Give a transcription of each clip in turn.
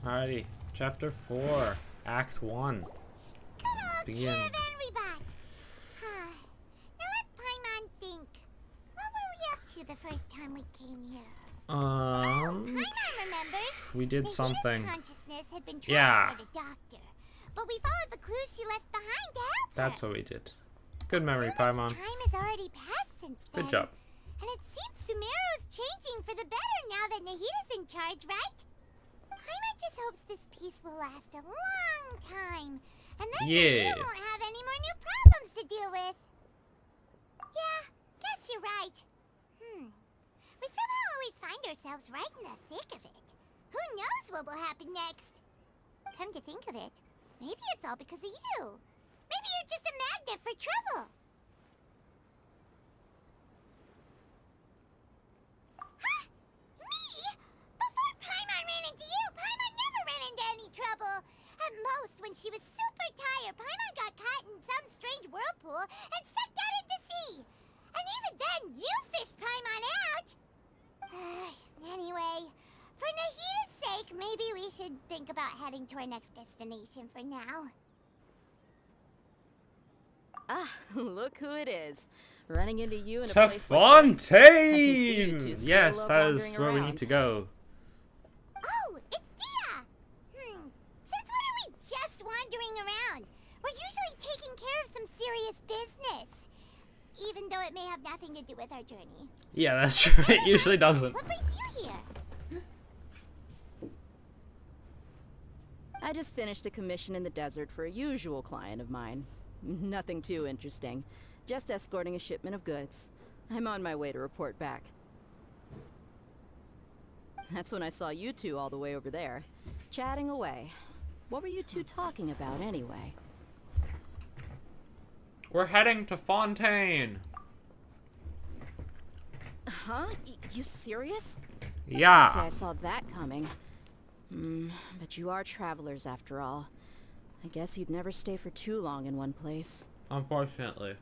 Alrighty, chapter 4, act 1. Good old Begin. caravan rebat. Now let Paimon think. What were we up to the first time we came here? Paimon remembers. We did something. Consciousness had been trapped Yeah. by the doctor, but we followed the clues she left behind to help her. That's what we did. Good memory, So much Paimon. time has already passed since then. Good job. And it seems Sumeru's changing for the better now that Nahida's in charge, right? Paimon just hopes this peace will last a long time. And then Nahida won't have any more new problems to deal with. Yeah, guess you're right. We somehow always find ourselves right in the thick of it. Who knows what will happen next? Come to think of it, maybe it's all because of you. Maybe you're just a magnet for trouble. Huh? Me? Before Paimon ran into you, Paimon never ran into any trouble. At most, when she was super tired, Paimon got caught in some strange whirlpool and sucked out into sea. And even then, you fished Paimon out. Anyway, for Nahida's sake, maybe we should think about heading to our next destination for now. Ah, look who it is. Running into you in a To place like this. I can see you two Fontaine! still Yes, love that is wandering where we around. need to go. Oh, it's Dia! Since when are we just wandering around? We're usually taking care of some serious business. Even though it may have nothing to do with our journey. Yeah, that's true. It usually doesn't. What brings you here? I just finished a commission in the desert for a usual client of mine. Nothing too interesting. Just escorting a shipment of goods. I'm on my way to report back. That's when I saw you two all the way over there, chatting away. What were you two talking about anyway? We're heading to Fontaine. Huh? You serious? I'd say Yeah. I saw that coming. But you are travelers after all. I guess you'd never stay for too long in one place. Unfortunately.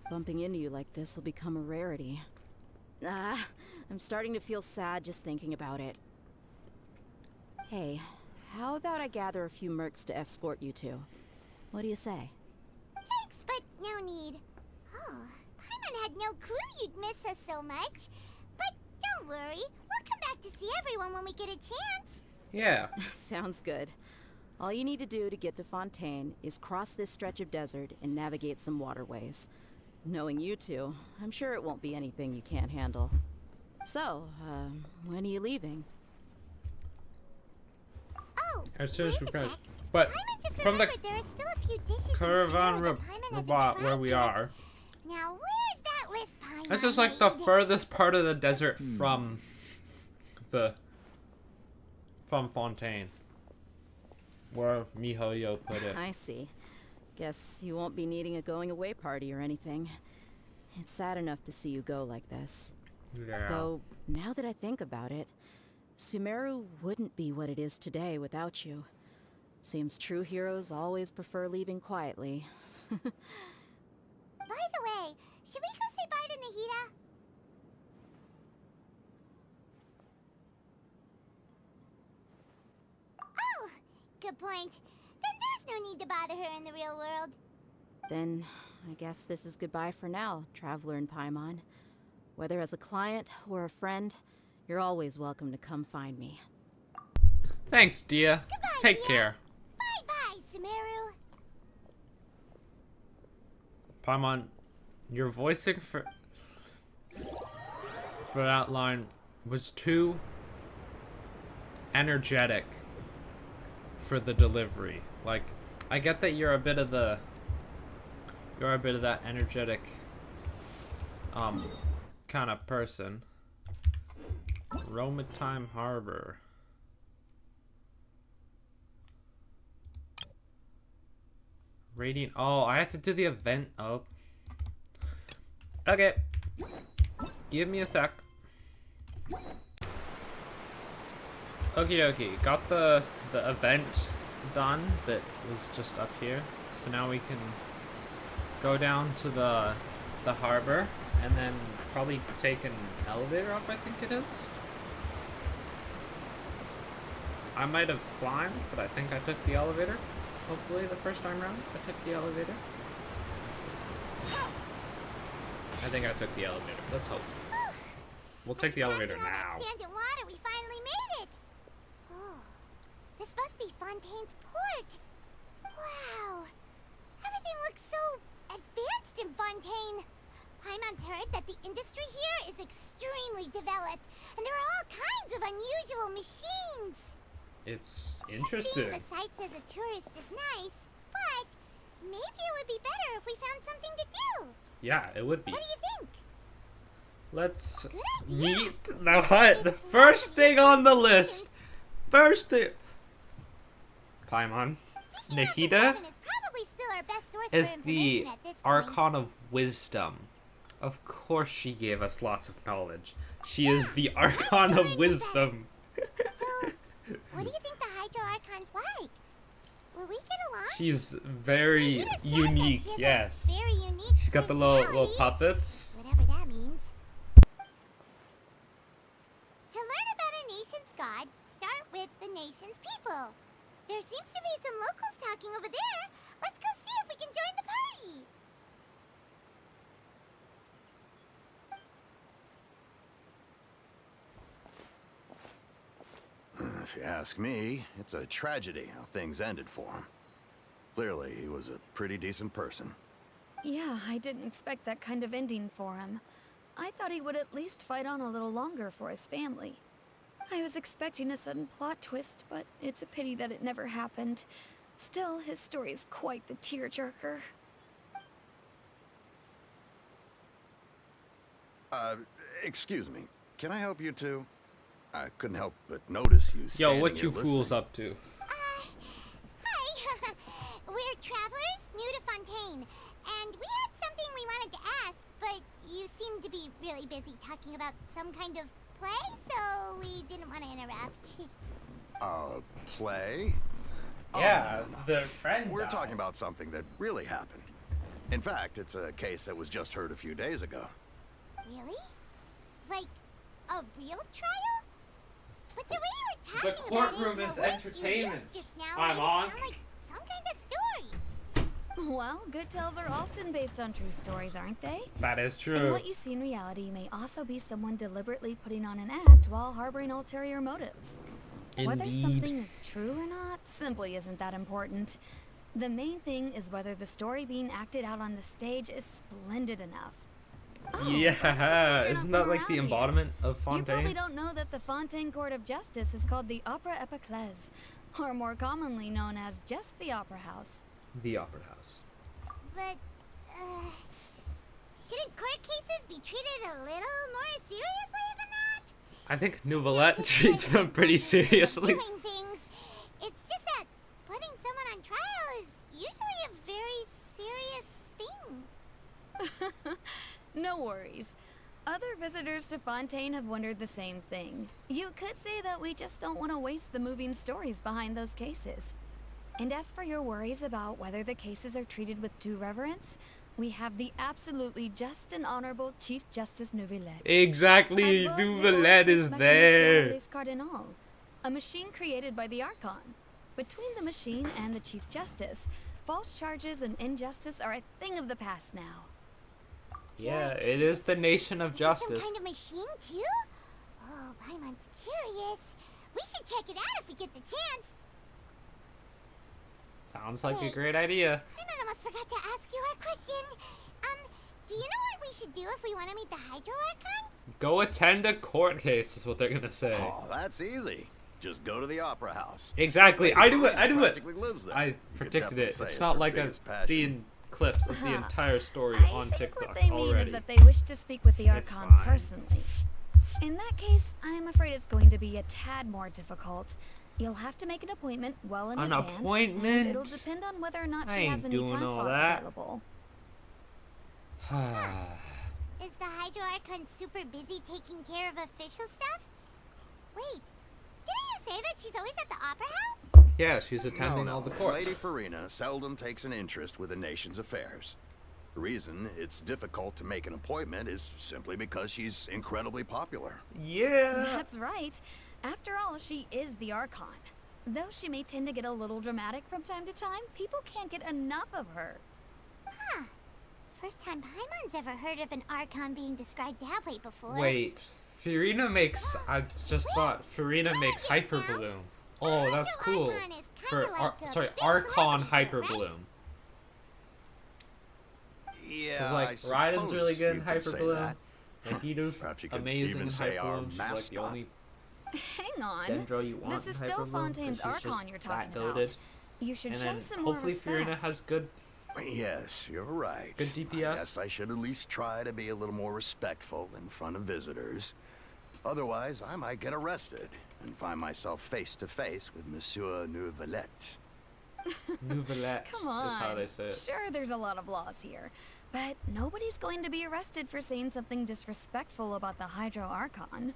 Bumping into you like this will become a rarity. I'm starting to feel sad just thinking about it. Hey, how about I gather a few mercs to escort you two? What do you say? Thanks, but no need. Oh, Paimon had no clue you'd miss us so much. But don't worry, we'll come back to see everyone when we get a chance. Yeah. Sounds good. All you need to do to get to Fontaine is cross this stretch of desert and navigate some waterways. Knowing you two, I'm sure it won't be anything you can't handle. So, when are you leaving? Oh, As soon as we wait a finish. sec. But Paimon just from the remembered there are still a few dishes caravan in Sumeru that Paimon hasn't robot tried where we yet. are. Now, where's that list, Paimon? This is like the made? furthest part of the desert from Fontaine. Where MiHoYo put it. I see. Guess you won't be needing a going-away party or anything. It's sad enough to see you go like this. Yeah. Though, now that I think about it, Sumeru wouldn't be what it is today without you. Seems true heroes always prefer leaving quietly. By the way, should we go say bye to Nahida? Oh, good point. Then there's no need to bother her in the real world. Then, I guess this is goodbye for now, Traveler in Paimon. Whether as a client or a friend, you're always welcome to come find me. Thanks, Dia. Goodbye, Take Dia. care. Bye-bye, Sumeru. Paimon, your voicing for that line was too energetic for the delivery. Like, I get that you're a bit of that energetic kind of person. Romatime Harbor. Radiant. Oh, I have to do the event. Oh. Okay. Give me a sec. Okie dokie. Got the event done that was just up here. So now we can go down to the harbor and then probably take an elevator up, I think it is. I might have climbed, but I think I took the elevator. Hopefully the first time around, I took the elevator. I think I took the elevator. Let's hope. We'll take the elevator now. Sand and water, we finally made it. Oh, this must be Fontaine's port. Wow, everything looks so advanced in Fontaine. Paimon's heard that the industry here is extremely developed, and there are all kinds of unusual machines. It's Seeing interesting. the sights as a tourist is nice, but maybe it would be better if we found something to do. Yeah, it would be. What do you think? Let's Good idea. meet the hut. The first thing on the list. First thing. Paimon. Nahida Is probably still our best source is for the information at this point. Archon of Wisdom. Of course she gave us lots of knowledge. She is the Archon of Wisdom. So, what do you think the Hydro Archon's like? Will we get along? She's very Nahida said that unique, she has a yes. Very unique She's got the little personality, puppets. whatever that means. To learn about a nation's god, start with the nation's people. There seems to be some locals talking over there. Let's go see if we can join the party. If you ask me, it's a tragedy how things ended for him. Clearly, he was a pretty decent person. Yeah, I didn't expect that kind of ending for him. I thought he would at least fight on a little longer for his family. I was expecting a sudden plot twist, but it's a pity that it never happened. Still, his story is quite the tearjerker. Excuse me. Can I help you two? I couldn't help but notice you Yo, standing what you here fools listening. up to? Hi. We're travelers new to Fontaine, and we had something we wanted to ask, but you seemed to be really busy talking about some kind of play, so we didn't want to interrupt. Play? Yeah, the friend. We're talking about something that really happened. In fact, it's a case that was just heard a few days ago. Really? Like a real trial? But the way you were The talking about courtroom it, is the way you entertainment. used just now, I'm made it on. sound like some kind of story. Well, good tales are often based on true stories, aren't they? That is And true. what you see in reality may also be someone deliberately putting on an act while harboring ulterior motives. Whether something Indeed. is true or not simply isn't that important. The main thing is whether the story being acted out on the stage is splendid enough. Oh, Yeah, isn't that like the around here. embodiment of You probably Fontaine? don't know that the Fontaine Court of Justice is called the Opera Epiclese, or more commonly known as just the Opera House. The Opera House. But, shouldn't court cases be treated a little more seriously than that? I think Not Nouvellette just treats like them the pretty business of seriously. doing things. It's just that putting someone on trial is usually a very serious thing. No worries. Other visitors to Fontaine have wondered the same thing. You could say that we just don't want to waste the moving stories behind those cases. And as for your worries about whether the cases are treated with due reverence, we have the absolutely just and honorable Chief Justice Nouvellette. Exactly, As well as the Nouvellette Chief is Mechanisme there. des Cardinals, a machine created by the Archon. Between the machine and the Chief Justice, false charges and injustice are a thing of the past now. Yeah, it is the nation of Is it justice. some kind of machine too? Oh, Paimon's curious. We should check it out if we get the chance. Sounds like a great idea. Paimon almost forgot to ask you our question. Do you know what we should do if we want to meet the Hydro Archon? Go attend a court case is what they're gonna say. Oh, that's easy. Just go to the Opera House. Exactly, I do it, I do it. Practically lives there. I You could predicted definitely it. say It's not her like I've biggest passion. seen clips of the Huh. entire story I on think TikTok what they mean already. is that they wish to speak with the It's Archon fine. personally. In that case, I'm afraid it's going to be a tad more difficult. You'll have to make an appointment well in An advance. and appointment? It'll depend on whether or not I she has ain't any doing time all slots that. available. Is the Hydro Archon super busy taking care of official stuff? Wait, didn't you say that she's always at the Opera House? Yeah, she's attending No, all the no. courts. Lady Farina seldom takes an interest with the nation's affairs. The reason it's difficult to make an appointment is simply because she's incredibly popular. Yeah. That's right. After all, she is the Archon. Though she may tend to get a little dramatic from time to time, people can't get enough of her. Huh. First time Paimon's ever heard of an Archon being described that way before. Wait, Furina makes. I just thought Furina makes Hyper Bloom. Oh, that's cool. Sorry, Archon Hyper Bloom. Yeah, Because like Raiden's really good in Hyper Bloom, and Hido's amazing in Hyper Bloom. She's like the only Hang on. Dendro you want This is in still Hyper Bloom, Fontaine's 'cause she's Archon just you're talking that about. goated. You should And show then some more hopefully respect. Furina has good. Yes, you're right. Good DPS? I guess I should at least try to be a little more respectful in front of visitors. Otherwise, I might get arrested and find myself face to face with Monsieur Nouvelette. Nouvelette Come on. is how they say it. Sure, there's a lot of laws here, but nobody's going to be arrested for saying something disrespectful about the Hydro Archon.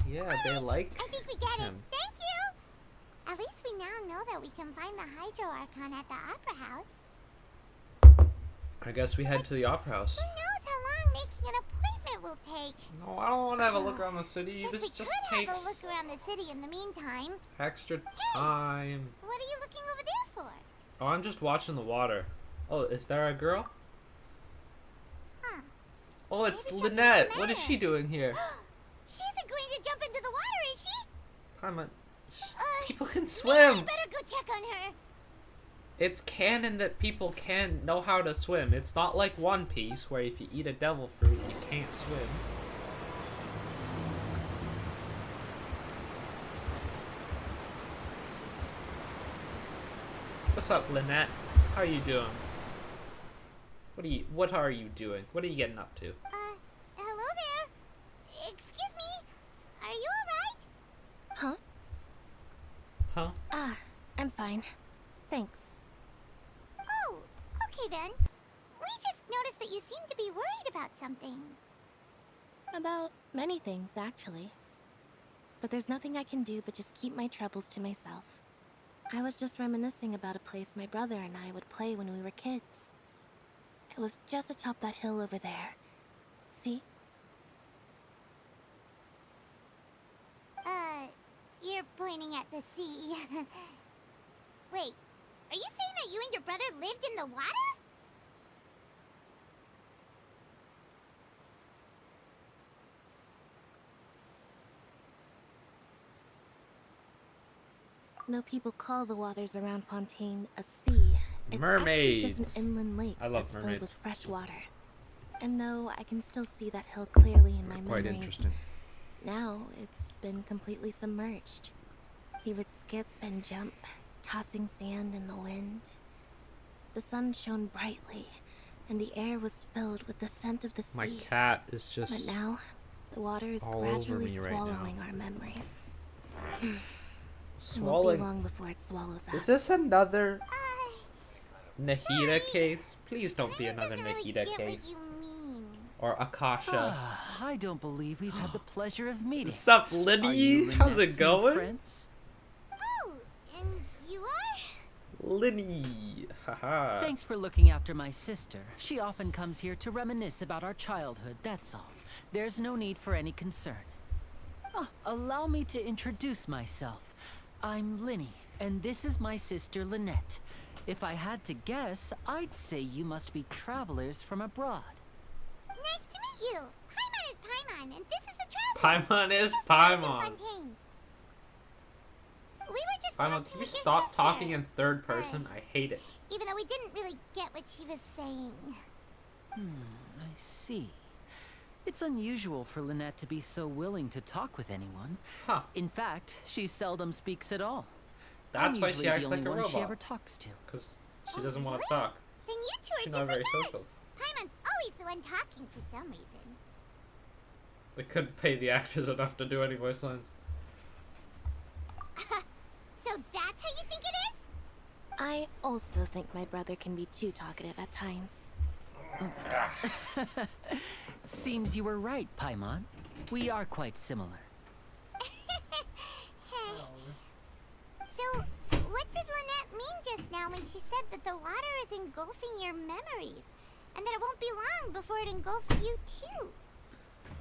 Yeah, they like I think we get it. him. Thank you! At least we now know that we can find the Hydro Archon at the Opera House. I guess we head to the Opera House. Who knows how long making an appointment will take? No, I don't want to have a look around the city. Guess This we just could have a takes look around the city in the meantime. extra time. What are you looking over there for? Oh, I'm just watching the water. Oh, is there a girl? Huh. Oh, it's Maybe something's Lynette. the What is matter. she doing here? She isn't going to jump into the water, is she? Paimon, Uh, people can Maybe we swim. better go check on her. It's canon that people can know how to swim. It's not like One Piece, where if you eat a devil fruit, you can't swim. What's up, Lynette? How are you doing? What are you doing? What are you getting up to? Hello there. Excuse me. Are you alright? Huh? Huh? Ah, I'm fine. Thanks. Oh, okay then. We just noticed that you seem to be worried about something. About many things, actually. But there's nothing I can do but just keep my troubles to myself. I was just reminiscing about a place my brother and I would play when we were kids. It was just atop that hill over there. See? You're pointing at the sea. Wait, are you saying that you and your brother lived in the water? No people call the waters around Fontaine a sea. It's actually just Mermaids. an inland lake I love that's filled mermaids. with fresh water. And no, I can still see that hill clearly in my Quite memories. interesting. Now it's been completely submerged. He would skip and jump, tossing sand in the wind. The sun shone brightly, and the air was filled with the scent of the sea. My cat is But just now, the water is all over gradually me right now. swallowing our memories. It won't swallowing. be long before it swallows us. Is this another Nahida case? Please don't be Paimon another doesn't really Nahida get case. what you mean. Or Akasha. Ah, I don't believe we've had the pleasure of meeting. What's up, Are you Linny? How's Lynette's it new going? friends? Oh, and you are? Linny. Haha. Thanks for looking after my sister. She often comes here to reminisce about our childhood, that's all. There's no need for any concern. Ah, allow me to introduce myself. I'm Linny, and this is my sister Lynette. If I had to guess, I'd say you must be travelers from abroad. Nice to meet you. Paimon is Paimon, and this is the traveler. Paimon is We just arrived in Paimon. Fontaine. We were just Paimon, talking can you with your stop sister. talking in third person? I hate it. Even though we didn't really get what she was saying. I see. It's unusual for Lynette to be so willing to talk with anyone. Huh. In fact, she seldom speaks at all. That's I'm why usually she acts the like only a one she ever robot. talks to. Because she doesn't want to talk. Then you two are She's not just very like us. social. Paimon's always the one talking for some reason. They couldn't pay the actors enough to do any voice lines. So that's how you think it is? I also think my brother can be too talkative at times. Seems you were right, Paimon. We are quite similar. So, what did Lynette mean just now when she said that the water is engulfing your memories? And that it won't be long before it engulfs you too?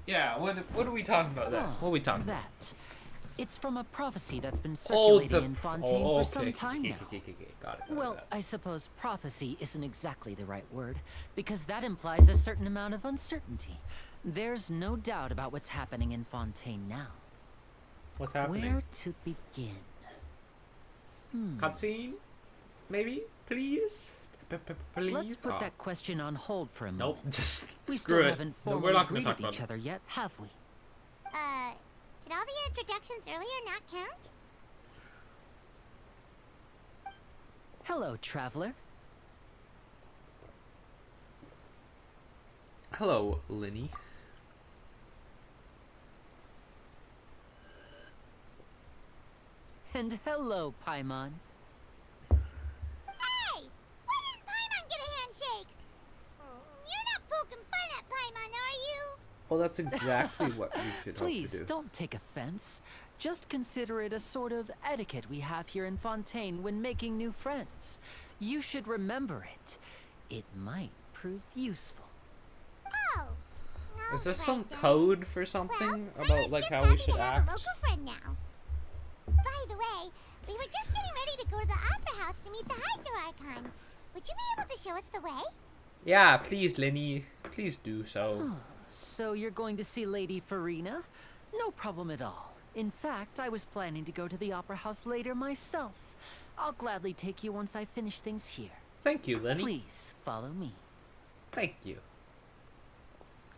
Yeah, what are we talking about there? Oh, What are we talking about? That. It's from a prophecy that's been circulating in Fontaine for okay. some time now. Got it. Well, I suppose prophecy isn't exactly the right word, because that implies a certain amount of uncertainty. There's no doubt about what's happening in Fontaine now. What's happening? Where to begin? Cutscene? Maybe? Please? Please? Let's put that question on hold for a Nope, moment. just We screw still it. haven't No, formally we're not gonna greeted talk about each it. other yet, have we? Did all the introductions earlier not count? Hello, traveler. Hello, Linny. And hello, Paimon. Hey! Why didn't Paimon get a handshake? You're not poking fun at Paimon, are you? Well, that's exactly what we should hope Please to do. don't take offense. Just consider it a sort of etiquette we have here in Fontaine when making new friends. You should remember it. It might prove useful. Oh. Is this alright some then. code for something Well, about Paimon's like just how we happy should to have act? a local friend now. By the way, we were just getting ready to go to the opera house to meet the Hydroarchon. Would you be able to show us the way? Yeah, please, Linny. Please do so. So you're going to see Lady Farina? No problem at all. In fact, I was planning to go to the opera house later myself. I'll gladly take you once I finish things here. Thank you, Linny. Please follow me. Thank you.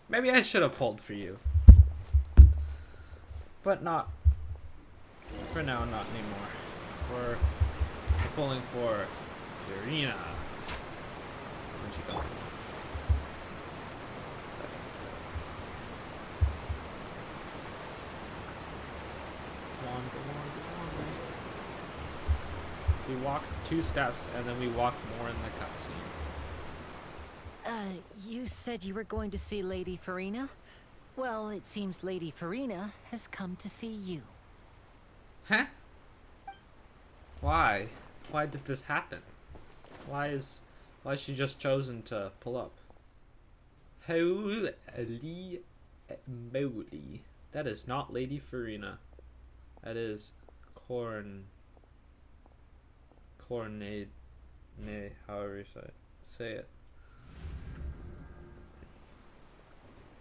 Maybe I should have pulled for you. But not. For now, not anymore. We're pulling for Farina. When she comes in. Go on. We walked 2 steps and then we walked more in the cutscene. You said you were going to see Lady Farina? Well, it seems Lady Farina has come to see you. Huh? Why? Why did this happen? Why is she just chosen to pull up? Holy moly. That is not Lady Farina. That is Cornade, however you say it.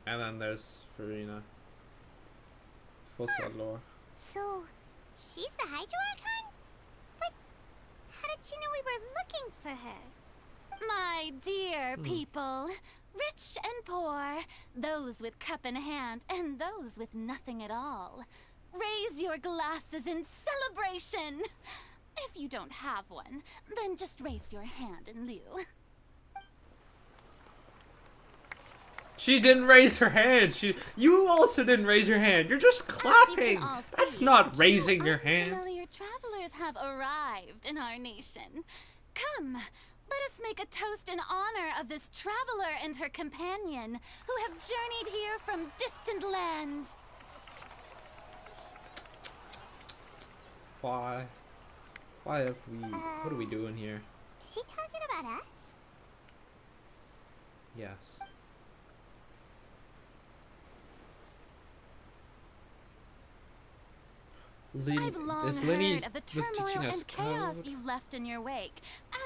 And then there's Farina. Full lore. So, she's the Hydroarchon? But how did she know we were looking for her? My dear people, rich and poor, those with cup in hand and those with nothing at all, raise your glasses in celebration. If you don't have one, then just raise your hand in lieu. She didn't raise her hand. You also didn't raise your hand. You're just clapping. That's not raising your hand. Unfamiliar travelers have arrived in our nation. Come, let us make a toast in honor of this traveler and her companion who have journeyed here from distant lands. Why? Why have we... What are we doing here? Is she talking about us? Yes. I've long Linny heard of the was turmoil teaching us and chaos code. you've left in your wake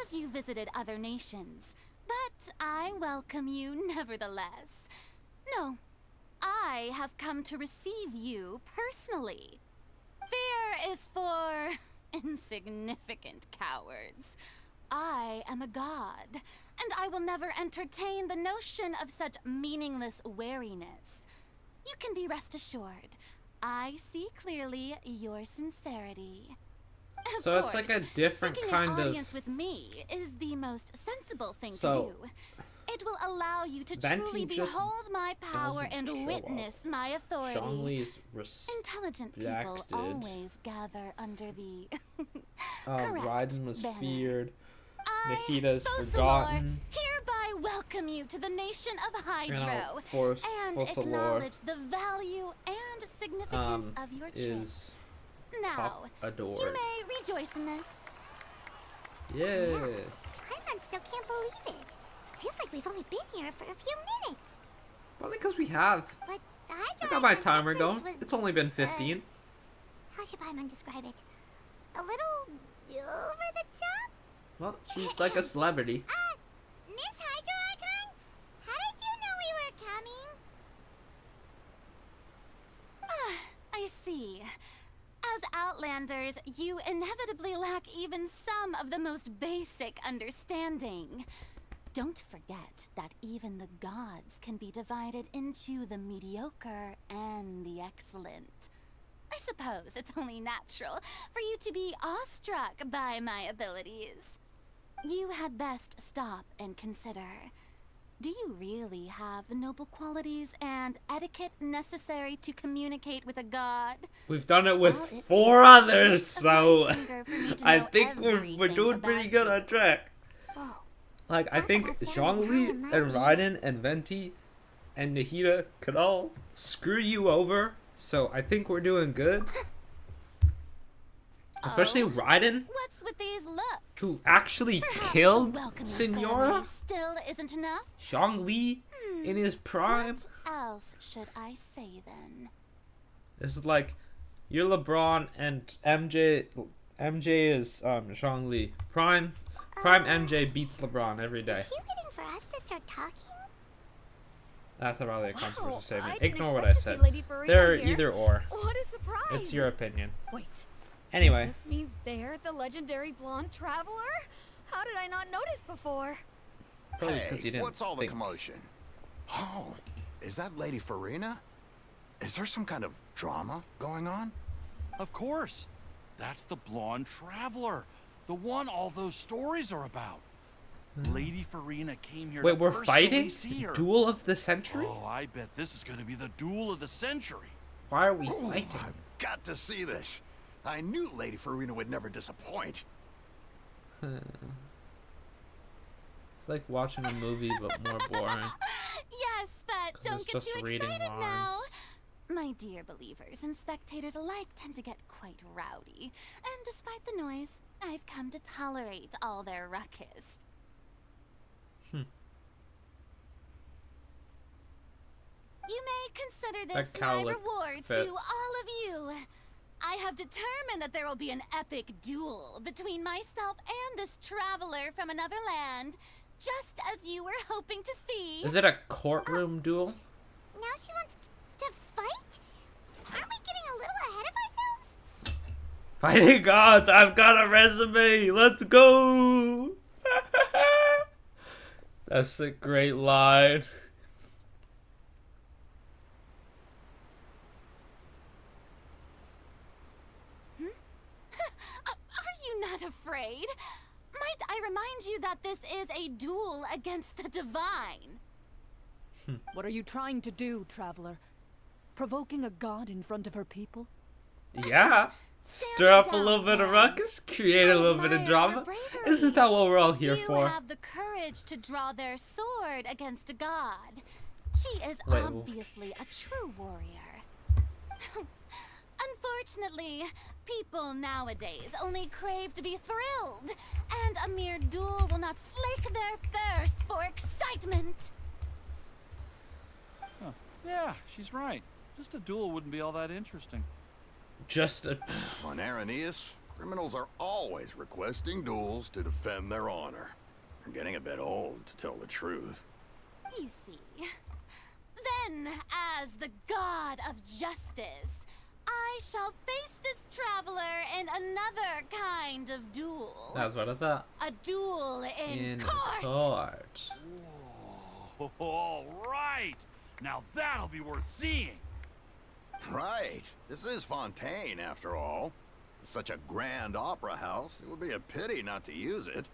as you visited other nations. But I welcome you nevertheless. No, I have come to receive you personally. Fear is for insignificant cowards. I am a god, and I will never entertain the notion of such meaningless wariness. You can be rest assured. I see clearly your sincerity. Of So it's like course, a different seeking kind an audience of... with me is the most sensible thing So, to do. It will allow you to Venti truly just behold my power doesn't and show witness my authority. Zhongli's Intelligent people respected. always gather under the Raiden correct was banner. feared. I, Nahida's Fosalor, forgotten. hereby welcome you to the nation of Hydro and Fosalor acknowledge the value and significance of your trip. is Now, top adored. you may rejoice in this. Yeah. Paimon still can't believe it. Feels like we've only been here for a few minutes. Probably because we have. But the I got my Hydroarchon's timer entrance going. was, It's only been 15. how should Paimon describe it? A little over the top? Well, she's like a celebrity. Miss Hydro Archon? How did you know we were coming? I see. As Outlanders, you inevitably lack even some of the most basic understanding. Don't forget that even the gods can be divided into the mediocre and the excellent. I suppose it's only natural for you to be awestruck by my abilities. You had best stop and consider. Do you really have the noble qualities and etiquette necessary to communicate with a god? We've done it with Well, it 4 takes others, a so finger for me to I know think we're everything doing pretty about good you. on track. Whoa. Like, I think Zhongli and Raiden and Venti and Nahida could all screw you over, so I think we're doing good. Especially Oh, Raiden, What's with these looks? who actually Perhaps killed the welcoming Senora ceremony still isn't enough? Zhongli in his prime. What else should I say then? This is like, you're LeBron and MJ is Zhongli. Prime MJ beats LeBron every day. Is she waiting for us to start talking? That's probably a controversial I statement. didn't Ignore what I expect to see said. Lady Farina They're here. either or. What a surprise! It's your opinion. Wait. Anyway, Does this mean they're the legendary blonde traveler? How did I not notice before? probably because you didn't what's all the think. commotion? Oh, is that Lady Farina? Is there some kind of drama going on? Of course. That's the blonde traveler. The one all those stories are about. Lady Farina came here Wait, to we're personally fighting? see her. Duel of the century? Oh, I bet this is going to be the duel of the century. Why are we Ooh, fighting? I've got to see this. I knew Lady Farina would never disappoint. It's like watching a movie, but more boring. Yes, but don't it's get just too reading excited now. lines. My dear believers and spectators alike tend to get quite rowdy, and despite the noise, I've come to tolerate all their ruckus. You may consider That this cow my look reward to fits. all of you. I have determined that there will be an epic duel between myself and this traveler from another land, just as you were hoping to see. Is it a courtroom duel? Now she wants to fight? Aren't we getting a little ahead of ourselves? Fighting gods, I've got a resume. Let's go. That's a great line. Are you not afraid? Might I remind you that this is a duel against the divine? What are you trying to do, traveler? Provoking a god in front of her people? Yeah. Stir up a little bit of ruckus, create a little bit of drama. Isn't that what we're all here you for? have the courage to draw their sword against a god. She is Wait, obviously a true warrior. Unfortunately, people nowadays only crave to be thrilled, and a mere duel will not slake their thirst for excitement. Huh. Yeah, she's right. Just a duel wouldn't be all that interesting. Just a... On Aranias, criminals are always requesting duels to defend their honor. They're getting a bit old, to tell the truth. You see. Then, as the god of justice, I shall face this traveler in another kind of duel. That's what I thought. A duel in court. court. Whoa, all right. Now that'll be worth seeing. Right. This is Fontaine, after all. It's such a grand opera house, it would be a pity not to use it.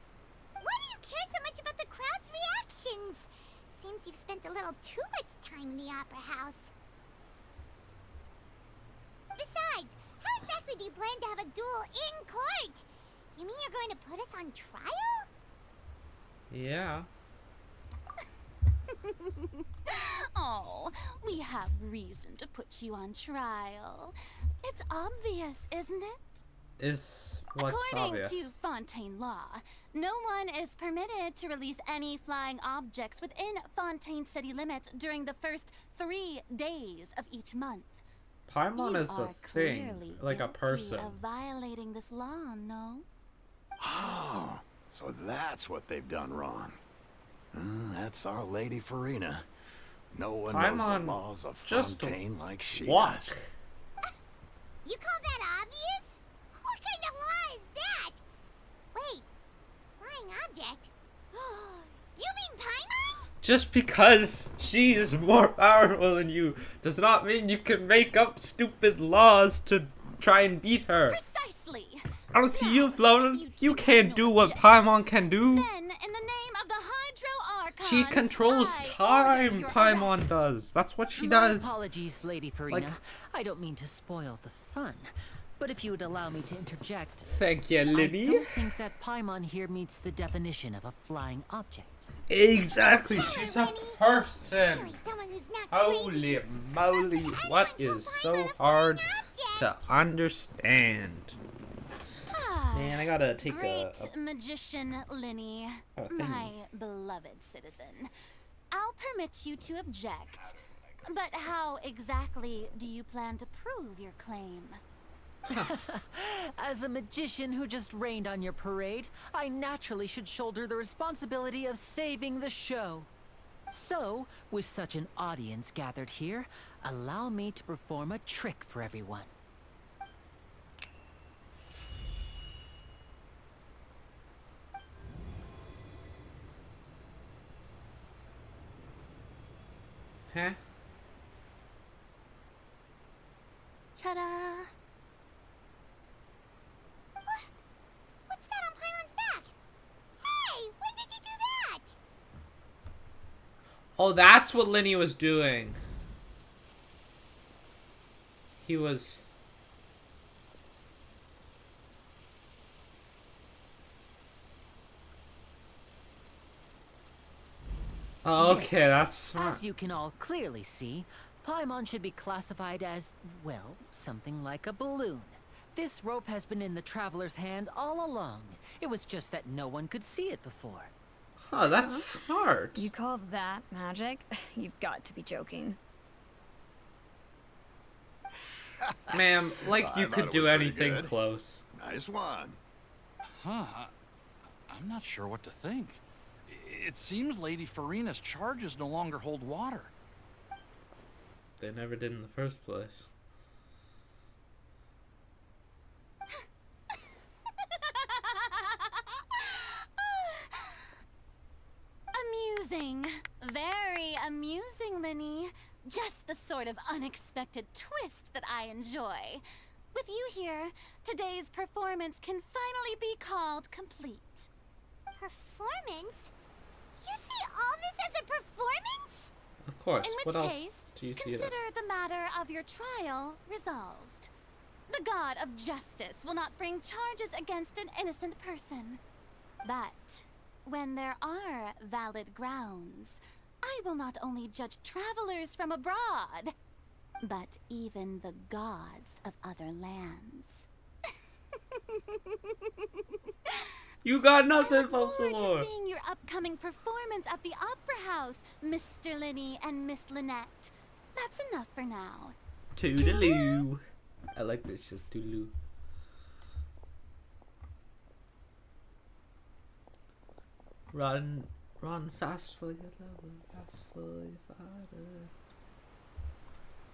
Why do you care so much about the crowd's reactions? Seems you've spent a little too much time in the opera house. Besides, how exactly do you plan to have a duel in court? You mean you're going to put us on trial? Yeah. Oh, we have reason to put you on trial. It's obvious, isn't it? Is what's According obvious? to Fontaine law, no one is permitted to release any flying objects within Fontaine city limits during the first 3 days of each month. Paimon You is a are thing, clearly like a guilty person. of violating this law, no? Oh, so that's what they've done wrong. That's our Lady Farina. No one knows Paimon the laws of just Fontaine like she walk. does. You call that obvious? What kind of law is that? Wait, flying object? You mean Paimon? Just because she is more powerful than you does not mean you can make up stupid laws to try and beat her. Precisely. I don't see you, Now, Floatin. if you You two can't have do no what objection, Paimon can do. Then, in the name of the Hydro Archon, She controls I order time, your Paimon arrest. does. That's what she My does. apologies, Lady Farina. Like- I don't mean to spoil the fun. But if you would allow me to interject, Thank you, I Linny. don't think that Paimon here meets the definition of a flying object. Exactly, she's a person. Like someone who's not Holy crazy. moly, what Anyone is can so climb on a hard flying to object. understand? Ah, Man, I gotta take Great a magician Linny, thing. my beloved citizen. I'll permit you to object. But how exactly do you plan to prove your claim? As a magician who just rained on your parade, I naturally should shoulder the responsibility of saving the show. So, with such an audience gathered here, allow me to perform a trick for everyone. Huh? Ta-da! What's that on Paimon's back? Hey, when did you do that? Oh, that's what Linny was doing. He was... Oh, okay, that's smart. As you can all clearly see, Paimon should be classified as, well, something like a balloon. This rope has been in the Traveler's hand all along. It was just that no one could see it before. Oh, that's smart. You call that magic? You've got to be joking. Ma'am, like I you thought could it do was pretty anything good. close. Nice one. Huh. I'm not sure what to think. It seems Lady Farina's charges no longer hold water. They never did in the first place. Amusing. Very amusing, Linny. Just the sort of unexpected twist that I enjoy. With you here, today's performance can finally be called complete. Performance? You see all this as a performance? Of course. In which What else case, do you see consider it as? the matter of your trial resolved. The god of justice will not bring charges against an innocent person. But when there are valid grounds, I will not only judge travelers from abroad, but even the gods of other lands. You got I nothing, look forward Fopsalor. to seeing your upcoming performance at the Opera House, Mr. Linny and Miss Lynette. That's enough for now. Toodaloo. I like this shit, toodaloo. Run, run fast for your lover, fast for your father.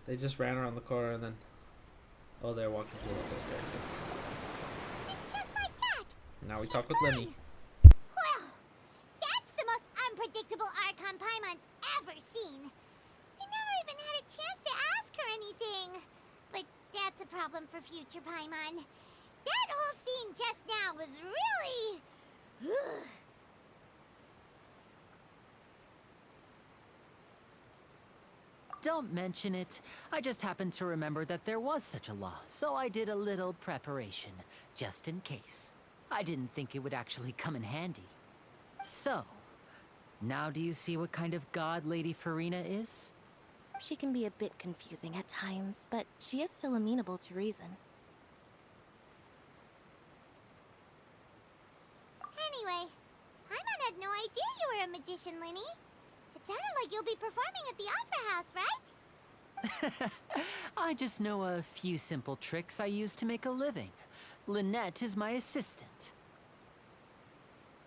They just ran around the corner and then... Oh, they're walking towards the staircase. Just like that. Now we She's talk with Lenny. gone. Well, that's the most unpredictable Archon Paimon's ever seen. He never even had a chance to ask her anything. But that's a problem for future Paimon. That whole scene just now was really... Don't mention it. I just happened to remember that there was such a law, so I did a little preparation, just in case. I didn't think it would actually come in handy. So, now do you see what kind of god Lady Farina is? She can be a bit confusing at times, but she is still amenable to reason. Anyway, Paimon had no idea you were a magician, Linny. It sounded like you'll be performing at the Opera House, right? I just know a few simple tricks I use to make a living. Lynette is my assistant.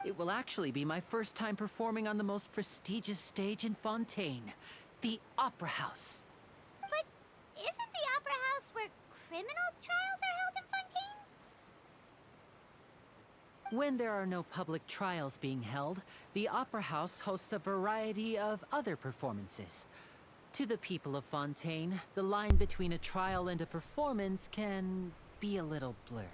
It will actually be my first time performing on the most prestigious stage in Fontaine, the Opera House. But isn't the Opera House where criminal trials are held in Fontaine? When there are no public trials being held, the Opera House hosts a variety of other performances. To the people of Fontaine, the line between a trial and a performance can be a little blurred.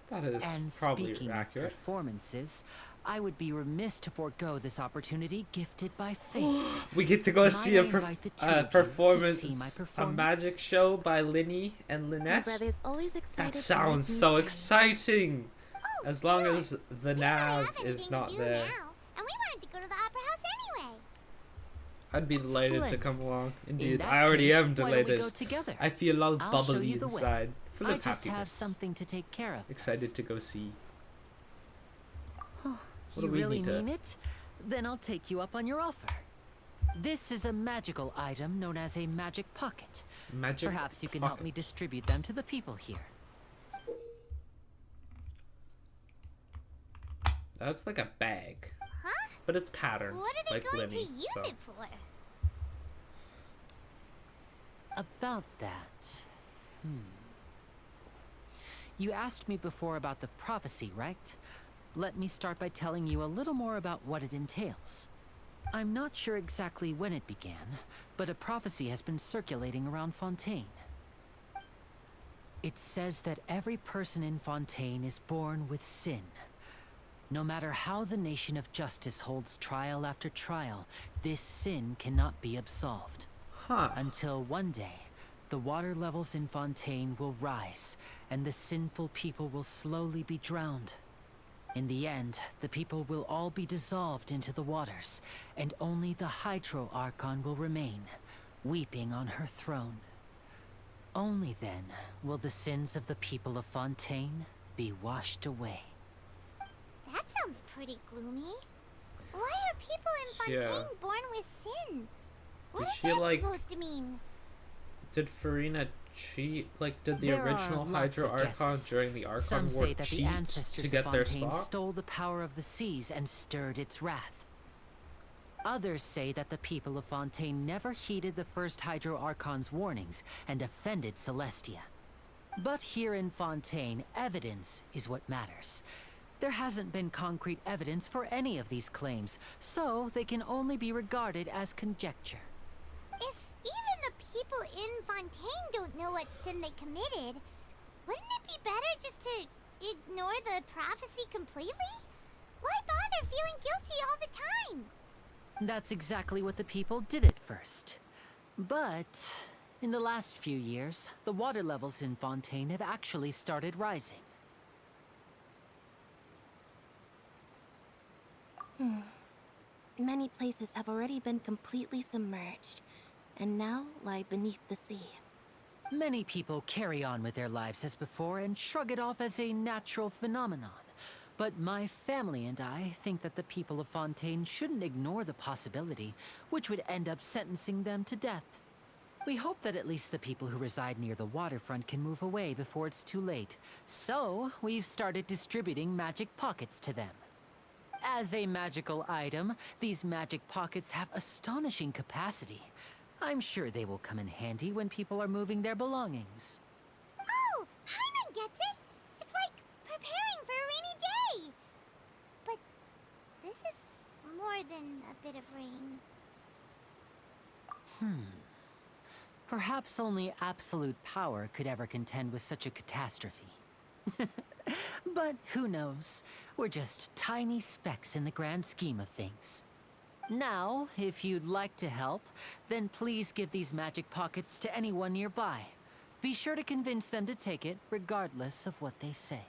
That is And probably speaking accurate. of performances, I would be remiss to forego this opportunity gifted by fate. We get to go Might see a I invite the two of you to performance, see my a performance? magic show by Linny and My Lynette. brother's always excited. That to sounds make me so smile. exciting. Oh, As long sure. as the You don't nav have is anything not to do there. now, and we wanted to go to the Opera House anyway. I'd be delighted to Splendid. come along. In Indeed, that I already case, am why don't we delighted. go together? I feel all I'll show bubbly you the way. inside, full I of just happiness. have something to take care of. Excited first. to go see. What You do we really need to- mean it? Then I'll take you up on your offer. This is a magical item known as a magic pocket. Magic Perhaps you can help pocket. me distribute them to the people here. That looks like a bag, Huh? but it's patterned What are they like going Linny. to use so. it for? About that. You asked me before about the prophecy, right? Let me start by telling you a little more about what it entails. I'm not sure exactly when it began, but a prophecy has been circulating around Fontaine. It says that every person in Fontaine is born with sin. No matter how the nation of justice holds trial after trial, this sin cannot be absolved. Huh. Until one day, the water levels in Fontaine will rise, and the sinful people will slowly be drowned. In the end, the people will all be dissolved into the waters, and only the Hydro Archon will remain, weeping on her throne. Only then will the sins of the people of Fontaine be washed away. That sounds pretty gloomy. Why are people in Fontaine Yeah. born with sin? What Did is she, that like- supposed to mean? Did Farina cheat? Like, did the There are original lots Hydro of Archon guesses. during the Archon Some War say that the cheat ancestors to of get their Fontaine spot? stole the power of the seas and stirred its wrath. Others say that the people of Fontaine never heeded the first Hydro Archon's warnings and offended Celestia. But here in Fontaine, evidence is what matters. There hasn't been concrete evidence for any of these claims, so they can only be regarded as conjecture. If even the people in Fontaine don't know what sin they committed, wouldn't it be better just to ignore the prophecy completely? Why bother feeling guilty all the time? That's exactly what the people did at first. But in the last few years, the water levels in Fontaine have actually started rising. Many places have already been completely submerged, and now lie beneath the sea. Many people carry on with their lives as before and shrug it off as a natural phenomenon. But my family and I think that the people of Fontaine shouldn't ignore the possibility, which would end up sentencing them to death. We hope that at least the people who reside near the waterfront can move away before it's too late. So, we've started distributing magic pockets to them. As a magical item, these magic pockets have astonishing capacity. I'm sure they will come in handy when people are moving their belongings. Oh, Paimon gets it! It's like preparing for a rainy day! But this is more than a bit of rain. Perhaps only absolute power could ever contend with such a catastrophe. But who knows? We're just tiny specks in the grand scheme of things. Now, if you'd like to help, then please give these magic pockets to anyone nearby. Be sure to convince them to take it, regardless of what they say.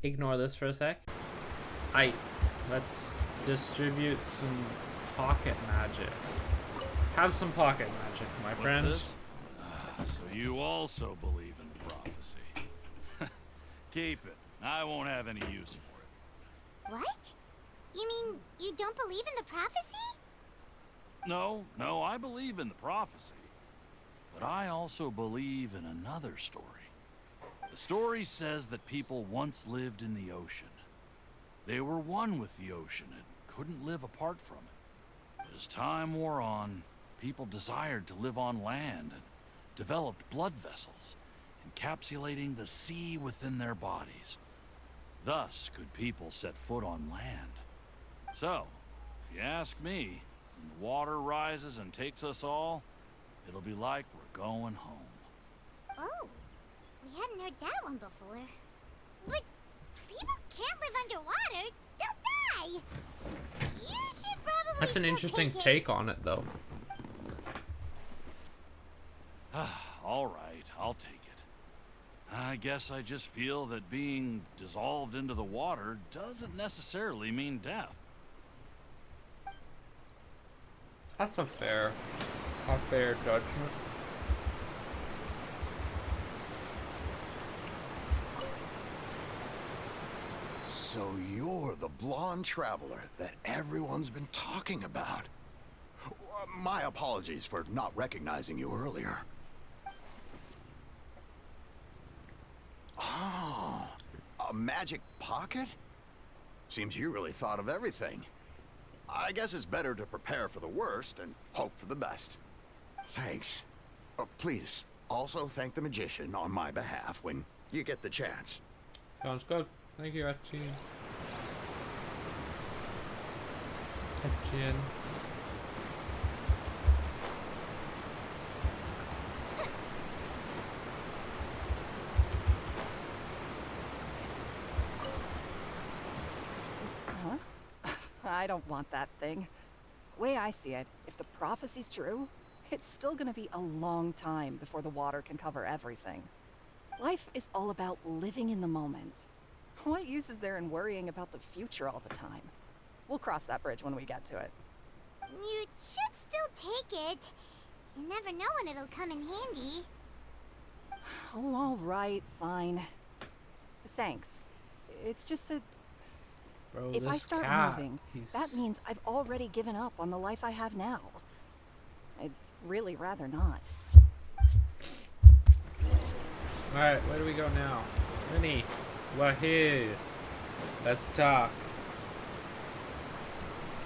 Ignore this for a sec. Let's distribute some pocket magic. Have some pocket magic, my friend. What's this? So you also believe in prophecy. Keep it. I won't have any use for it. What? You mean you don't believe in the prophecy? No, I believe in the prophecy. But I also believe in another story. The story says that people once lived in the ocean. They were one with the ocean and couldn't live apart from it. But as time wore on, people desired to live on land and developed blood vessels, encapsulating the sea within their bodies. Thus could people set foot on land. So, if you ask me, when the water rises and takes us all, it'll be like we're going home. Oh, we hadn't heard that one before. But people can't live underwater. They'll die. You should probably That's an still interesting take it. take on it, though. All right, I'll take it. I guess I just feel that being dissolved into the water doesn't necessarily mean death. That's a fair judgment. So you're the blonde traveler that everyone's been talking about. My apologies for not recognizing you earlier. Oh, a magic pocket? Seems you really thought of everything. I guess it's better to prepare for the worst and hope for the best. Thanks. Please, also thank the magician on my behalf when you get the chance. Sounds good. Thank you, Etienne. Etienne. I don't want that thing. Way I see it, if the prophecy's true, it's still gonna be a long time before the water can cover everything. Life is all about living in the moment. What use is there in worrying about the future all the time? We'll cross that bridge when we get to it. You should still take it. You never know when it'll come in handy. Oh, all right, fine. Thanks. It's just that Bro, if I this start cat, moving, he's... that means I've already given up on the life I have now. I'd really rather not. Alright, where do we go now? Minnie, we're here. Let's talk.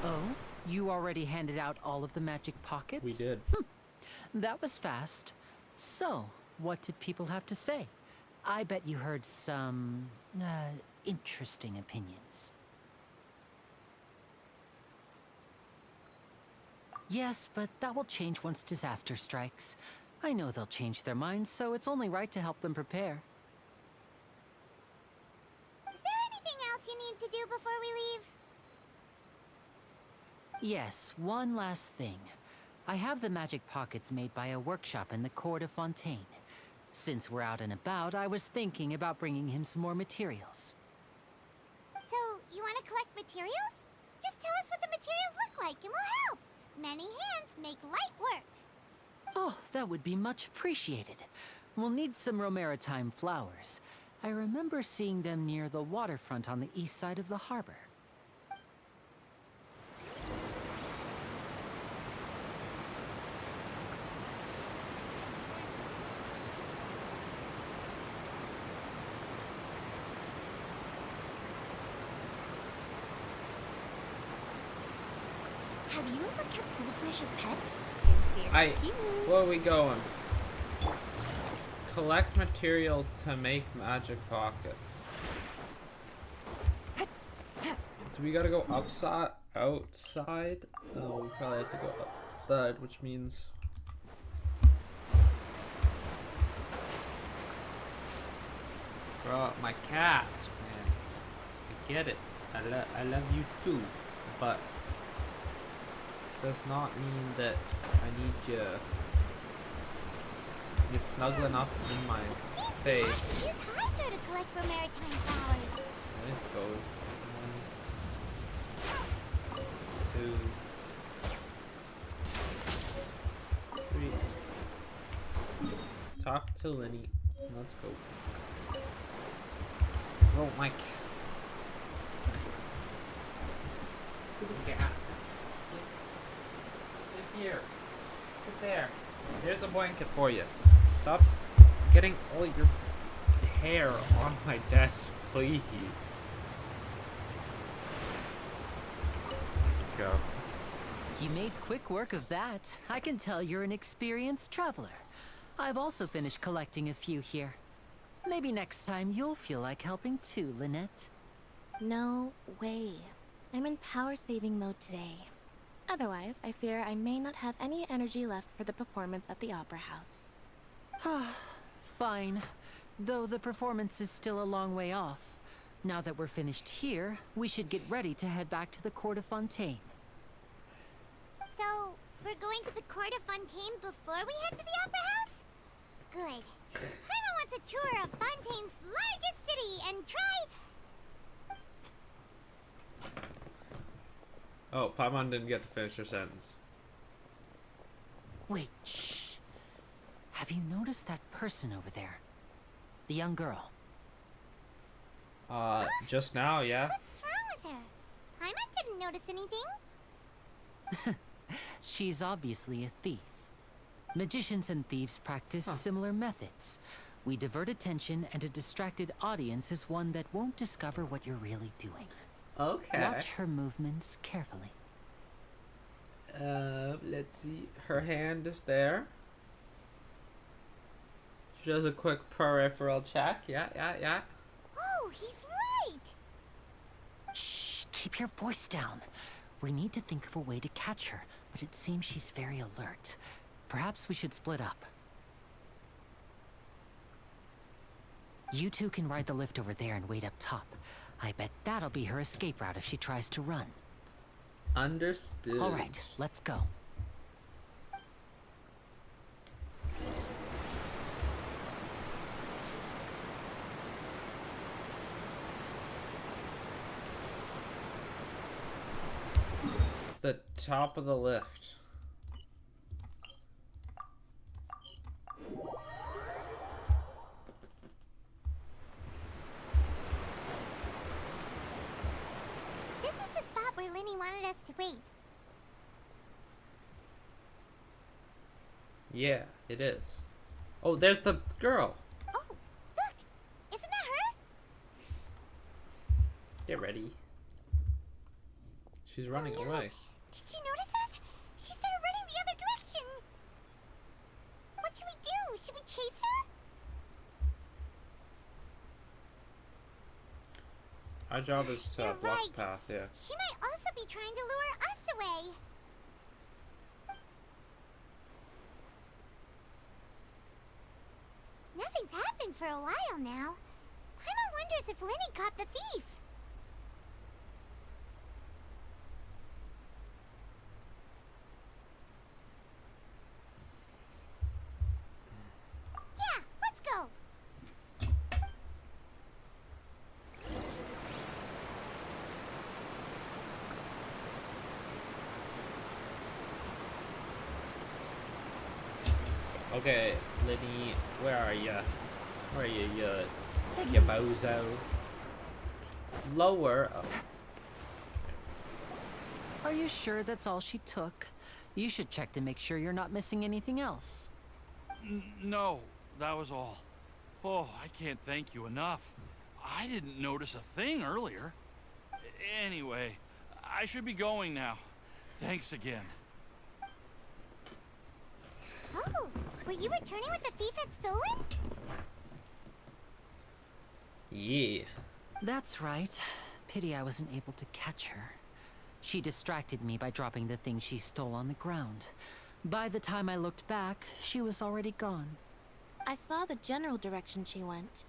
Oh? You already handed out all of the magic pockets? We did. That was fast. So, what did people have to say? I bet you heard some, interesting opinions. Yes, but that will change once disaster strikes. I know they'll change their minds, so it's only right to help them prepare. Is there anything else you need to do before we leave? Yes, one last thing. I have the magic pockets made by a workshop in the court of Fontaine. Since we're out and about, I was thinking about bringing him some more materials. So, you want to collect materials? Just tell us what the materials look like and we'll help. Many hands make light work. Oh, that would be much appreciated. We'll need some Romaritime flowers. I remember seeing them near the waterfront on the east side of the harbor. Have you ever kept goldfish as pets? Where are we going? Collect materials to make magic pockets. Do we gotta go outside? No, we probably have to go outside, which means... Bro, my cat, man. I get it. I love you too, but does not mean that I need you snuggling up in my face. Use Hydro to collect Romaritime flowers. Let's go. 1, 2, talk to Lenny. Let's go. Oh, Mike. Yeah. Sit here. Sit there. Here's a blanket for you. Stop getting all your hair on my desk, please. Go. You made quick work of that. I can tell you're an experienced traveler. I've also finished collecting a few here. Maybe next time you'll feel like helping too, Lynette. No way. I'm in power-saving mode today. Otherwise, I fear I may not have any energy left for the performance at the Opera House. Fine. Though the performance is still a long way off. Now that we're finished here, we should get ready to head back to the Court of Fontaine. So, we're going to the Court of Fontaine before we head to the Opera House? Good. Paimon wants a tour of Fontaine's largest city and try... Oh, Paimon didn't get to finish her sentence. Wait, shh. Have you noticed that person over there? The young girl. Just now, yeah. What's wrong with her? Paimon didn't notice anything. She's obviously a thief. Magicians and thieves practice similar methods. We divert attention, and a distracted audience is one that won't discover what you're really doing. Okay. Watch her movements carefully. Let's see. Her hand is there. She does a quick peripheral check. Yeah. Oh, he's right! Shh, keep your voice down. We need to think of a way to catch her, but it seems she's very alert. Perhaps we should split up. You two can ride the lift over there and wait up top. I bet that'll be her escape route if she tries to run. Understood. All right, let's go. It's the top of the lift. This is the spot where Lenny wanted us to wait. Yeah, it is. Oh, there's the girl. Oh, look! Isn't that her? Get ready. She's running Oh, no. away. Did she notice us? She started running the other direction. What should we do? Should we chase her? Our job is to You're block right. the path, yeah. She might also be trying to lure us away. Nothing's happened for a while now. Paimon wonders if Lenny caught the thief. Yeah, let's go. Okay, Liddy, where are ya? Where are you, Take you it easy. bozo? Lower. Oh. Are you sure that's all she took? You should check to make sure you're not missing anything else. No, that was all. Oh, I can't thank you enough. I didn't notice a thing earlier. Anyway, I should be going now. Thanks again. Oh, were you returning what the thief had stolen? Yeah. That's right. Pity I wasn't able to catch her. She distracted me by dropping the thing she stole on the ground. By the time I looked back, she was already gone. I saw the general direction she went,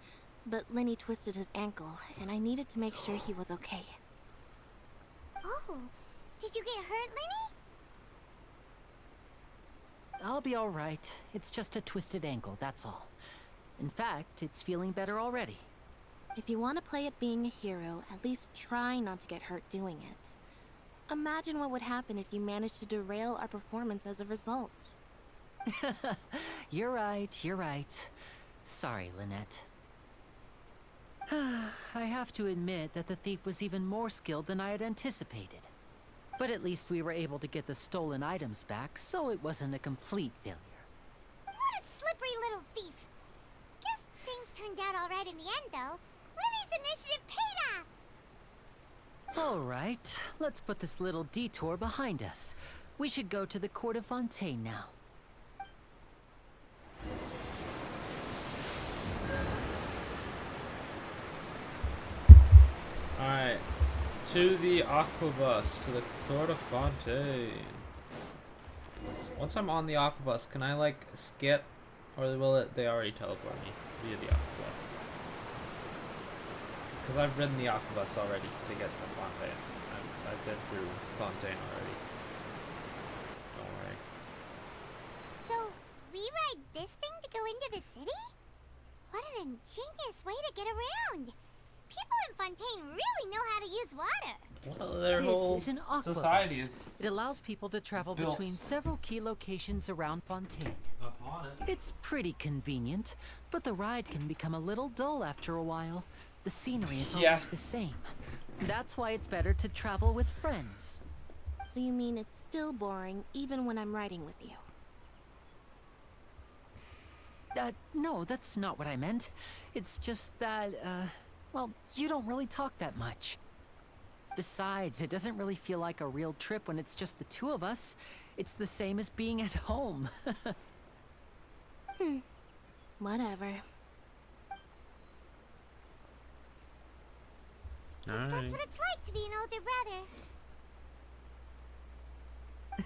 but Lenny twisted his ankle, and I needed to make sure he was okay. Oh, did you get hurt, Lenny? I'll be all right. It's just a twisted ankle, that's all. In fact, it's feeling better already. If you want to play at being a hero, at least try not to get hurt doing it. Imagine what would happen if you managed to derail our performance as a result. You're right, you're right. Sorry, Lynette. I have to admit that the thief was even more skilled than I had anticipated. But at least we were able to get the stolen items back, so it wasn't a complete failure. What a slippery little thief. Guess things turned out all right in the end, though. Lily's initiative paid off. All right, let's put this little detour behind us. We should go to the Court of Fontaine now. Alright. To the Aquabus, to the Court of Fontaine. Once I'm on the Aquabus, can I like skip? Or will they already teleport me via the Aquabus? Because I've ridden the Aquabus already to get to Fontaine. I've been through Fontaine already. Don't worry. So, we ride this thing to go into the city? What an ingenious way to get around! People in Fontaine really know how to use water. Well, their whole This is an society Aquabus. is It allows people to travel built between several key locations around Fontaine. upon it. It's pretty convenient, but the ride can become a little dull after a while. The scenery is Yeah. always the same. That's why it's better to travel with friends. So you mean it's still boring even when I'm riding with you? No, that's not what I meant. It's just that, well, you don't really talk that much. Besides, it doesn't really feel like a real trip when it's just the two of us. It's the same as being at home. Whatever. Guess Alright. that's what it's like to be an older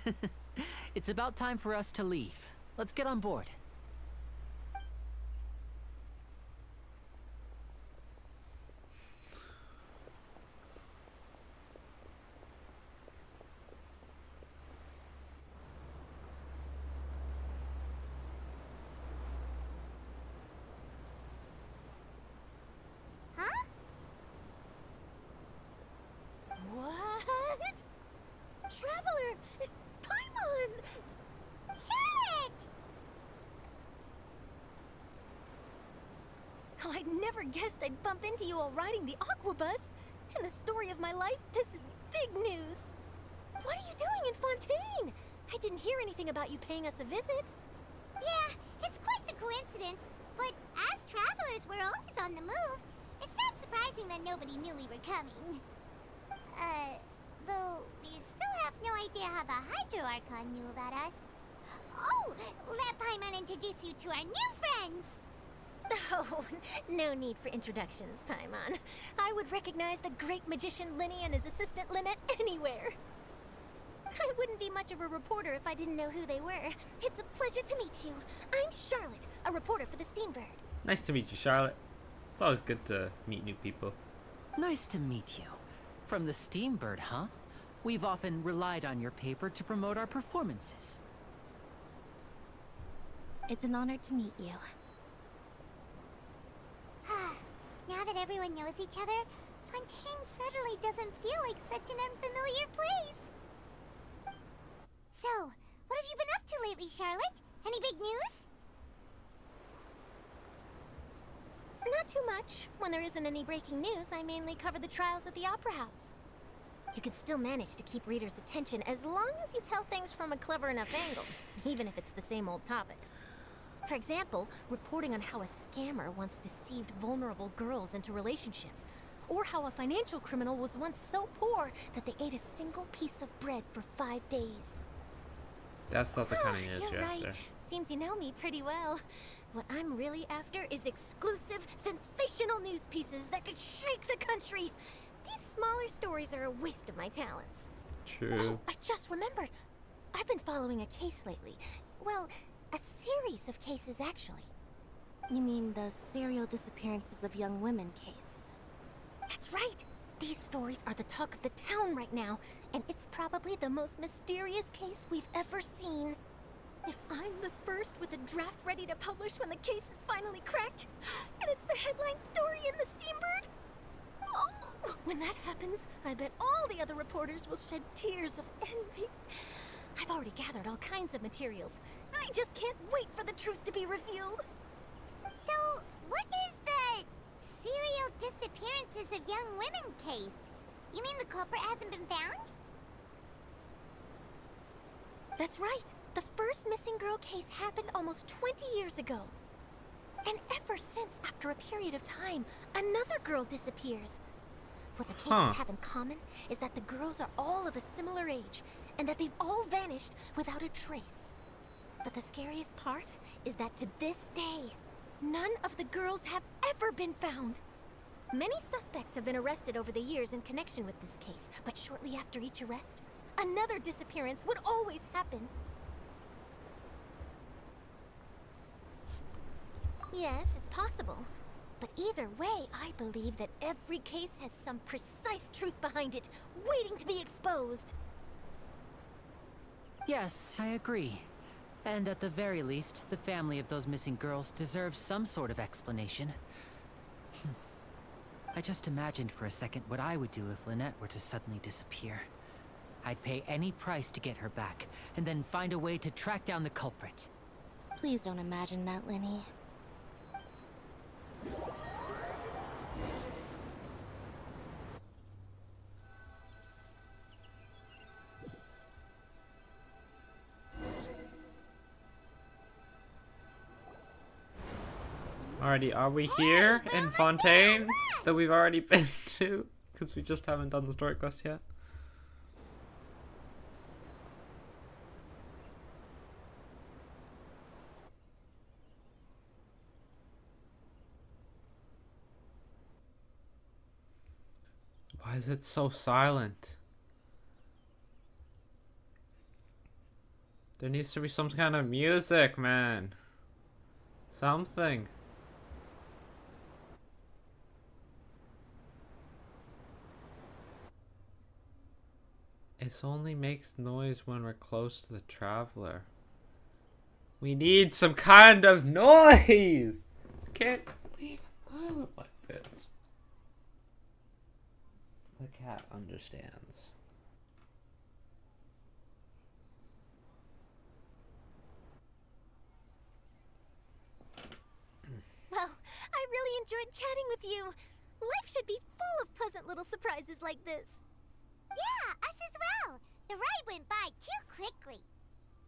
brother. It's about time for us to leave. Let's get on board. Huh? What? Traveler! Paimon! Charlotte! Oh, I'd never guessed I'd bump into you while riding the Aquabus. In the story of my life, this is big news. What are you doing in Fontaine? I didn't hear anything about you paying us a visit. Yeah, it's quite the coincidence. But as travelers, we're always on the move. It's not surprising that nobody knew we were coming. Though we still have no idea how the Hydro Archon knew about us. Oh, let Paimon introduce you to our new friends. Oh, no need for introductions, Paimon. I would recognize the great magician Linny and his assistant Lynette anywhere. I wouldn't be much of a reporter if I didn't know who they were. It's a pleasure to meet you. I'm Charlotte, a reporter for the Steambird. Nice to meet you, Charlotte. It's always good to meet new people. Nice to meet you. From the Steambird, huh? We've often relied on your paper to promote our performances. It's an honor to meet you. Now that everyone knows each other, Fontaine suddenly doesn't feel like such an unfamiliar place. So, what have you been up to lately, Charlotte? Any big news? Not too much. When there isn't any breaking news, I mainly cover the trials at the Opera House. You can still manage to keep readers' attention as long as you tell things from a clever enough angle, even if it's the same old topics. For example, reporting on how a scammer once deceived vulnerable girls into relationships, or how a financial criminal was once so poor that they ate a single piece of bread for 5 days. That's not the kind of news You're you're right. after. Seems you know me pretty well. What I'm really after is exclusive, sensational news pieces that could shake the country. These smaller stories are a waste of my talents. True. Oh, I just remembered. I've been following a case lately. Well, a series of cases, actually. You mean the serial disappearances of young women case? That's right. These stories are the talk of the town right now, and it's probably the most mysterious case we've ever seen. If I'm the first with a draft ready to publish when the case is finally cracked, and it's the headline story in the Steambird, oh, when that happens, I bet all the other reporters will shed tears of envy. I've already gathered all kinds of materials. I just can't wait for the truth to be revealed. So, what is the serial disappearances of young women case? You mean the culprit hasn't been found? That's right. The first missing girl case happened almost 20 years ago. And ever since, after a period of time, another girl disappears. What the cases have in common is that the girls are all of a similar age, and that they've all vanished without a trace. But the scariest part is that to this day, none of the girls have ever been found. Many suspects have been arrested over the years in connection with this case, but shortly after each arrest, another disappearance would always happen. Yes, it's possible. But either way, I believe that every case has some precise truth behind it, waiting to be exposed. Yes, I agree. And at the very least, the family of those missing girls deserves some sort of explanation. I just imagined for a second what I would do if Lynette were to suddenly disappear. I'd pay any price to get her back, and then find a way to track down the culprit. Please don't imagine that, Lenny. Alrighty, are we here in Fontaine that we've already been to? Because we just haven't done the story quest yet. Why is it so silent? There needs to be some kind of music, man. Something. It only makes noise when we're close to the traveler. We need some kind of noise! Can't leave it silent like this. The cat understands. Well, I really enjoyed chatting with you. Life should be full of pleasant little surprises like this. Yeah, us as well. The ride went by too quickly.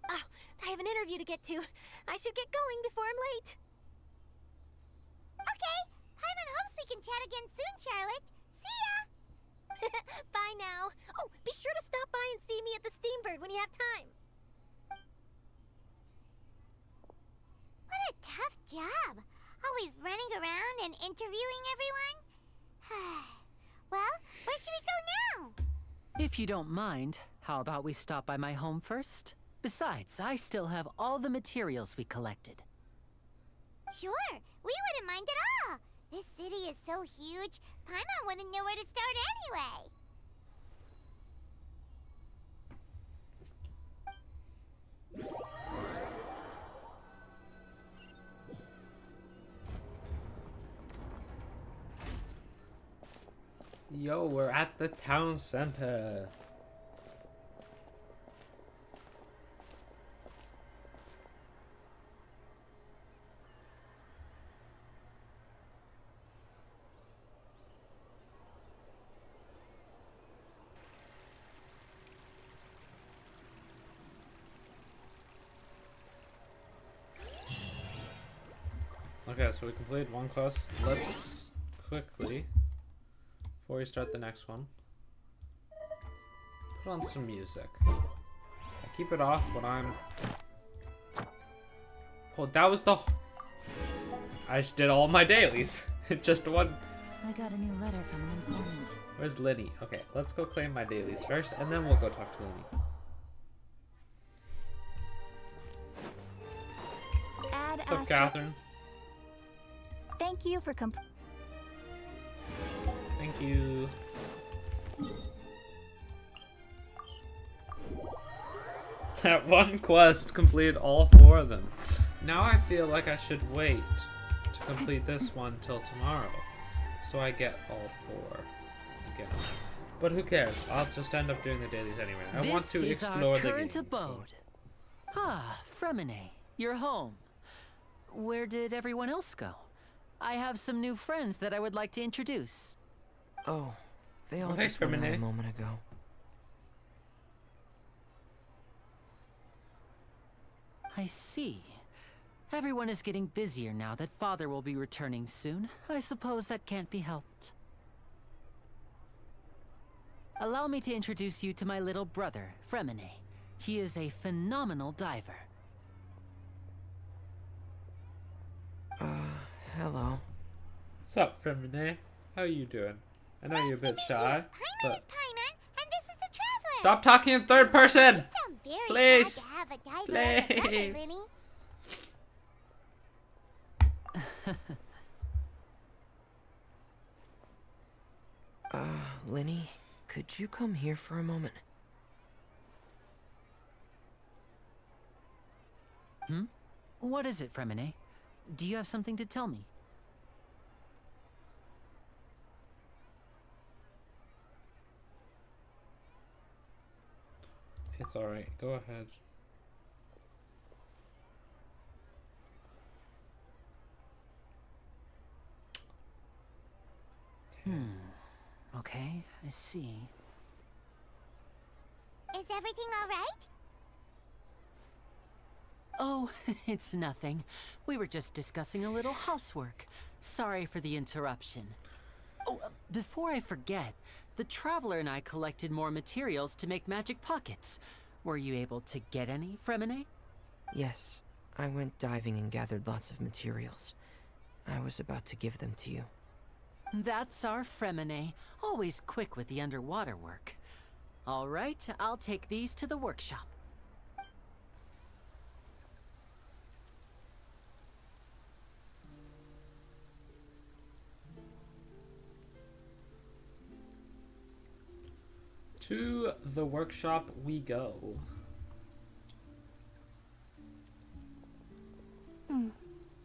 Oh, I have an interview to get to. I should get going before I'm late. Okay, Paimon hopes we can chat again soon, Charlotte. See ya! Bye now. Oh, be sure to stop by and see me at the Steambird when you have time. What a tough job. Always running around and interviewing everyone. Well, where should we go now? If you don't mind, how about we stop by my home first? Besides, I still have all the materials we collected. Sure, we wouldn't mind at all. This city is so huge, Paimon wouldn't know where to start anyway. Yo, we're at the town center. Okay, so we completed one quest. Let's quickly, before we start the next one, put on some music. I keep it off when I'm... Oh, that was the... I just did all my dailies. Just one... I got a new letter from an informant. Where's Linny? Okay, let's go claim my dailies first, and then we'll go talk to Linny. What's up, Catherine? Thank you for Thank you. That one quest completed all 4 of them. Now I feel like I should wait to complete this one till tomorrow, so I get all 4 again. But who cares? I'll just end up doing the dailies anyway. I want to explore the game. Abode. Ah, Fremine. you're home. Where did everyone else go? I have some new friends that I would like to introduce. Oh, they all hey, just went out a Terminator. moment ago. I see. Everyone is getting busier now that Father will be returning soon. I suppose that can't be helped. Allow me to introduce you to my little brother, Fremine. He is a phenomenal diver. Hello. What's up, Femine? How are you doing? I know you're a bit shy, My name but is Paimon, and this is the Traveler. stop talking in third person. You sound very Please. glad to have a diver as a brother, Please. Linny. Linny, could you come here for a moment? What is it, Fremine? Do you have something to tell me? It's alright. Go ahead. Okay, I see. Is everything all right? Oh, it's nothing. We were just discussing a little housework. Sorry for the interruption. Oh, before I forget, the Traveler and I collected more materials to make magic pockets. Were you able to get any, Fremine? Yes, I went diving and gathered lots of materials. I was about to give them to you. That's our Fremine, always quick with the underwater work. All right, I'll take these to the workshop. To the workshop we go.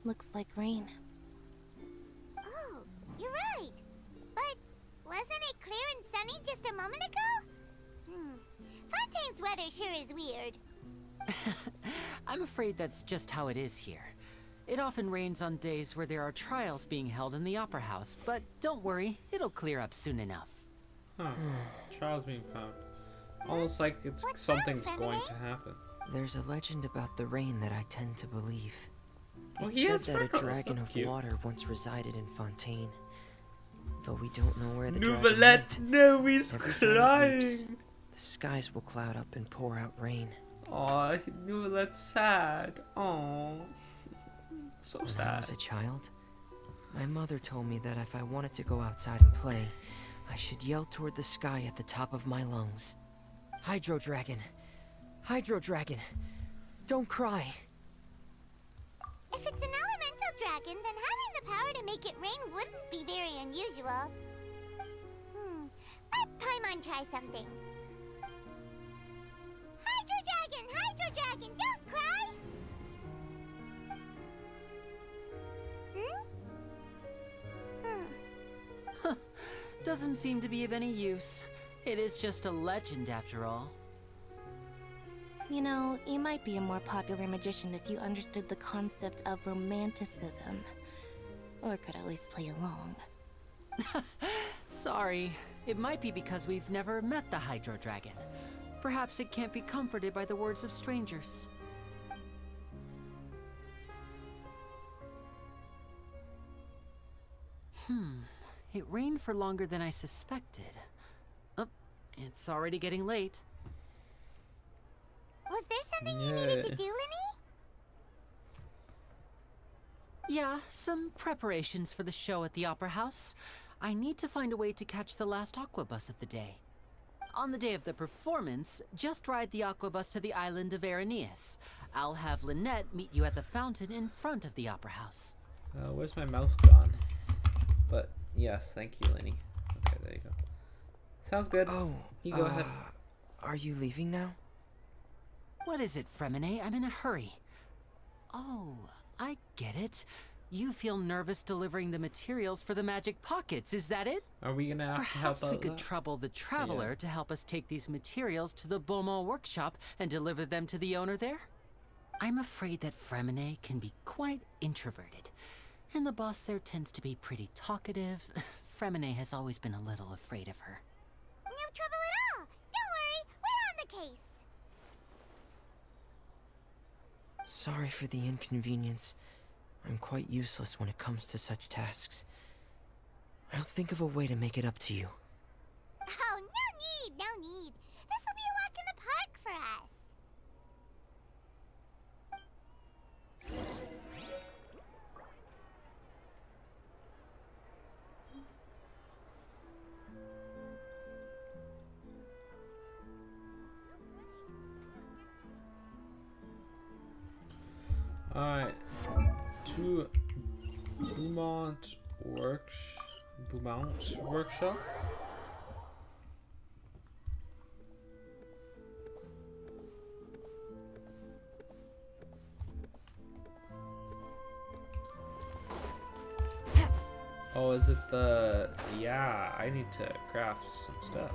Looks like rain. Oh, you're right. But wasn't it clear and sunny just a moment ago? Fontaine's weather sure is weird. I'm afraid that's just how it is here. It often rains on days where there are trials being held in the Opera House, but don't worry, it'll clear up soon enough. Huh. Trials being found. Almost like it's What's something's up, going Femine? to happen. There's a legend about the rain that I tend to believe. Oh, It he said has that a freckles, dragon that's of cute. water once resided in Fontaine. Though we don't know where the Nouvellette, dragon went, no, he's every time it crying. weeps, the skies will cloud up and pour out rain. Aw, Nouvellette's sad. Aw. So When I sad. was a child, my mother told me that if I wanted to go outside and play, I should yell toward the sky at the top of my lungs. Hydro Dragon! Hydro Dragon! Don't cry! If it's an elemental dragon, then having the power to make it rain wouldn't be very unusual. Let Paimon try something. Hydro Dragon, don't cry! Doesn't seem to be of any use. It is just a legend after all. You know, you might be a more popular magician if you understood the concept of romanticism. Or could at least play along. Sorry, it might be because we've never met the Hydro Dragon. Perhaps it can't be comforted by the words of strangers. It rained for longer than I suspected. Oh, it's already getting late. Was there something you needed to do, Linny? Yeah, some preparations for the show at the Opera House. I need to find a way to catch the last aqua bus of the day. On the day of the performance, just ride the aqua bus to the island of Araneus. I'll have Lynette meet you at the fountain in front of the Opera House. Where's my mouse gone? But yes, thank you, Lenny. Okay, there you go. Sounds good. Oh, You go ahead. Are you leaving now? What is it, Fremine? I'm in a hurry. Oh, I get it. You feel nervous delivering the materials for the magic pockets, is that it? Are we gonna have to help Perhaps we out could that? trouble the Traveler to help us take these materials to the Beaumont workshop and deliver them to the owner there? I'm afraid that Fremine can be quite introverted. And the boss there tends to be pretty talkative. Fremine has always been a little afraid of her. No trouble at all. Don't worry, we're on the case. Sorry for the inconvenience. I'm quite useless when it comes to such tasks. I'll think of a way to make it up to you. Oh, no need, no need. This will be a walk in the park for us. Alright. To Beaumont Workshop. Oh, is it the... Yeah, I need to craft some stuff.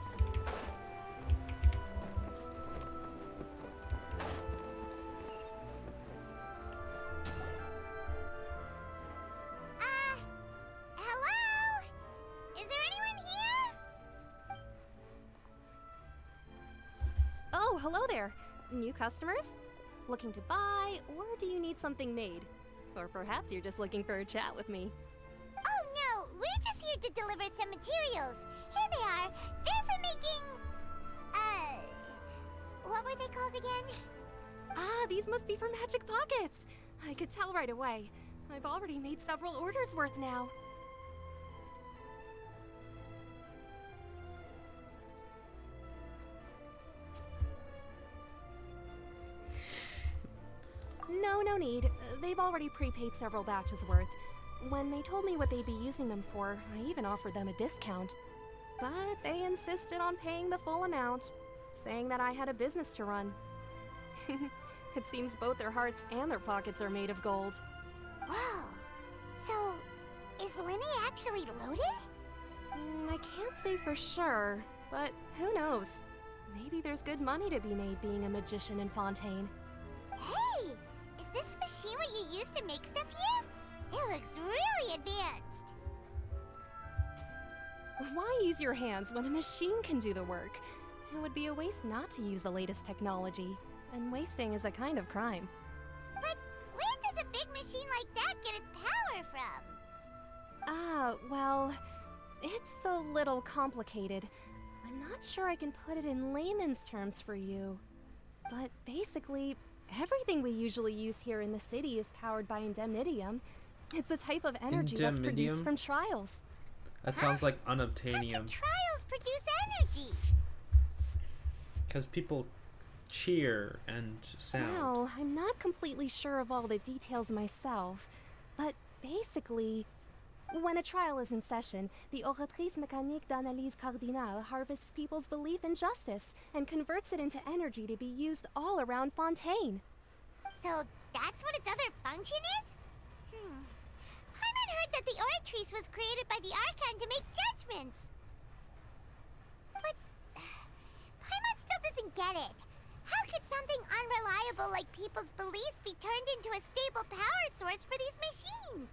Hello? Is there anyone here? Oh, hello there. New customers? Looking to buy, or do you need something made? Or perhaps you're just looking for a chat with me. Oh no, we're just here to deliver some materials. Here they are. They're for making... what were they called again? Ah, these must be for magic pockets. I could tell right away. I've already made several orders worth now. No need. They've already prepaid several batches worth. When they told me what they'd be using them for, I even offered them a discount. But they insisted on paying the full amount, saying that I had a business to run. It seems both their hearts and their pockets are made of gold. Whoa. So, is Linny actually loaded? I can't say for sure, but who knows? Maybe there's good money to be made being a magician in Fontaine. Hey! Is this machine what you use to make stuff here? It looks really advanced. Why use your hands when a machine can do the work? It would be a waste not to use the latest technology, and wasting is a kind of crime. But where does a big machine like that get its power from? Well, it's a little complicated. I'm not sure I can put it in layman's terms for you. But basically, everything we usually use here in the city is powered by indemnitium. It's a type of energy that's produced from trials. That sounds like How unobtainium. can trials produce energy? Because people cheer and sound. Well, I'm not completely sure of all the details myself, but basically, when a trial is in session, the Oratrice Mécanique d'Analyse Cardinale harvests people's belief in justice and converts it into energy to be used all around Fontaine. So that's what its other function is? Paimon heard that the Oratrice was created by the Archon to make judgments. But Paimon still doesn't get it. How could something unreliable like people's beliefs be turned into a stable power source for these machines?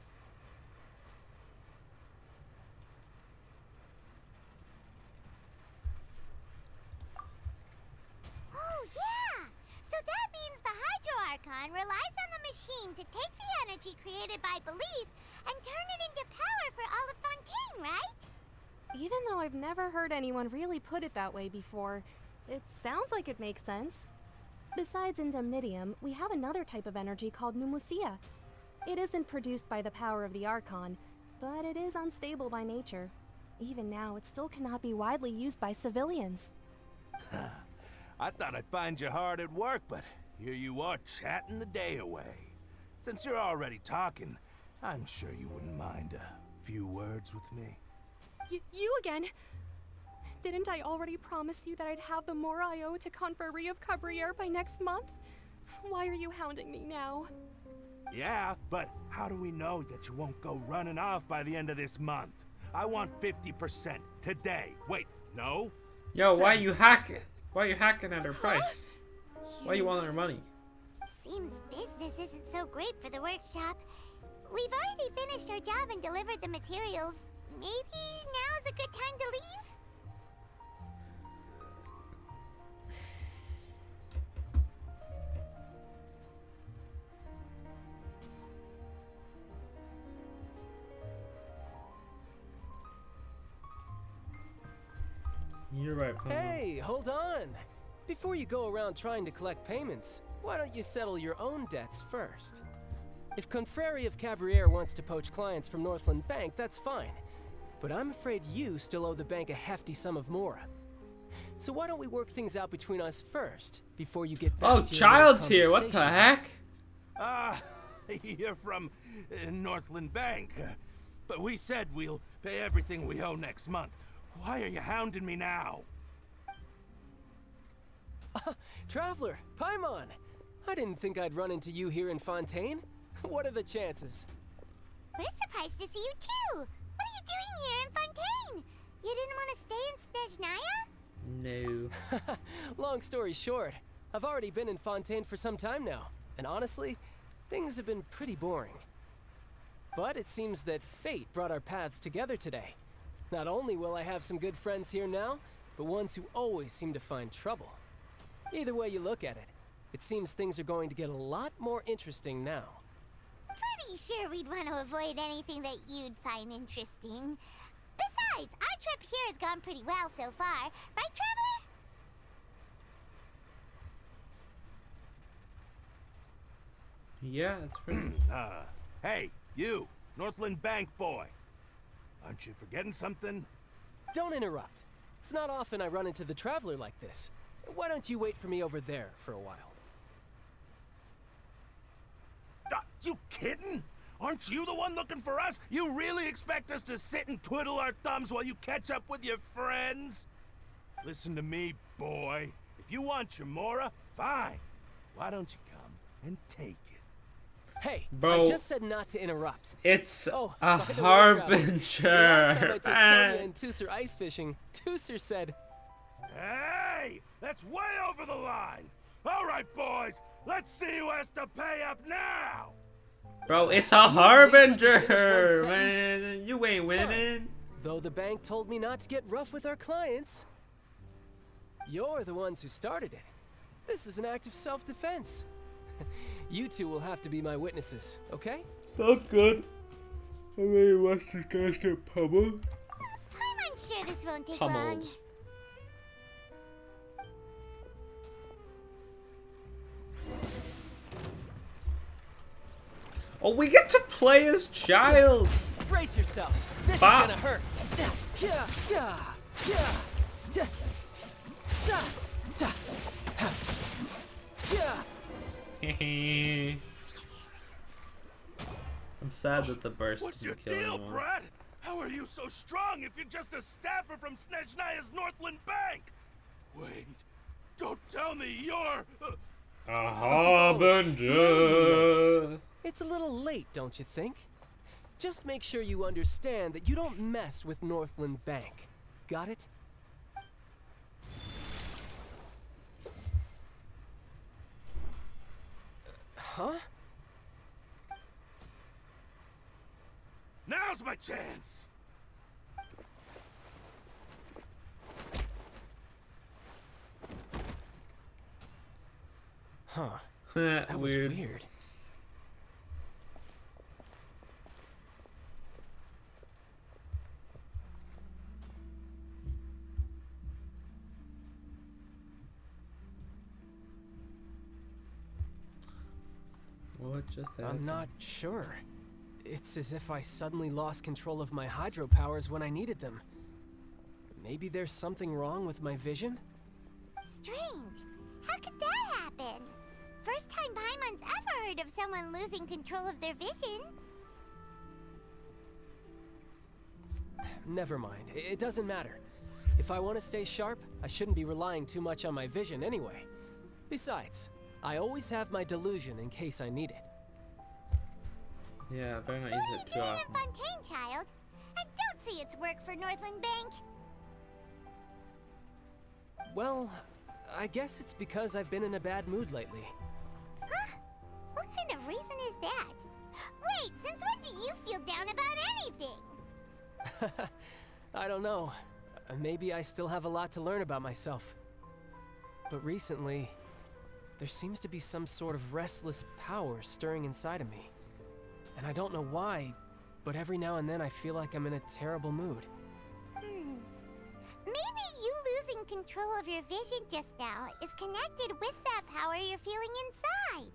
Oh, yeah! So that means the Hydro Archon relies on the machine to take the energy created by belief and turn it into power for all of Fontaine, right? Even though I've never heard anyone really put it that way before, it sounds like it makes sense. Besides indemnitium, we have another type of energy called pneumosia. It isn't produced by the power of the Archon, but it is unstable by nature. Even now, it still cannot be widely used by civilians. I thought I'd find you hard at work, but here you are chatting the day away. Since you're already talking, I'm sure you wouldn't mind a few words with me. You again? Didn't I already promise you that I'd have the more I owe to Confrérie of Cabriere by next month? Why are you hounding me now? Yeah, but how do we know that you won't go running off by the end of this month? I want 50% today. Wait, no? Yo, why are you hacking? Why are you hacking at her price? Why you want her money? Seems business isn't so great for the workshop. We've already finished our job and delivered the materials. Maybe now's a good time to leave? You're right, Puma. Hey, hold on. Before you go around trying to collect payments, why don't you settle your own debts first? If Confreri of Cabriere wants to poach clients from Northland Bank, that's fine. But I'm afraid you still owe the bank a hefty sum of mora. So why don't we work things out between us first, before you get back to your Child's here, what the heck? You're from Northland Bank. But we said we'll pay everything we owe next month. Why are you hounding me now? Traveler, Paimon! I didn't think I'd run into you here in Fontaine. What are the chances? We're surprised to see you too! What are you doing here in Fontaine? You didn't want to stay in Snezhnaya? No. Long story short, I've already been in Fontaine for some time now, and honestly, things have been pretty boring. But it seems that fate brought our paths together today. Not only will I have some good friends here now, but ones who always seem to find trouble. Either way you look at it, it seems things are going to get a lot more interesting now. Pretty sure we'd want to avoid anything that you'd find interesting. Besides, our trip here has gone pretty well so far. Right, Traveler? Yeah, it's pretty. Hey, you, Northland Bank boy. Aren't you forgetting something? Don't interrupt. It's not often I run into the Traveler like this. Why don't you wait for me over there for a while? You kidding? Aren't you the one looking for us? You really expect us to sit and twiddle our thumbs while you catch up with your friends? Listen to me, boy. If you want your mora, fine. Why don't you come and take it? Hey, Bro, I just said not to interrupt. It's a Harbinger. The last time I took Tonya and Tusser ice fishing, Tusser said, Hey! That's way over the line! Alright, boys! Let's see who has to pay up now! Bro, it's a Harbinger, man. You ain't winning. Though the bank told me not to get rough with our clients. You're the ones who started it. This is an act of self-defense. You two will have to be my witnesses, okay? Sounds good. I'm ready to watch these guys get pummeled. I'm sure this won't take long. Oh, we get to play as Child. Brace yourself. This is gonna hurt. I'm sad that the burst What's your didn't kill deal, anyone. Brad? How are you so strong if you're just a staffer from Snezhnaya's Northland Bank? Wait, don't tell me you're... A Harbinger. It's a little late, don't you think? Just make sure you understand that you don't mess with Northland Bank. Got it? Huh? Now's my chance! Huh. That was weird. What just happened? I'm not sure. It's as if I suddenly lost control of my hydro powers when I needed them. Maybe there's something wrong with my vision? Strange. How could that happen? First time Paimon's ever heard of someone losing control of their vision. Never mind. It doesn't matter. If I want to stay sharp, I shouldn't be relying too much on my vision anyway. Besides, I always have my delusion in case I need it. Yeah, better not So use what it are too you doing often. in Fontaine, Child? I don't see its work for Northland Bank. Well, I guess it's because I've been in a bad mood lately. Huh? that. Wait, since when do you feel down about anything? I don't know. Maybe I still have a lot to learn about myself. But recently, there seems to be some sort of restless power stirring inside of me. And I don't know why, but every now and then I feel like I'm in a terrible mood. Maybe you losing control of your vision just now is connected with that power you're feeling inside.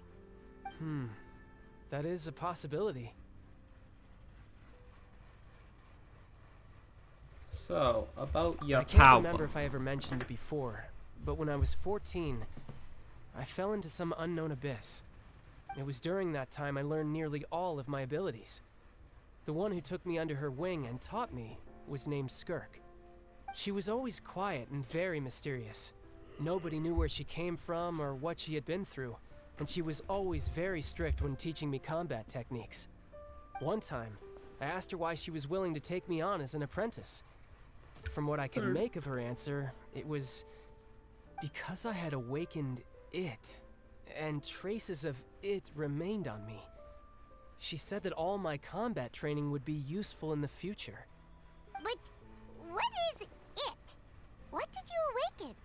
That is a possibility. So, about your I can't power. remember if I ever mentioned it before, but when I was 14, I fell into some unknown abyss. It was during that time I learned nearly all of my abilities. The one who took me under her wing and taught me was named Skirk. She was always quiet and very mysterious. Nobody knew where she came from or what she had been through, and she was always very strict when teaching me combat techniques. One time, I asked her why she was willing to take me on as an apprentice. From what I could make of her answer, it was because I had awakened it, and traces of it remained on me. She said that all my combat training would be useful in the future. But what is it? What did you awaken?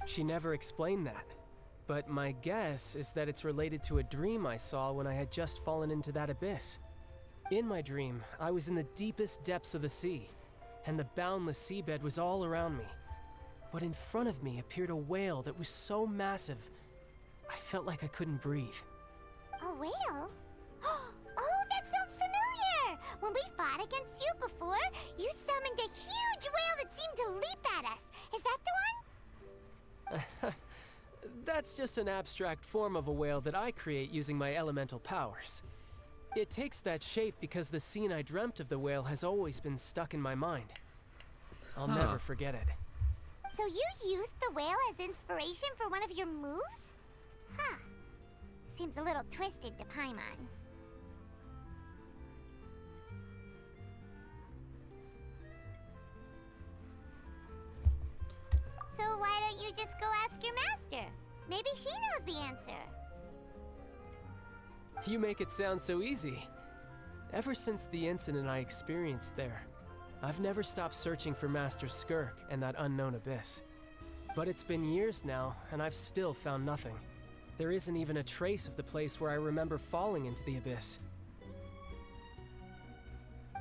She never explained that, but my guess is that it's related to a dream I saw when I had just fallen into that abyss. In my dream, I was in the deepest depths of the sea, and the boundless seabed was all around me. But in front of me appeared a whale that was so massive, I felt like I couldn't breathe. A whale? Oh, that sounds familiar! When we fought against you before, you summoned a huge whale that seemed to leap at us. Is that the one? That's just an abstract form of a whale that I create using my elemental powers. It takes that shape because the scene I dreamt of the whale has always been stuck in my mind. I'll never forget it. So you used the whale as inspiration for one of your moves? Huh. Seems a little twisted to Paimon. So why don't you just go ask your master? Maybe she knows the answer. You make it sound so easy. Ever since the incident I experienced there, I've never stopped searching for Master Skirk and that unknown abyss. But it's been years now, and I've still found nothing. There isn't even a trace of the place where I remember falling into the abyss.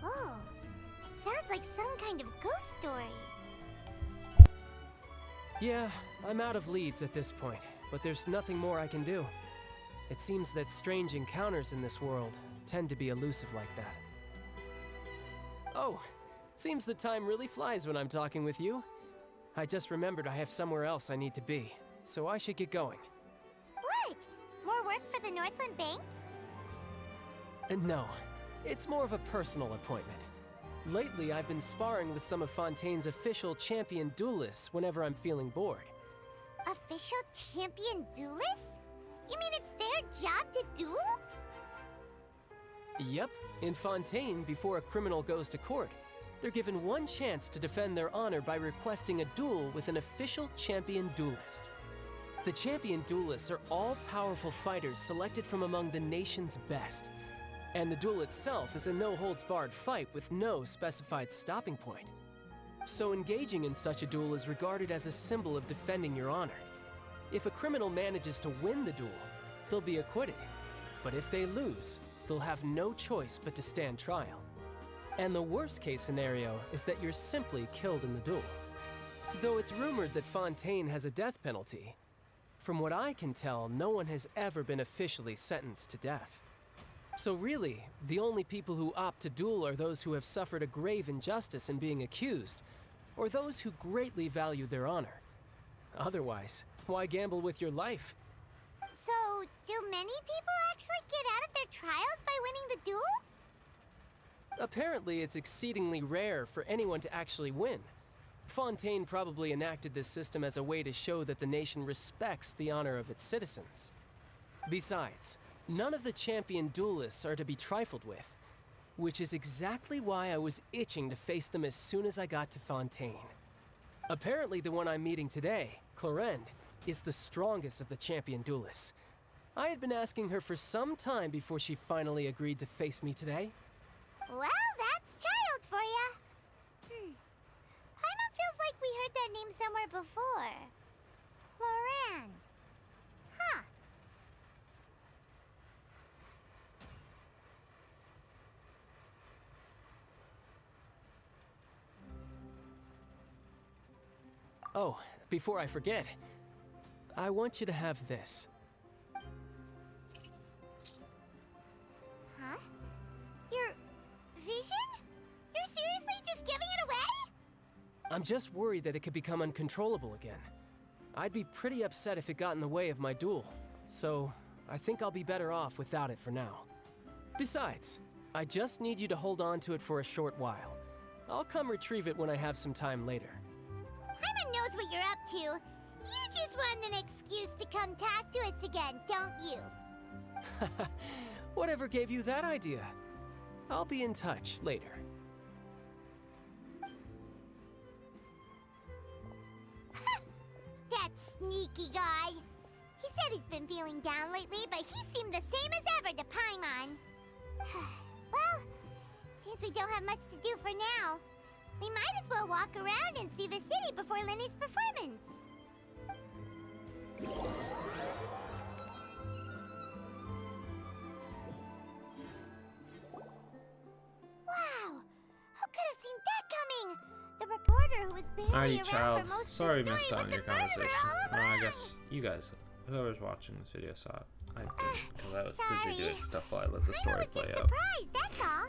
Oh, it sounds like some kind of ghost story. Yeah, I'm out of leads at this point, but there's nothing more I can do. It seems that strange encounters in this world tend to be elusive like that. Oh, seems the time really flies when I'm talking with you. I just remembered I have somewhere else I need to be, so I should get going. What? More work for the Northland Bank? No, it's more of a personal appointment. Lately, I've been sparring with some of Fontaine's official champion duelists whenever I'm feeling bored. Official champion duelists? You mean it's their job to duel? Yep, in Fontaine, before a criminal goes to court, they're given one chance to defend their honor by requesting a duel with an official champion duelist. The champion duelists are all powerful fighters selected from among the nation's best. And the duel itself is a no-holds-barred fight with no specified stopping point. So engaging in such a duel is regarded as a symbol of defending your honor. If a criminal manages to win the duel, they'll be acquitted. But if they lose, they'll have no choice but to stand trial. And the worst-case scenario is that you're simply killed in the duel. Though it's rumored that Fontaine has a death penalty, from what I can tell, no one has ever been officially sentenced to death. So really, the only people who opt to duel are those who have suffered a grave injustice in being accused, or those who greatly value their honor. Otherwise, why gamble with your life? So, do many people actually get out of their trials by winning the duel? Apparently, it's exceedingly rare for anyone to actually win. Fontaine probably enacted this system as a way to show that the nation respects the honor of its citizens. Besides, none of the champion duelists are to be trifled with, which is exactly why I was itching to face them as soon as I got to Fontaine. Apparently the one I'm meeting today, Clorend, is the strongest of the champion duelists. I had been asking her for some time before she finally agreed to face me today. Well, that's child for ya. Paimon feels like we heard that name somewhere before. Florand. Huh. Oh, before I forget, I want you to have this. Huh? Your vision? You're seriously just giving it away? I'm just worried that it could become uncontrollable again. I'd be pretty upset if it got in the way of my duel, so I think I'll be better off without it for now. Besides, I just need you to hold on to it for a short while. I'll come retrieve it when I have some time later. Paimon knows what you're up to. You just want an excuse to come talk to us again, don't you? Whatever gave you that idea? I'll be in touch later. That sneaky guy. He said he's been feeling down lately, but he seemed the same as ever to Paimon. Well, since we don't have much to do for now, we might as well walk around and see the city before Lenny's performance. Wow! Who could have seen that coming? The reporter who was barely Alrighty, around child. for most Sorry of the missed story out on was your the murderer conversation. all Well, I along. guess you guys, whoever's watching this video saw it. I didn't, because I was Sorry. busy doing stuff while I let the story was play just out. surprised, that's all.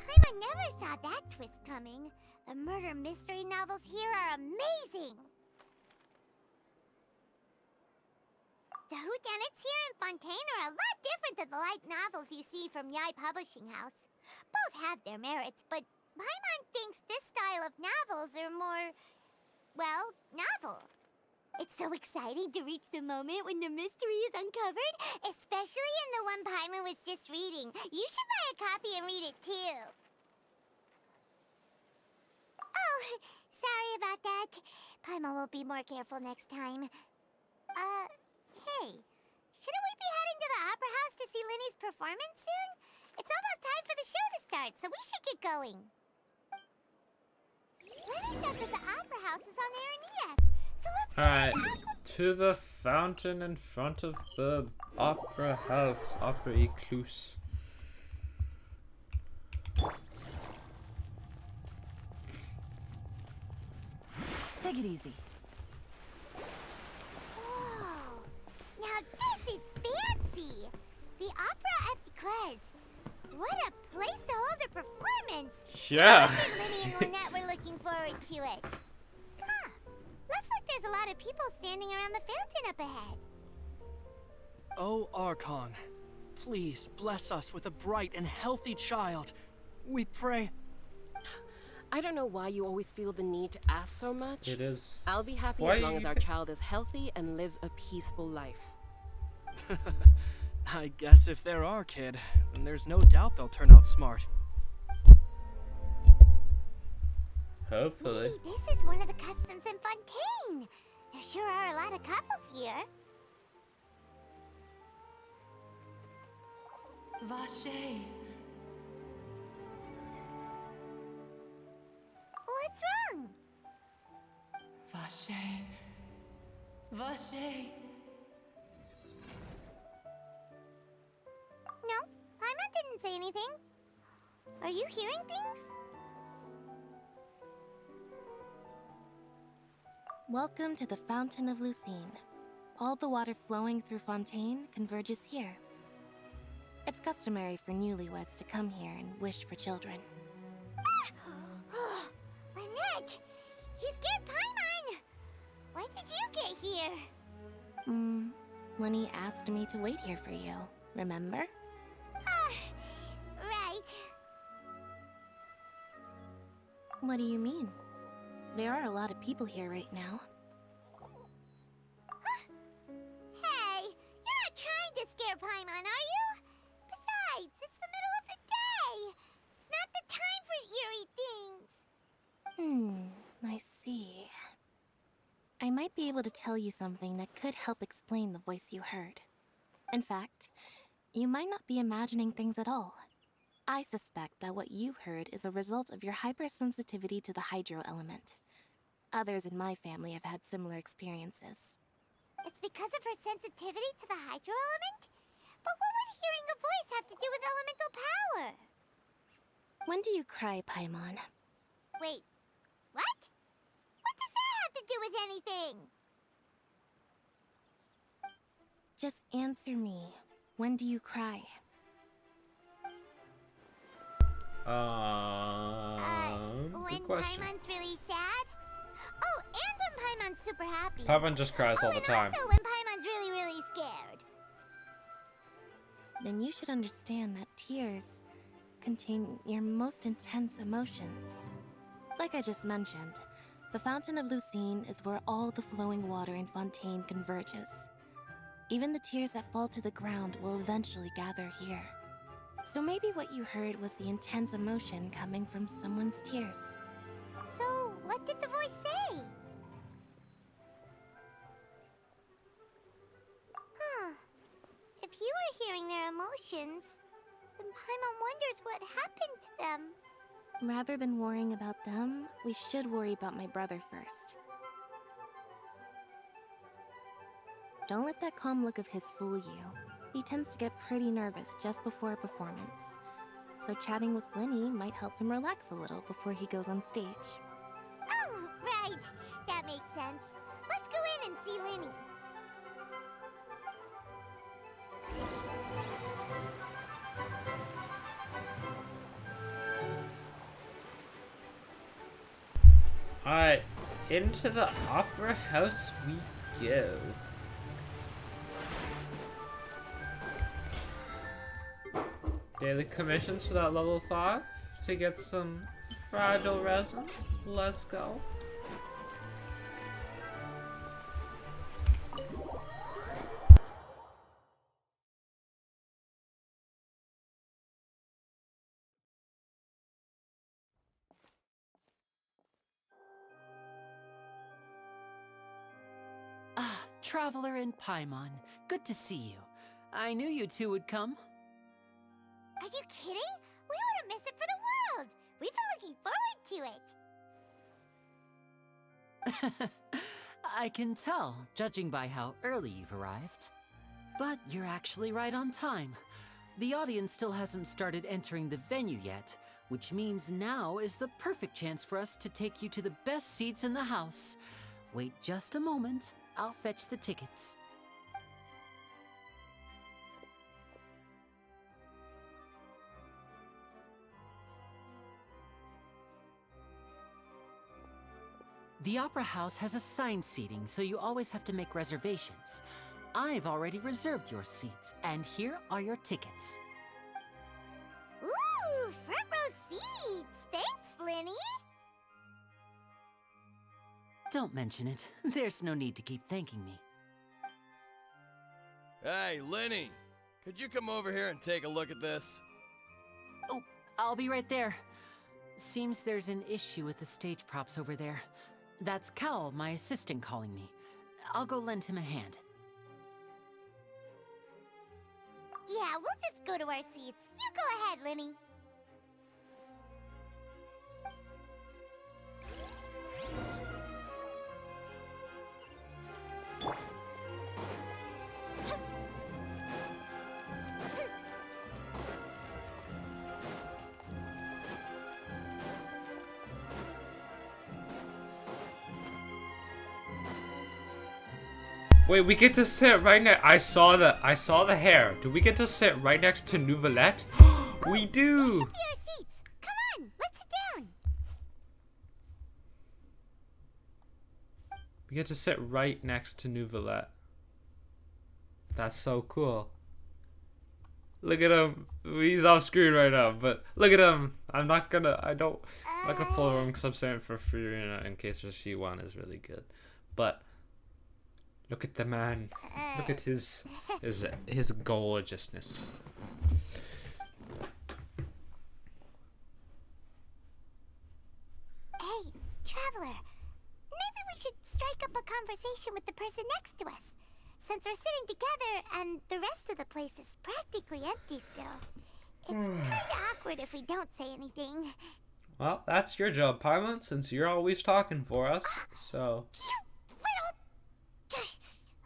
Paimon never saw that twist coming. The murder mystery novels here are amazing. The whodunits here in Fontaine are a lot different than the light novels you see from Yai Publishing House. Both have their merits, but Paimon thinks this style of novels are more, well, novel. It's so exciting to reach the moment when the mystery is uncovered, especially in the one Paimon was just reading. You should buy a copy and read it too. Oh, sorry about that. Paimon will be more careful next time. Hey, shouldn't we be heading to the Opera House to see Lenny's performance soon? It's almost time for the show to start, so we should get going. Lenny said that the Opera House is on Araneas, so let's go Alright, to the to the fountain in front of the Opera House, Opera Ecluse. Take it easy. Whoa! Now this is fancy! The Opera at Ecluse. What a place to hold a performance! Yeah! No wonder Lenny and Lynette were looking forward to it. Huh. Looks like there's a lot of people standing around the fountain up ahead. Oh, Archon, please bless us with a bright and healthy child. We pray. I don't know why you always feel the need to ask so much. It is. I'll be happy Why as long you as our child is healthy and lives a peaceful life. I guess if they're our kid, then there's no doubt they'll turn out smart. Hopefully. Maybe this is one of the customs in Fontaine. There sure are a lot of couples here. Vache. What's wrong? Vache. Vache. No, Paimon didn't say anything. Are you hearing things? Welcome to the Fountain of Lucine. All the water flowing through Fontaine converges here. It's customary for newlyweds to come here and wish for children. Lynette! You scared Paimon! When did you get here? Lenny asked me to wait here for you, remember? Right. What do you mean? There are a lot of people here right now. Hey, you're not trying to scare Paimon, are you? Besides, it's the middle of the day. It's not the time for eerie things. I see. I might be able to tell you something that could help explain the voice you heard. In fact, you might not be imagining things at all. I suspect that what you heard is a result of your hypersensitivity to the hydro element. Others in my family have had similar experiences. It's because of her sensitivity to the hydro element? But what would hearing a voice have to do with elemental power? When do you cry, Paimon? Wait, what? What does that have to do with anything? Just answer me. When do you cry? When Paimon's really sad? Oh, and when Paimon's super happy. Paimon just cries all the time. Also when Paimon's really, really scared. Then you should understand that tears contain your most intense emotions. Like I just mentioned, the Fountain of Lucine is where all the flowing water in Fontaine converges. Even the tears that fall to the ground will eventually gather here. So maybe what you heard was the intense emotion coming from someone's tears. So, what did the voice say? Huh. If you were hearing their emotions, then Paimon wonders what happened to them. Rather than worrying about them, we should worry about my brother first. Don't let that calm look of his fool you. He tends to get pretty nervous just before a performance. So chatting with Lenny might help him relax a little before he goes on stage. Oh, right. That makes sense. Let's go in and see Lenny. Alright, into the opera house we go. Daily commissions for that level 5 to get some fragile resin. Let's go. Ah, Traveler and Paimon. Good to see you. I knew you two would come. Are you kidding? We wouldn't miss it for the world. We've been looking forward to it. I can tell, judging by how early you've arrived. But you're actually right on time. The audience still hasn't started entering the venue yet, which means now is the perfect chance for us to take you to the best seats in the house. Wait just a moment. I'll fetch the tickets. The Opera House has assigned seating, so you always have to make reservations. I've already reserved your seats, and here are your tickets. Ooh, front row seats! Thanks, Lenny! Don't mention it. There's no need to keep thanking me. Hey, Lenny! Could you come over here and take a look at this? Oh, I'll be right there. Seems there's an issue with the stage props over there. That's Cal, my assistant, calling me. I'll go lend him a hand. Yeah, we'll just go to our seats. You go ahead, Lenny. Wait, we get to sit right next. I saw the hair. Do we get to sit right next to Nouvellette? We do. These should be our seats. Come on, let's sit down. We get to sit right next to Nouvellette. That's so cool. Look at him. He's off screen right now, but look at him. I'm not gonna pull him because I'm saying for free, in case she one is really good. But look at the man. Look at his gorgeousness. Hey, Traveler. Maybe we should strike up a conversation with the since we're sitting together and the rest of the place is practically empty still, it's kinda awkward if we don't say anything. Well, that's your job, Paimon, since you're always talking for us, so...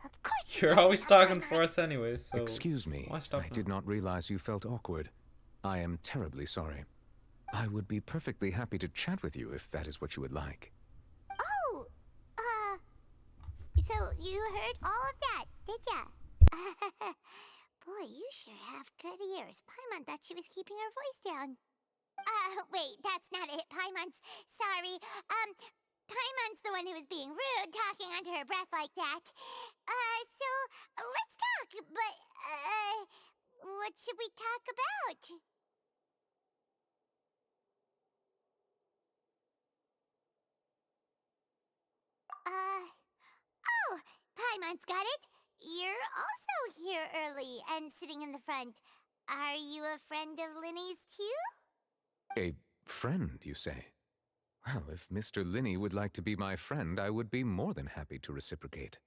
Of course You're always talking for us anyway, so... Excuse me, I did not realize you felt awkward. I am terribly sorry. I would be perfectly happy to chat with you if that is what you would like. Oh, so you heard all of that, did ya? Boy, you sure have good ears. Paimon thought she was keeping her voice down. Wait, that's not it. Paimon's sorry. Paimon's the one who was being rude, talking under her breath like that. So let's talk, but, what should we talk about? Oh, Paimon's got it. You're also here early and sitting in the front. Are you a friend of Linny's too? A friend, you say? Well, if Mr. Linney would like to be my friend, I would be more than happy to reciprocate.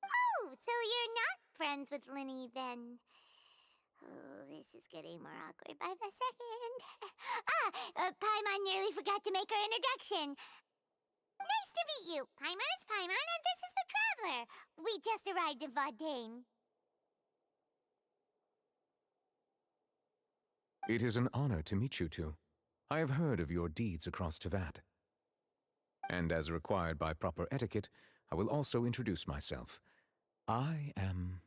Oh, so you're not friends with Linny then? Oh, this is getting more awkward by the second. Paimon nearly forgot to make her introduction. Nice to meet you. Paimon is Paimon, and this is the Traveler. We just arrived in Fontaine. It is an honor to meet you two. I have heard of your deeds across Tevat. And as required by proper etiquette, I will also introduce myself. I am...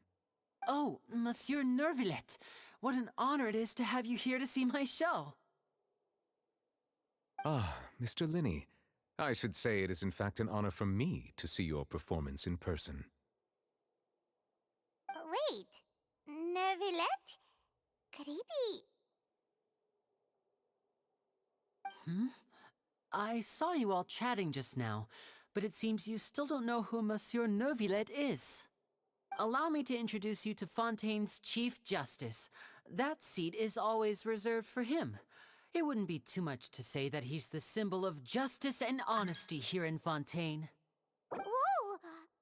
Oh, Monsieur Neuvillette. What an honor it is to have you here to see my show. Ah, Mr. Linney. I should say it is in fact an honor for me to see your performance in person. Wait, Neuvillette? Could he be... I saw you all chatting just now, but it seems you still don't know who Monsieur Neuvillette is. Allow me to introduce you to Fontaine's Chief Justice. That seat is always reserved for him. It wouldn't be too much to say that he's the symbol of justice and honesty here in Fontaine. Whoa!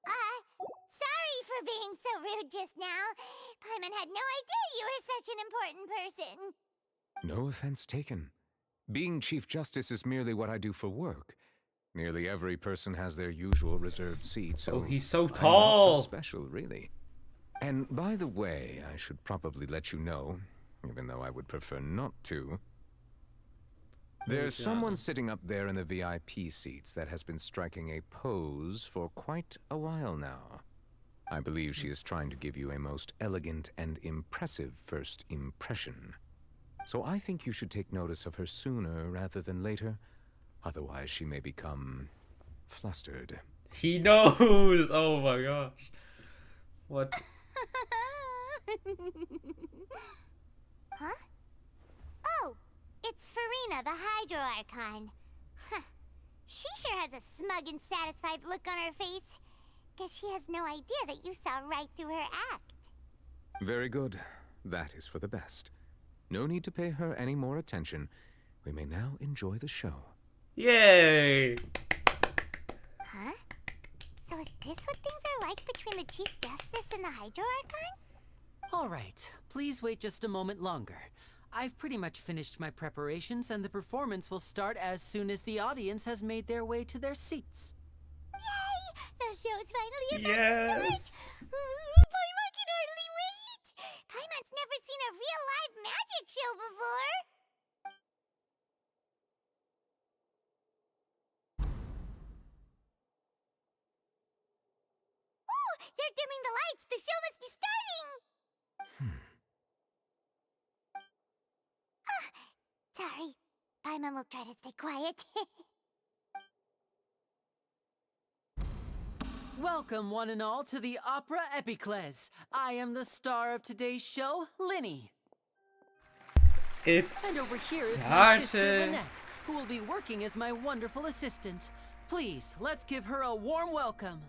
Sorry for being so rude just now. Paimon had no idea you were such an important person. No offense taken. Being Chief Justice is merely what I do for work. Nearly every person has their usual reserved seat, so... Oh, he's so I'm tall! not so special, really. And by the way, I should probably let you know, even though I would prefer not to. There's someone sitting up there in the VIP seats that has been striking a pose for quite a while now. I believe she is trying to give you a most elegant and impressive first impression. So I think you should take notice of her sooner rather than later. Otherwise, she may become flustered. He knows! Oh my gosh. What? Huh? Oh, it's Farina, the Hydro Archon. Huh. She sure has a smug and satisfied look on her face. Guess she has no idea that you saw right through her act. Very good. That is for the best. No need to pay her any more attention. We may now enjoy the show. Yay! Huh? So is this what things are like between the Chief Justice and the Hydro Archon? All right, please wait just a moment longer. I've pretty much finished my preparations, and the performance will start as soon as the audience has made their way to their seats. Yay! The show's finally about to Yes! start! Paimon can hardly wait! Paimon's never seen a real live magic show before! Oh! They're dimming the lights! The show must be starting! Sorry. Paimon will try to stay quiet. Welcome, one and all, to the Opera Epiclese. I am the star of today's show, Linny. It's And over here is my sister, started. Lynette, who will be working as my wonderful assistant. Please, let's give her a warm welcome.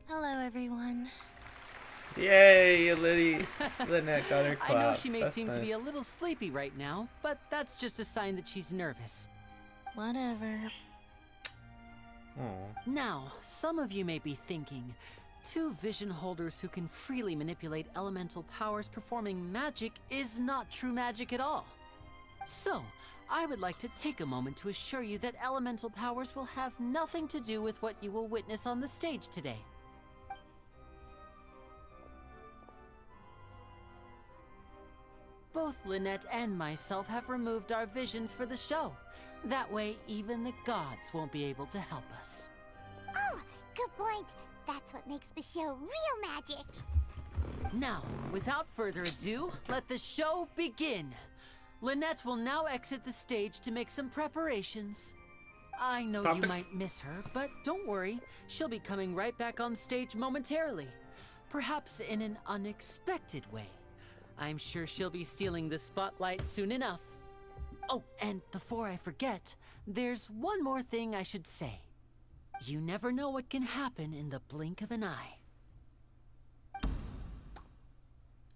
Hello, everyone. Yay, Lynette got her claps. I know she may That's seem to nice. be a little sleepy right now, but that's just a sign that she's nervous. Whatever. Now, some of you may be thinking, two vision holders who can freely manipulate elemental powers performing magic is not true magic at all. So, I would like to take a moment to assure you that elemental powers will have nothing to do with what you will witness on the stage today. Both Lynette and myself have removed our visions for the show. That way, even the gods won't be able to help us. Oh, good point. That's what makes the show real magic. Now, without further ado, let the show begin. Lynette will now exit the stage to make some preparations. I know you might miss her, but don't worry. She'll be coming right back on stage momentarily. Perhaps in an unexpected way. I'm sure she'll be stealing the spotlight soon enough. Oh, and before I forget, there's one more thing I should say. You never know what can happen in the blink of an eye.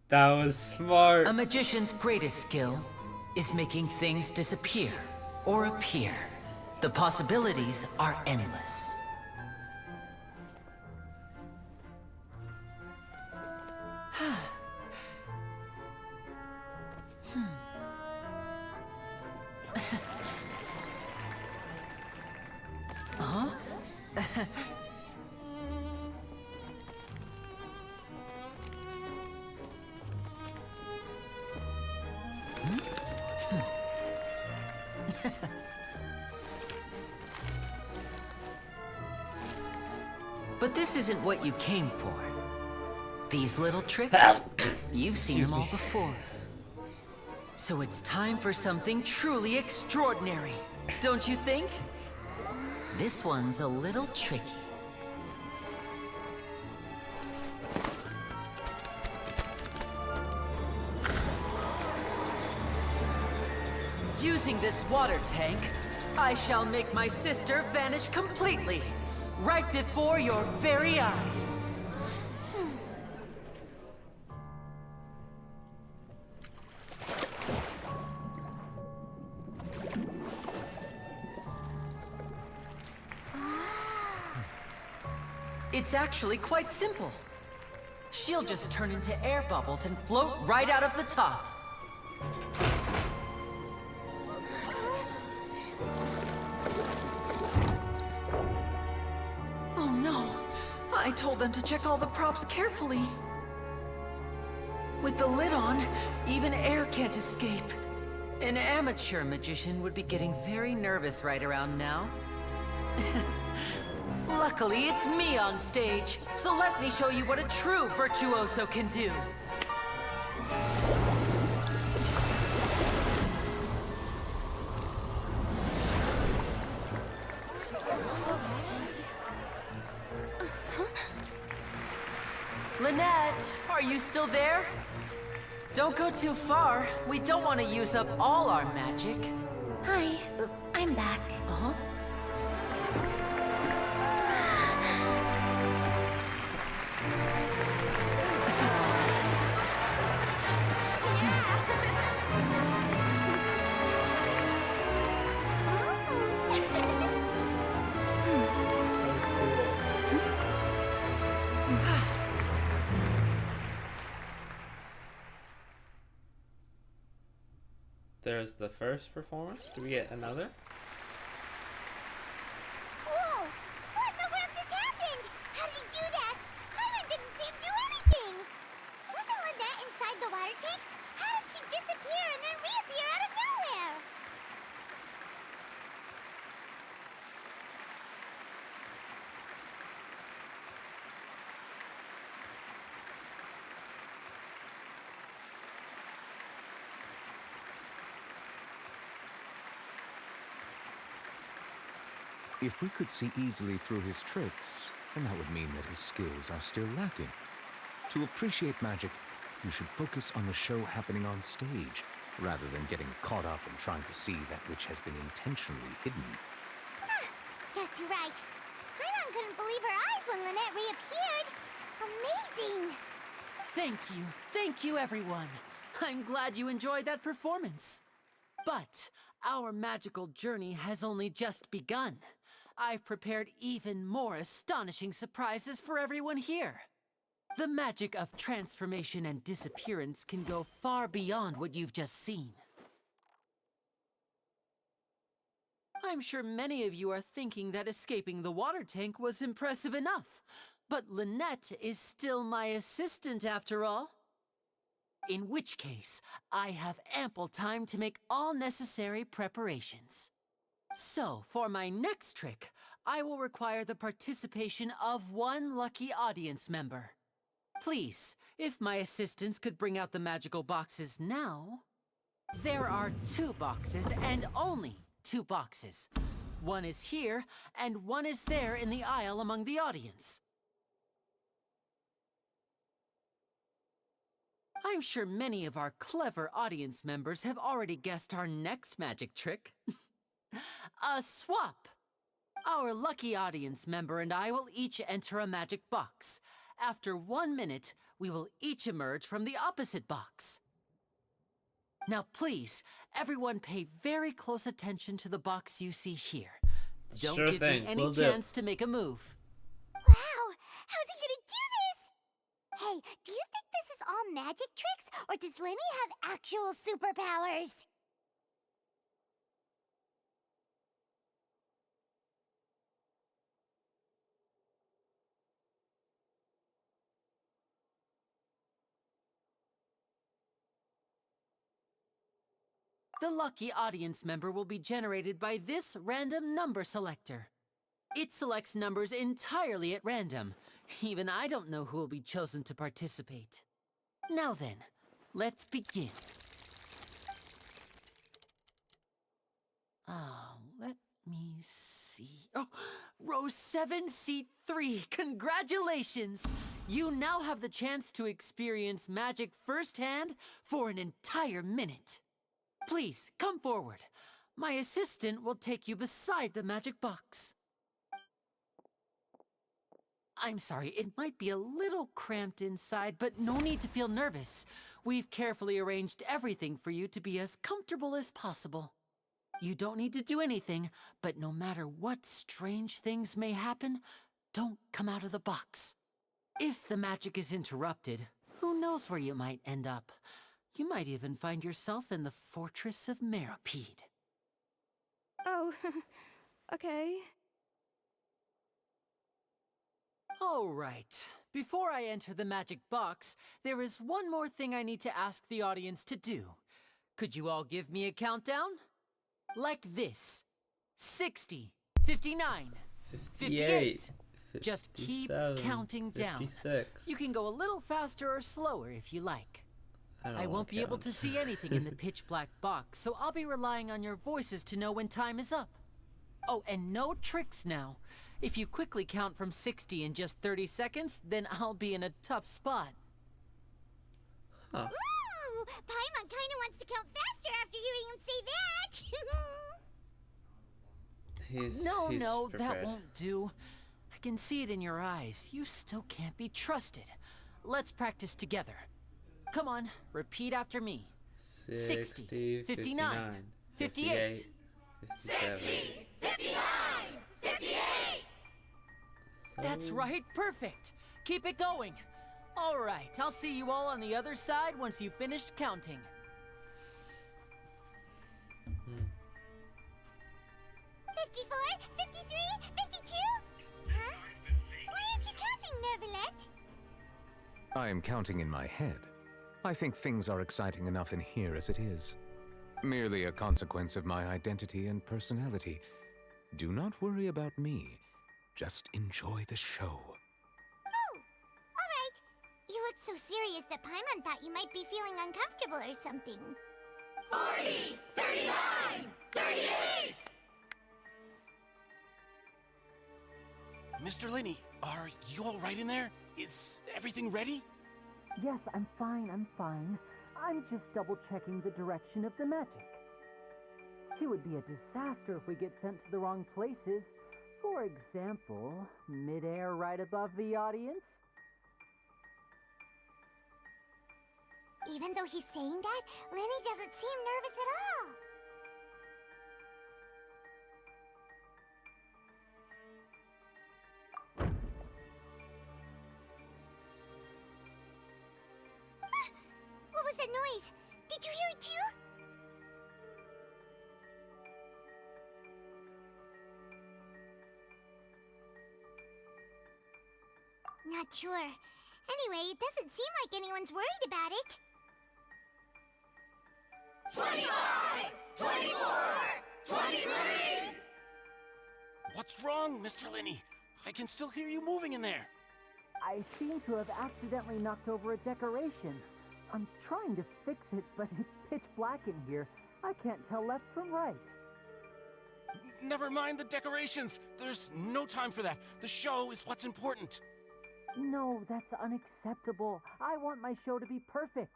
That was smart. A magician's greatest skill is making things disappear or appear. The possibilities are endless. Huh? But this isn't what you came for. These little tricks, you've seen them all before. So it's time for something truly extraordinary, don't you think? This one's a little tricky. Using this water tank, I shall make my sister vanish completely, right before your very eyes. It's actually quite simple. She'll just turn into air bubbles and float right out of the top. Oh no! I told them to check all the props carefully. With the lid on, even air can't escape. An amateur magician would be getting very nervous right around now. Luckily, it's me on stage, so let me show you what a true virtuoso can do. Lynette, are you still there? Don't go too far. We don't want to use up all our magic. Hi, I'm back. Uh-huh. There's the first performance. Do we get another? Whoa! What in the world just happened? How did he do that? Hyman didn't see him do anything. Wasn't Lynette inside the water tank? How did she disappear and then reappear out of nowhere? If we could see easily through his tricks, then that would mean that his skills are still lacking. To appreciate magic, you should focus on the show happening on stage, rather than getting caught up in trying to see that which has been intentionally hidden. Guess you're right. Hyman couldn't believe her eyes when Lynette reappeared. Amazing! Thank you everyone. I'm glad you enjoyed that performance. But our magical journey has only just begun. I've prepared even more astonishing surprises for everyone here. The magic of transformation and disappearance can go far beyond what you've just seen. I'm sure many of you are thinking that escaping the water tank was impressive enough, but Lynette is still my assistant after all. In which case, I have ample time to make all necessary preparations. So, for my next trick, I will require the participation of one lucky audience member. Please, if my assistants could bring out the magical boxes now. There are 2 boxes and only 2 boxes. One is here, and one is there in the aisle among the audience. I'm sure many of our clever audience members have already guessed our next magic trick. A swap! Our lucky audience member and I will each enter a magic box. After 1 minute, we will each emerge from the opposite box. Now please, everyone pay very close attention to the box you see here. Don't Sure give thing. me any Will do. chance to make a move. Wow! How's he gonna do this? Hey, do you think this is all magic tricks, or does Lenny have actual superpowers? The lucky audience member will be generated by this random number selector. It selects numbers entirely at random. Even I don't know who will be chosen to participate. Now then, let's begin. Let me see. Oh, row 7, seat 3. Congratulations! You now have the chance to experience magic firsthand for an entire minute. Please, come forward. My assistant will take you beside the magic box. I'm sorry, it might be a little cramped inside, but no need to feel nervous. We've carefully arranged everything for you to be as comfortable as possible. You don't need to do anything, but no matter what strange things may happen, don't come out of the box. If the magic is interrupted, who knows where you might end up? You might even find yourself in the Fortress of Meropide. Oh, okay. All right. Before I enter the magic box, there is one more thing I need to ask the audience to do. Could you all give me a countdown? Like this. 60, 59, 58. Just keep counting down. 56. You can go a little faster or slower if you like. I won't be able to see anything in the pitch black box, so I'll be relying on your voices to know when time is up. Oh, and no tricks now. If you quickly count from 60 in just 30 seconds, then I'll be in a tough spot. Ooh! Paimon kinda wants to count faster after hearing him say that! No, prepared. that won't do. I can see it in your eyes. You still can't be trusted. Let's practice together. Come on, repeat after me. 60, 59, 58, 57. 60, 59, 58! That's right, perfect. Keep it going. All right, I'll see you all on the other side once you've finished counting. 54, 53, 52? Huh? Why aren't you counting, Neuvillette? I am counting in my head. I think things are exciting enough in here as it is. Merely a consequence of my identity and personality. Do not worry about me. Just enjoy the show. Oh, alright. You look so serious that Paimon thought you might be feeling uncomfortable or something. 40, 39, 38! Mr. Linney, are you all right in there? Is everything ready? Yes, I'm fine. I'm just double-checking the direction of the magic. It would be a disaster if we get sent to the wrong places. For example, mid-air right above the audience. Even though he's saying that, Lenny doesn't seem nervous at all. that noise? Did you hear it too? Not sure. Anyway, it doesn't seem like anyone's worried about it. 25! 24! 23! What's wrong, Mr. Linney? I can still hear you moving in there. I seem to have accidentally knocked over a decoration. I'm trying to fix it, but it's pitch black in here. I can't tell left from right. Never mind the decorations. There's no time for that. The show is what's important. No, that's unacceptable. I want my show to be perfect.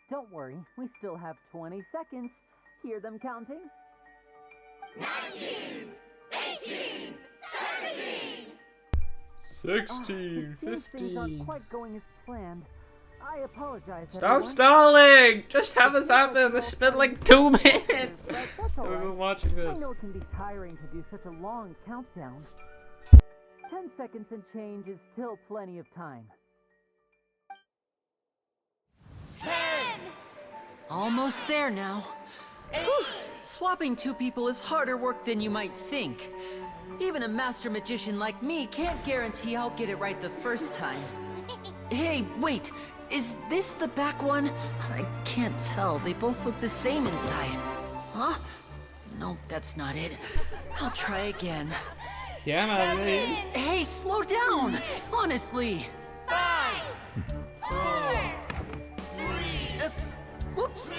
Don't worry, we still have 20 seconds. Hear them counting? 19! 18! 17! 16, it seems things aren't 15. quite going as planned. I apologize. Stop everyone. stalling! Just have us happen. This has been like 2 minutes. That's We've all right. been watching I this. know it can be tiring to do such a long countdown. 10 seconds and change is still plenty of time. 10! Almost there now. Whew. Swapping 2 people is harder work than you might think. Even a master magician like me can't guarantee I'll get it right the first time. Hey, wait! Is this the back one? I can't tell. They both look the same inside. Huh? No, that's not it. I'll try again. Yeah, man. Hey, slow down! Honestly. 5! 4! 3! Whoops!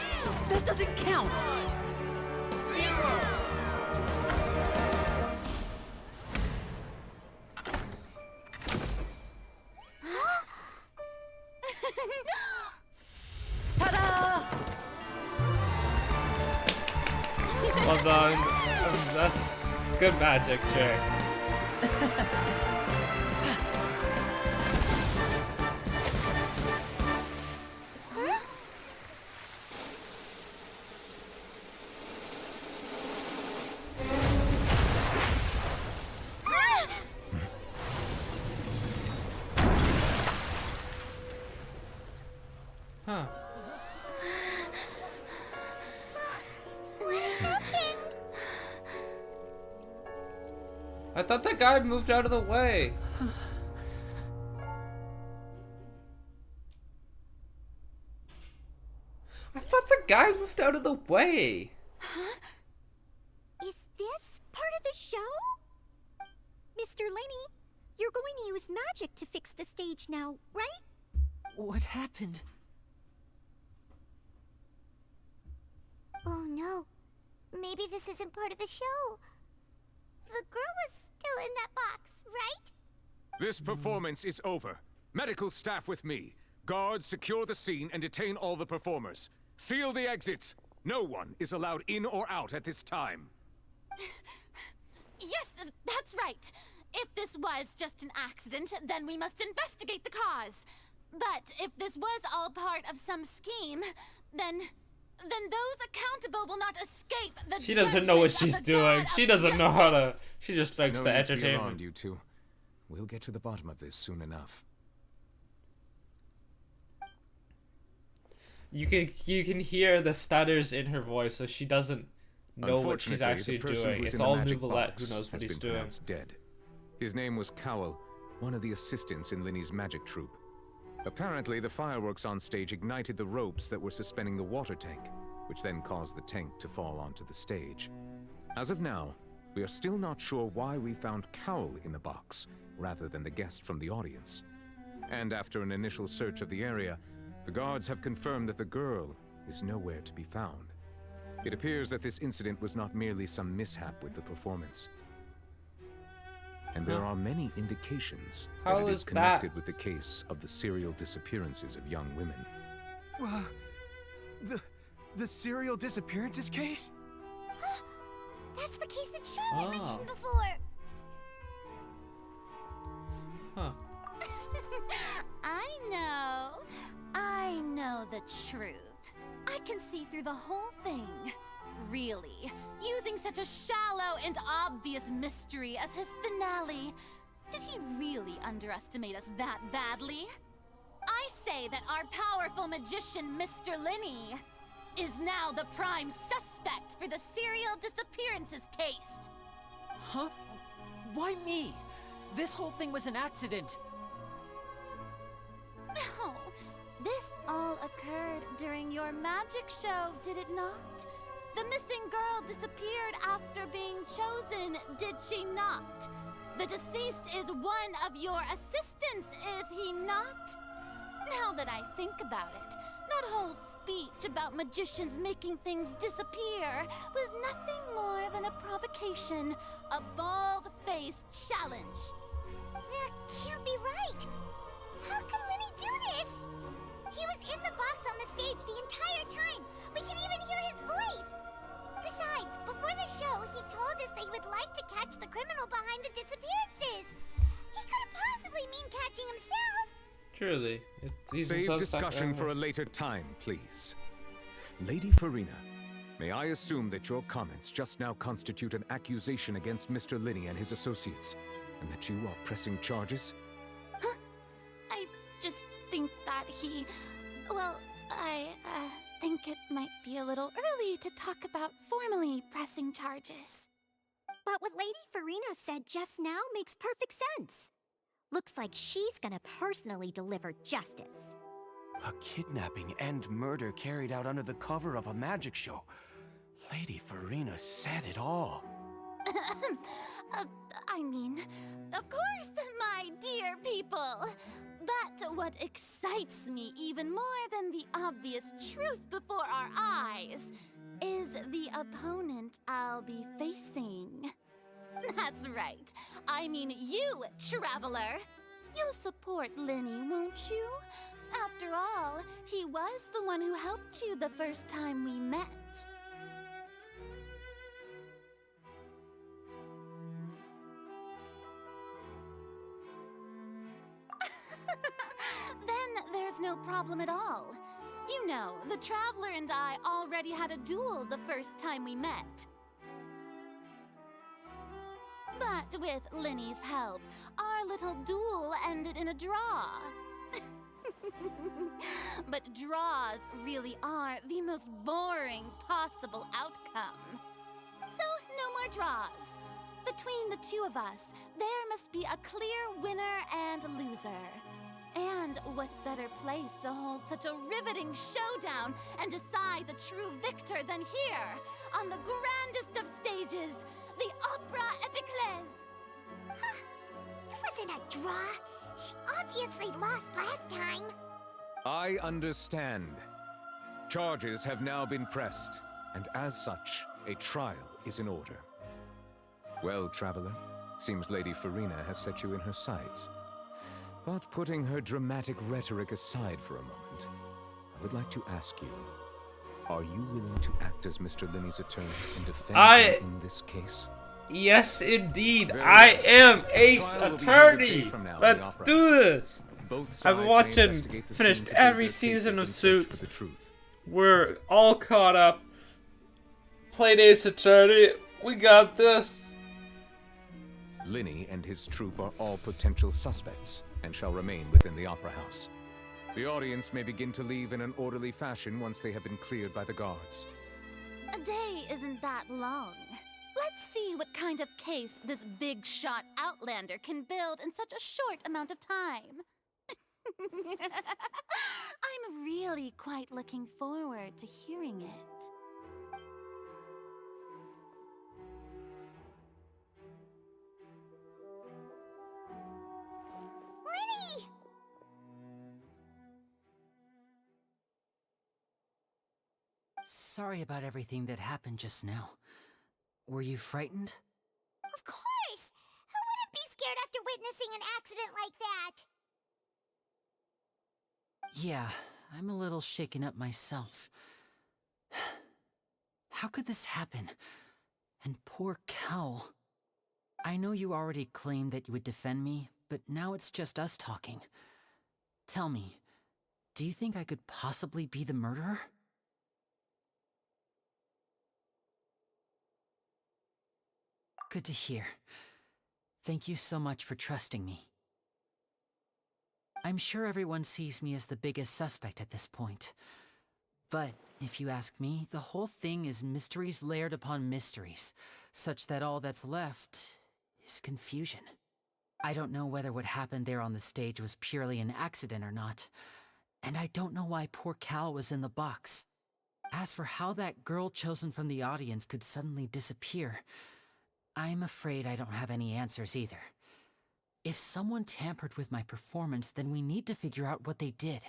That doesn't count! 0! Ta-da! Well done. That's good magic, Jay. Huh. What happened? I thought that guy moved out of the way. I thought the guy moved out of the way. Huh? Is this part of the show? Mr. Linney, you're going to use magic to fix the stage now, right? What happened? Oh no. Maybe this isn't part of the show. The girl was still in that box, right? This performance is over. Medical staff with me. Guards, secure the scene and detain all the performers. Seal the exits. No one is allowed in or out at this time. Yes, that's right. If this was just an accident, then we must investigate the cause. But if this was all part of some scheme, then those accountable will not escape the She doesn't know what she's doing. She doesn't know how to. She just likes No the need to be entertainment. alarmed, you two. We'll get to the bottom of this soon enough. You can hear the stutters in her voice, so she doesn't know what she's Unfortunately, actually the person doing. who's It's in the all magic Nouvelette box who knows what has he's been doing. pronounced dead. His name was Cowell, one of the assistants in Linney's magic troupe. Apparently, the fireworks on stage ignited the ropes that were suspending the water tank, which then caused the tank to fall onto the stage. As of now, we are still not sure why we found Cowell in the box, rather than the guest from the audience. And after an initial search of the area, the guards have confirmed that the girl is nowhere to be found. It appears that this incident was not merely some mishap with the performance. And there are many indications How that it is is that? connected with the case of the serial disappearances of young women. The serial disappearances case? That's the case that Charlotte Oh. mentioned before. Huh. I know the truth. I can see through the whole thing. Really, using such a shallow and obvious mystery as his finale. Did he really underestimate us that badly? I I say that our powerful magician, Mr. Linney, is now the prime suspect for the serial disappearances case. Huh? Why me? This whole thing was an accident. Oh, this all occurred during your magic show, did it not? The missing girl disappeared after being chosen, did she not? The deceased is one of your assistants, is he not? Now that I think about it, that whole speech about magicians making things disappear was nothing more than a provocation, a bald-faced challenge. That can't be right. How can Linny do this? He was in the box on the stage the entire time. We can even hear his voice. Besides, before the show, he told us that he would like to catch the criminal behind the disappearances. He couldn't possibly mean catching himself. Truly. Save discussion for a later time, please. Lady Farina, may I assume that your comments just now constitute an accusation against Mr. Linney and his associates, and that you are pressing charges? Huh? I just think that he... Well, I think it might be a little early to talk about formally pressing charges. But what Lady Farina said just now makes perfect sense. Looks like she's gonna personally deliver justice. A kidnapping and murder carried out under the cover of a magic show. Lady Farina said it all. I mean, of course, my dear people. But what excites me even more than the obvious truth before our eyes is the opponent I'll be facing. That's right. I mean you, Traveler. You'll support Linney, won't you? After all, he was the one who helped you the first time we met. Then there's no problem at all. You know, the Traveler and I already had a duel the first time we met. But with Linney's help, our little duel ended in a draw. But draws really are the most boring possible outcome. So, no more draws. Between the two of us, there must be a clear winner and loser. And what better place to hold such a riveting showdown and decide the true victor than here, on the grandest of stages, the Opera Epiclese. Huh. It wasn't a draw. She obviously lost last time. I understand. Charges have now been pressed, and as such, a trial is in order. Well, Traveler, seems Lady Farina has set you in her sights. But putting her dramatic rhetoric aside for a moment, I would like to ask you, are you willing to act as Mr. Linney's attorney and defend him in this case? Yes, indeed. I am Ace Attorney. Let's do this. I've been watching, finished every season of Suits. We're all caught up. Played Ace Attorney. We got this. Linney and his troupe are all potential suspects and shall remain within the Opera House. The audience may begin to leave in an orderly fashion once they have been cleared by the guards. A day isn't that long. Let's see what kind of case this big-shot Outlander can build in such a short amount of time. I'm really quite looking forward to hearing it. Linney! Sorry about everything that happened just now. Were you frightened? Of course! Who wouldn't be scared after witnessing an accident like that? Yeah, I'm a little shaken up myself. How could this happen? And poor Cal. I know you already claimed that you would defend me, but now it's just us talking. Tell me, do you think I could possibly be the murderer? Good to hear. Thank you so much for trusting me. I'm sure everyone sees me as the biggest suspect at this point. But if you ask me, the whole thing is mysteries layered upon mysteries, such that all that's left is confusion. I don't know whether what happened there on the stage was purely an accident or not, and I don't know why poor Cal was in the box. As for how that girl chosen from the audience could suddenly disappear, I'm afraid I don't have any answers either. If someone tampered with my performance, then we need to figure out what they did.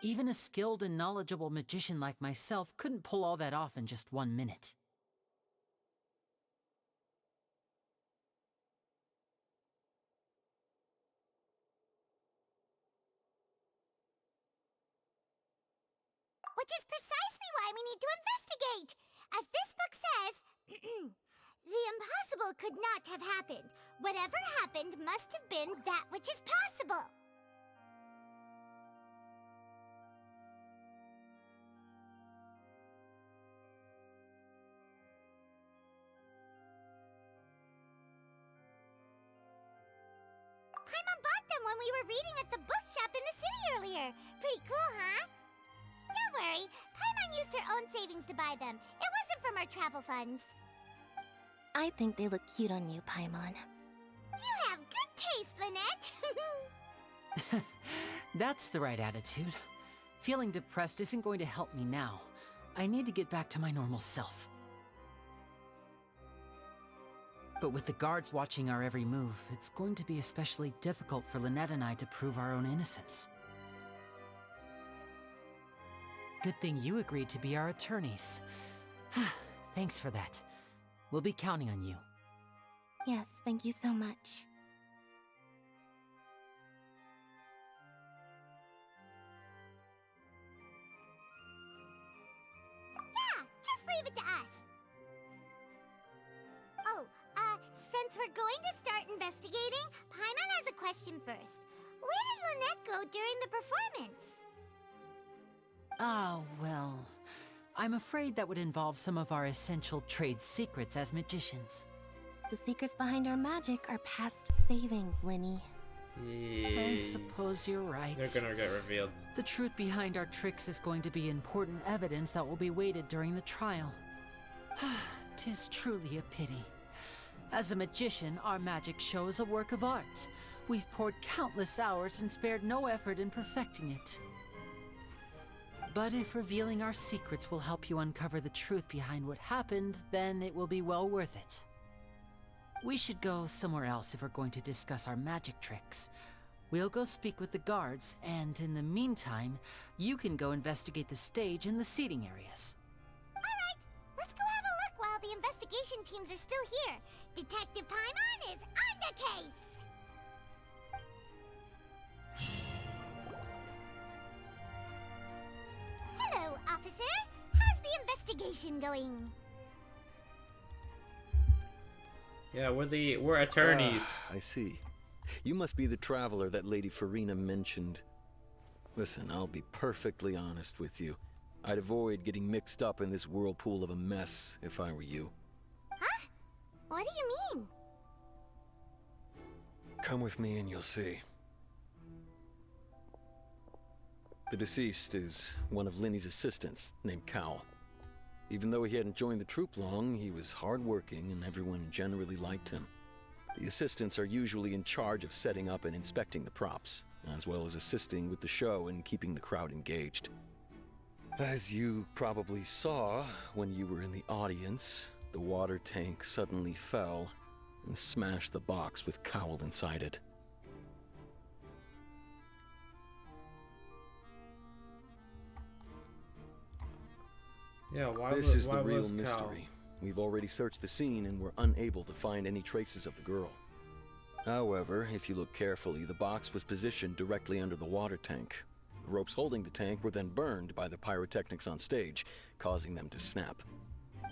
Even a skilled and knowledgeable magician like myself couldn't pull all that off in just 1 minute. Which is precisely why we need to investigate! As this book says, the impossible could not have happened. Whatever happened must have been that which is possible. Paimon bought them when we were reading at the bookshop in the city earlier. Pretty cool, huh? Don't worry, Paimon used her own savings to buy them. It wasn't from our travel funds. I think they look cute on you, Paimon. You have good taste, Lynette. That's the right attitude. Feeling depressed isn't going to help me now. I need to get back to my normal self. But with the guards watching our every move, it's going to be especially difficult for Lynette and I to prove our own innocence. Good thing you agreed to be our attorneys. Thanks for that. We'll be counting on you. Yes, thank you so much. Yeah, just leave it to us. Oh, since we're going to start investigating, Paimon has a question first. Where did Lynette go during the performance? Ah, well, I'm afraid that would involve some of our essential trade secrets as magicians. The secrets behind our magic are past saving, Linny. Yeah. I suppose you're right. They're gonna get revealed. The truth behind our tricks is going to be important evidence that will be weighted during the trial. 'Tis truly a pity. As a magician, our magic show is a work of art. We've poured countless hours and spared no effort in perfecting it. But if revealing our secrets will help you uncover the truth behind what happened, then it will be well worth it. We should go somewhere else if we're going to discuss our magic tricks. We'll go speak with the guards, and in the meantime, you can go investigate the stage and the seating areas. Alright, let's go have a look while the investigation teams are still here. Detective Paimon is on the case! Hello, officer. How's the investigation going? Yeah, we're attorneys. I see. You must be the traveler that Lady Farina mentioned. Listen, I'll be perfectly honest with you. I'd avoid getting mixed up in this whirlpool of a mess if I were you. Huh? What do you mean? Come with me and you'll see. The deceased is one of Linny's assistants, named Cal. Even though he hadn't joined the troupe long, he was hardworking and everyone generally liked him. The assistants are usually in charge of setting up and inspecting the props, as well as assisting with the show and keeping the crowd engaged. As you probably saw when you were in the audience, the water tank suddenly fell and smashed the box with Cowl inside it. Yeah, This is the real mystery. We've already searched the scene and were unable to find any traces of the girl. However, if you look carefully, the box was positioned directly under the water tank. The ropes holding the tank were then burned by the pyrotechnics on stage, causing them to snap.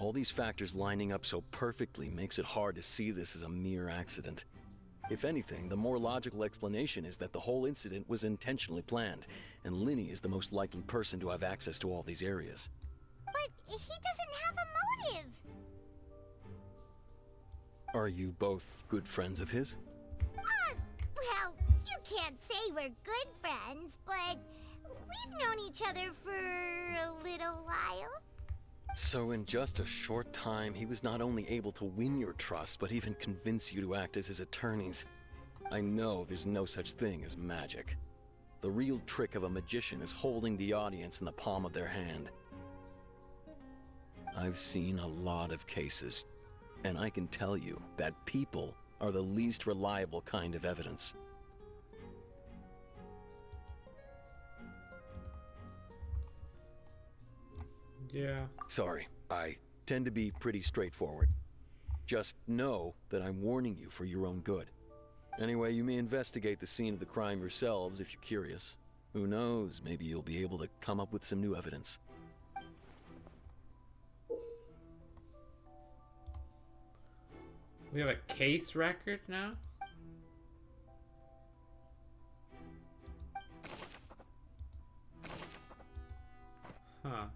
All these factors lining up so perfectly makes it hard to see this as a mere accident. If anything, the more logical explanation is that the whole incident was intentionally planned, and Linny is the most likely person to have access to all these areas. But he doesn't have a motive. Are you both good friends of his? Well, You can't say we're good friends, but we've known each other for a little while. So in just a short time, he was not only able to win your trust, but even convince you to act as his attorneys. I know there's no such thing as magic. The real trick of a magician is holding the audience in the palm of their hand. I've seen a lot of cases, and I can tell you that people are the least reliable kind of evidence. Yeah. Sorry, I tend to be pretty straightforward. Just know that I'm warning you for your own good. Anyway, you may investigate the scene of the crime yourselves if you're curious. Who knows, maybe you'll be able to come up with some new evidence. We have a case record now? Huh.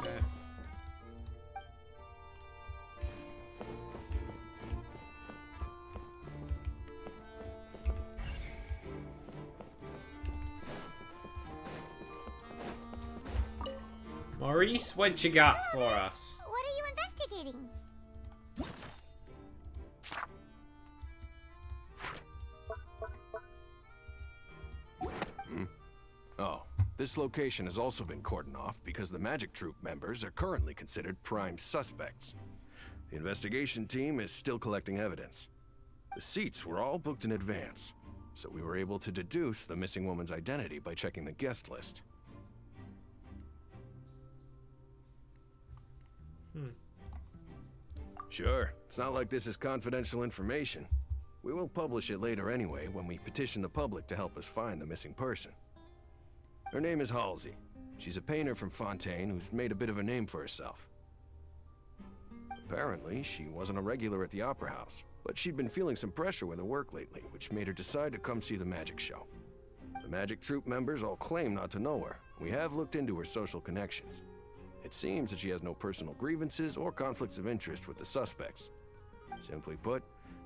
Okay. Maurice, what you got for us? What are you investigating? Oh, this location has also been cordoned off because the Magic Troupe members are currently considered prime suspects. The investigation team is still collecting evidence. The seats were all booked in advance, so we were able to deduce the missing woman's identity by checking the guest list. Sure, it's not like this is confidential information. We will publish it later anyway when we petition the public to help us find the missing person. Her name is Halsey. She's a painter from Fontaine who's made a bit of a name for herself. Apparently, she wasn't a regular at the Opera House, but she'd been feeling some pressure with her work lately, which made her decide to come see the magic show. The Magic Troupe members all claim not to know her. We have looked into her social connections. It seems that she has no personal grievances or conflicts of interest with the suspects. Simply put,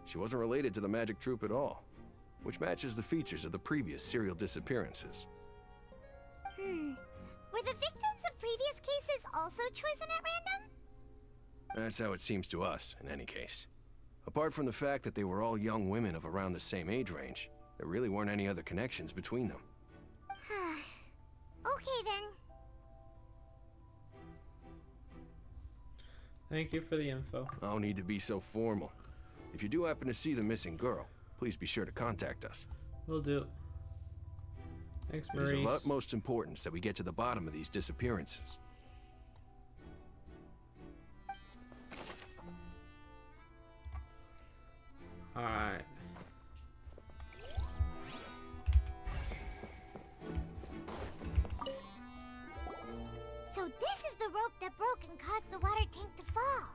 she wasn't related to the Magic Troupe at all, which matches the features of the previous serial disappearances. Were the victims of previous cases also chosen at random? That's how it seems to us, in any case. Apart from the fact that they were all young women of around the same age range, there really weren't any other connections between them. Okay then. Thank you for the info. No need to be so formal. If you do happen to see the missing girl, please be sure to contact us. Will do. Thanks, It is Maurice. of utmost importance that we get to the bottom of these disappearances. Alright. So this is the rope that broke and caused the water tank to fall.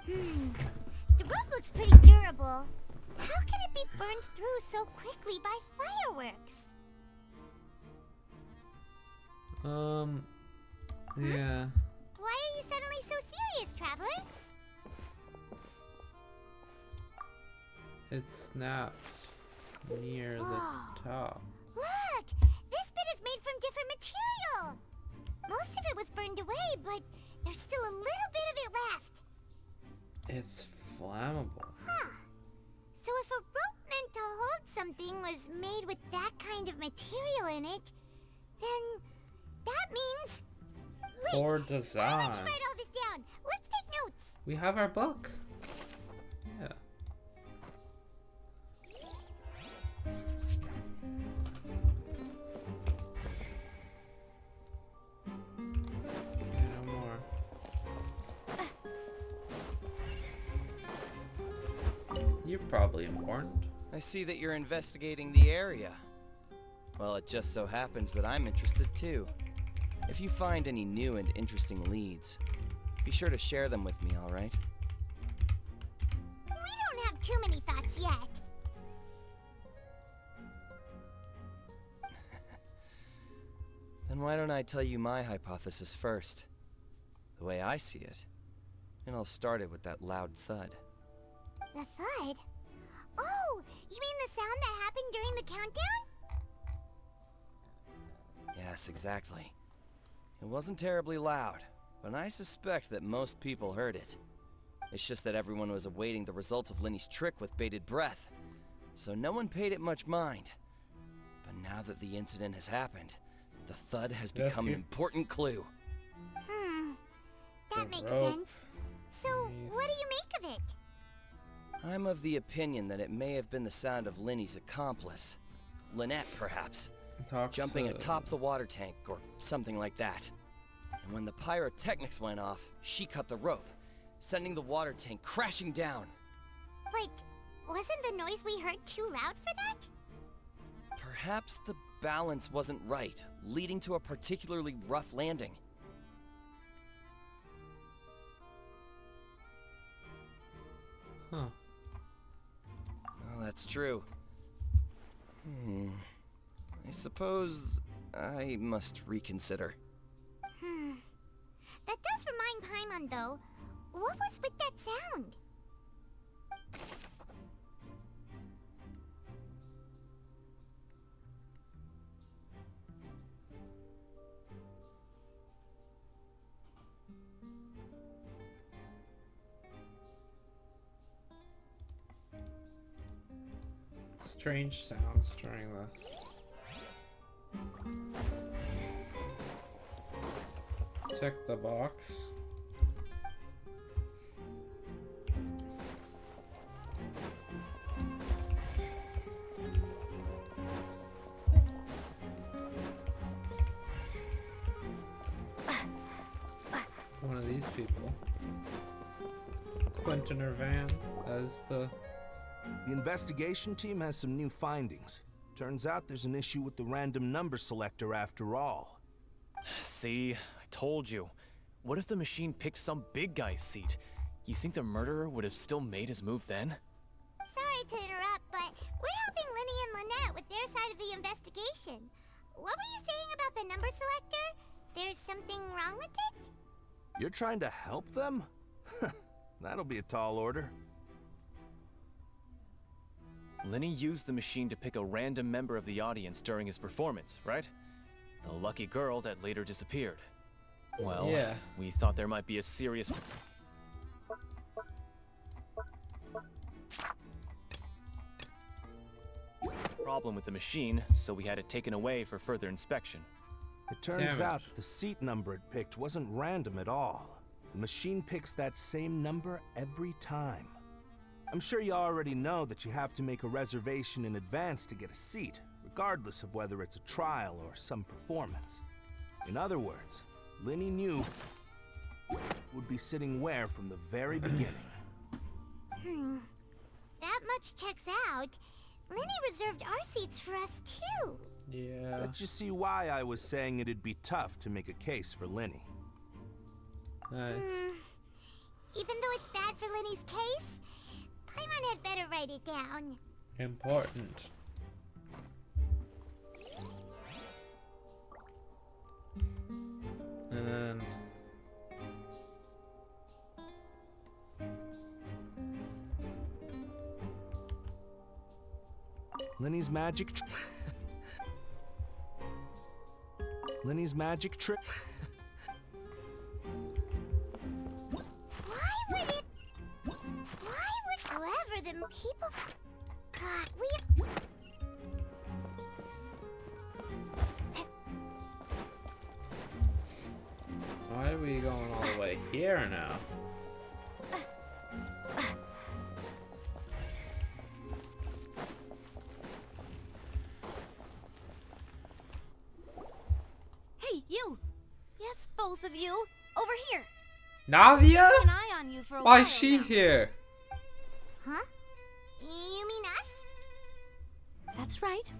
The rope looks pretty durable. How can it be burned through so quickly by fireworks? Yeah. Why are you suddenly so serious, Traveler? It snapped near the top. Look! This bit is made from different material! Most of it was burned away, but there's still a little bit of it left. It's flammable. So if a rope meant to hold something was made with that kind of material in it, then that means... Poor Why design. don't you write all this down? Let's take notes. We have our book. Yeah. No more. You're probably important. I see that you're investigating the area. Well, it just so happens that I'm interested too. If you find any new and interesting leads, be sure to share them with me, all right? We don't have too many thoughts yet. Then why don't I tell you my hypothesis first? The way I see it, it all started with that loud thud. The thud? Oh, you mean the sound that happened during the countdown? Yes, exactly. It wasn't terribly loud, but I suspect that most people heard it. It's just that everyone was awaiting the results of Lenny's trick with bated breath, so no one paid it much mind. But now that the incident has happened, the thud has become an important clue. That makes sense. So, what do you make of it? I'm of the opinion that it may have been the sound of Lenny's accomplice. Lynette, perhaps. Jumping atop the water tank, or something like that. And when the pyrotechnics went off, she cut the rope, sending the water tank crashing down. But wasn't the noise we heard too loud for that? Perhaps the balance wasn't right, leading to a particularly rough landing. Huh. Well, that's true. I suppose I must reconsider. That does remind Paimon, though. What was with that sound? Strange sounds during the... Check the box. One of these people. Quentin or Van as the... The investigation team has some new findings. Turns out there's an issue with the random number selector after all. See, I told you. What if the machine picked some big guy's seat? You think the murderer would have still made his move then? Sorry to interrupt, but we're helping Lenny and Lynette with their side of the investigation. What were you saying about the number selector? There's something wrong with it? You're trying to help them? That'll be a tall order. Lenny used the machine to pick a random member of the audience during his performance, right? The lucky girl that later disappeared. Well, yeah. We thought there might be a serious... problem with the machine, so we had it taken away for further inspection. It turns out that the seat number it picked wasn't random at all. The machine picks that same number every time. I'm sure you already know that you have to make a reservation in advance to get a seat, regardless of whether it's a trial or some performance. In other words, Lenny knew would be sitting where from the very beginning. That much checks out. Lenny reserved our seats for us too. Yeah. But you see why I was saying it'd be tough to make a case for Lenny. Nice. Even though it's bad for Lenny's case, Paimon had better write it down. Important. And then... Lenny's magic Lenny's magic trick. Why would whoever them people... God, Why are we going all the way here now? Hey, you! Yes, both of you! Over here! Navia? Keep an eye on you for a Why while is she now. here? Huh? You mean us? That's right.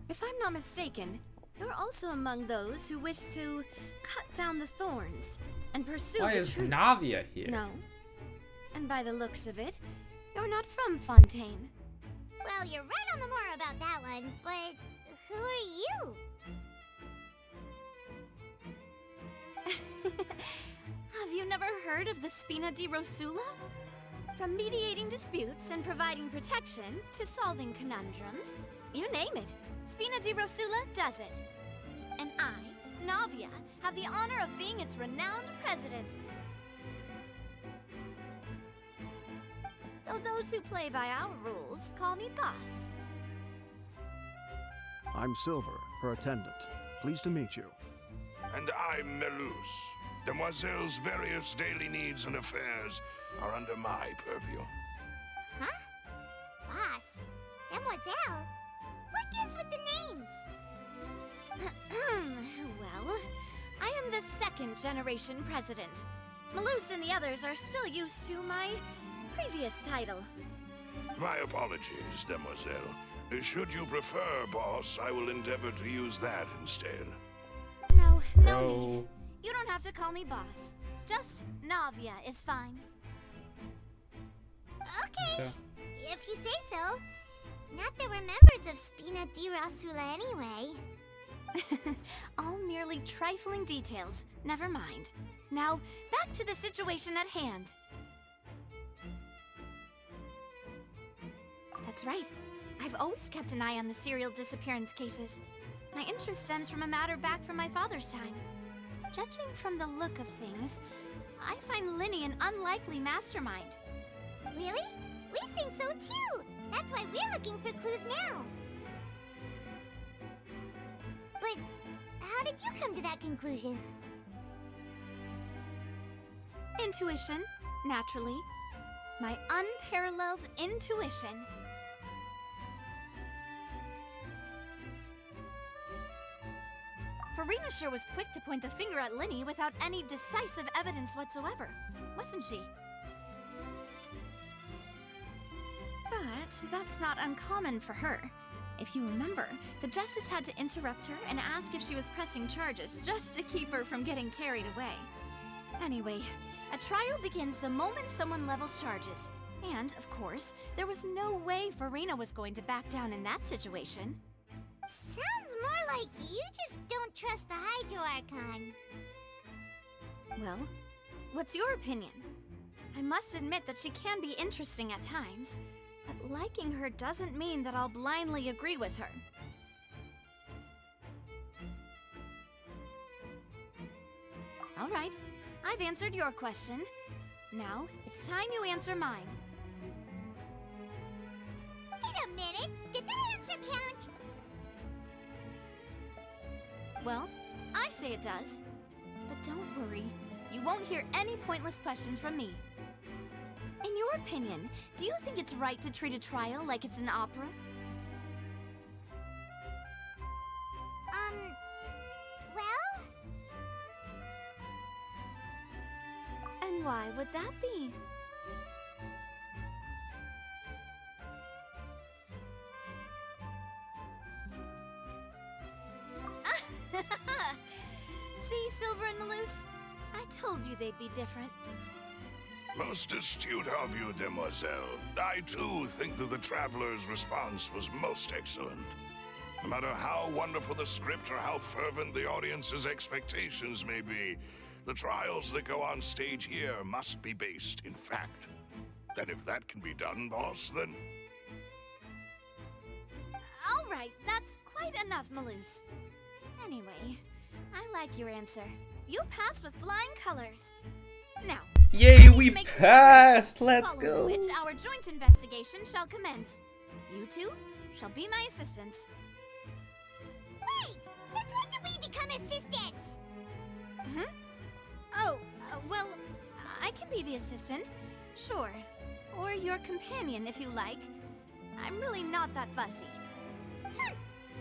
If I'm not mistaken, you're also among those who wish to cut down the thorns and pursue Why the is truth. Navia here? No. And by the looks of it, you're not from Fontaine. Well, you're right on the more about that one, but who are you? Have you never heard of the Spina di Rosula? From mediating disputes and providing protection to solving conundrums, you name it, Spina di Rosula does it. And I, Navia, have the honor of being its renowned president. Though those who play by our rules call me boss. I'm Silver, her attendant. Pleased to meet you. And I'm Melus. Demoiselle's various daily needs and affairs are under my purview. Huh? Boss? Demoiselle? What gives with the names? Well, I am the second generation president. Melus and the others are still used to my previous title. My apologies, Demoiselle. Should you prefer, boss, I will endeavor to use that instead. No need. You don't have to call me boss. Just Navia is fine. Okay, if you say so. Not that we're members of Spina di Rosula anyway. All merely trifling details. Never mind. Now, back to the situation at hand. That's right. I've always kept an eye on the serial disappearance cases. My interest stems from a matter back from my father's time. Judging from the look of things, I find Linny an unlikely mastermind. Really? We think so too! That's why we're looking for clues now. But how did you come to that conclusion? Intuition, naturally. My unparalleled intuition. Farina sure was quick to point the finger at Linny without any decisive evidence whatsoever, wasn't she? But that's not uncommon for her. If you remember, the Justice had to interrupt her and ask if she was pressing charges just to keep her from getting carried away. Anyway, a trial begins the moment someone levels charges. And, of course, there was no way Farina was going to back down in that situation. Sounds more like you just don't trust the Hydro Archon. Well, what's your opinion? I must admit that she can be interesting at times, but liking her doesn't mean that I'll blindly agree with her. All right, I've answered your question. Now, it's time you answer mine. Wait a minute, did that answer count? Well, I say it does. But don't worry, you won't hear any pointless questions from me. In your opinion, do you think it's right to treat a trial like it's an opera? Well? And why would that be? See, Silver and Melus? I told you they'd be different. Most astute of you, Demoiselle. I too think that the Traveler's response was most excellent. No matter how wonderful the script or how fervent the audience's expectations may be, the trials that go on stage here must be based in fact. And if that can be done, boss, then... All right, that's quite enough, Melus. Anyway, I like your answer. You passed with flying colors. Now, yay, we passed! Let's go! Which our joint investigation shall commence. You two shall be my assistants. Wait! Since when did we become assistants? Oh, well, I can be the assistant, sure. Or your companion, if you like. I'm really not that fussy.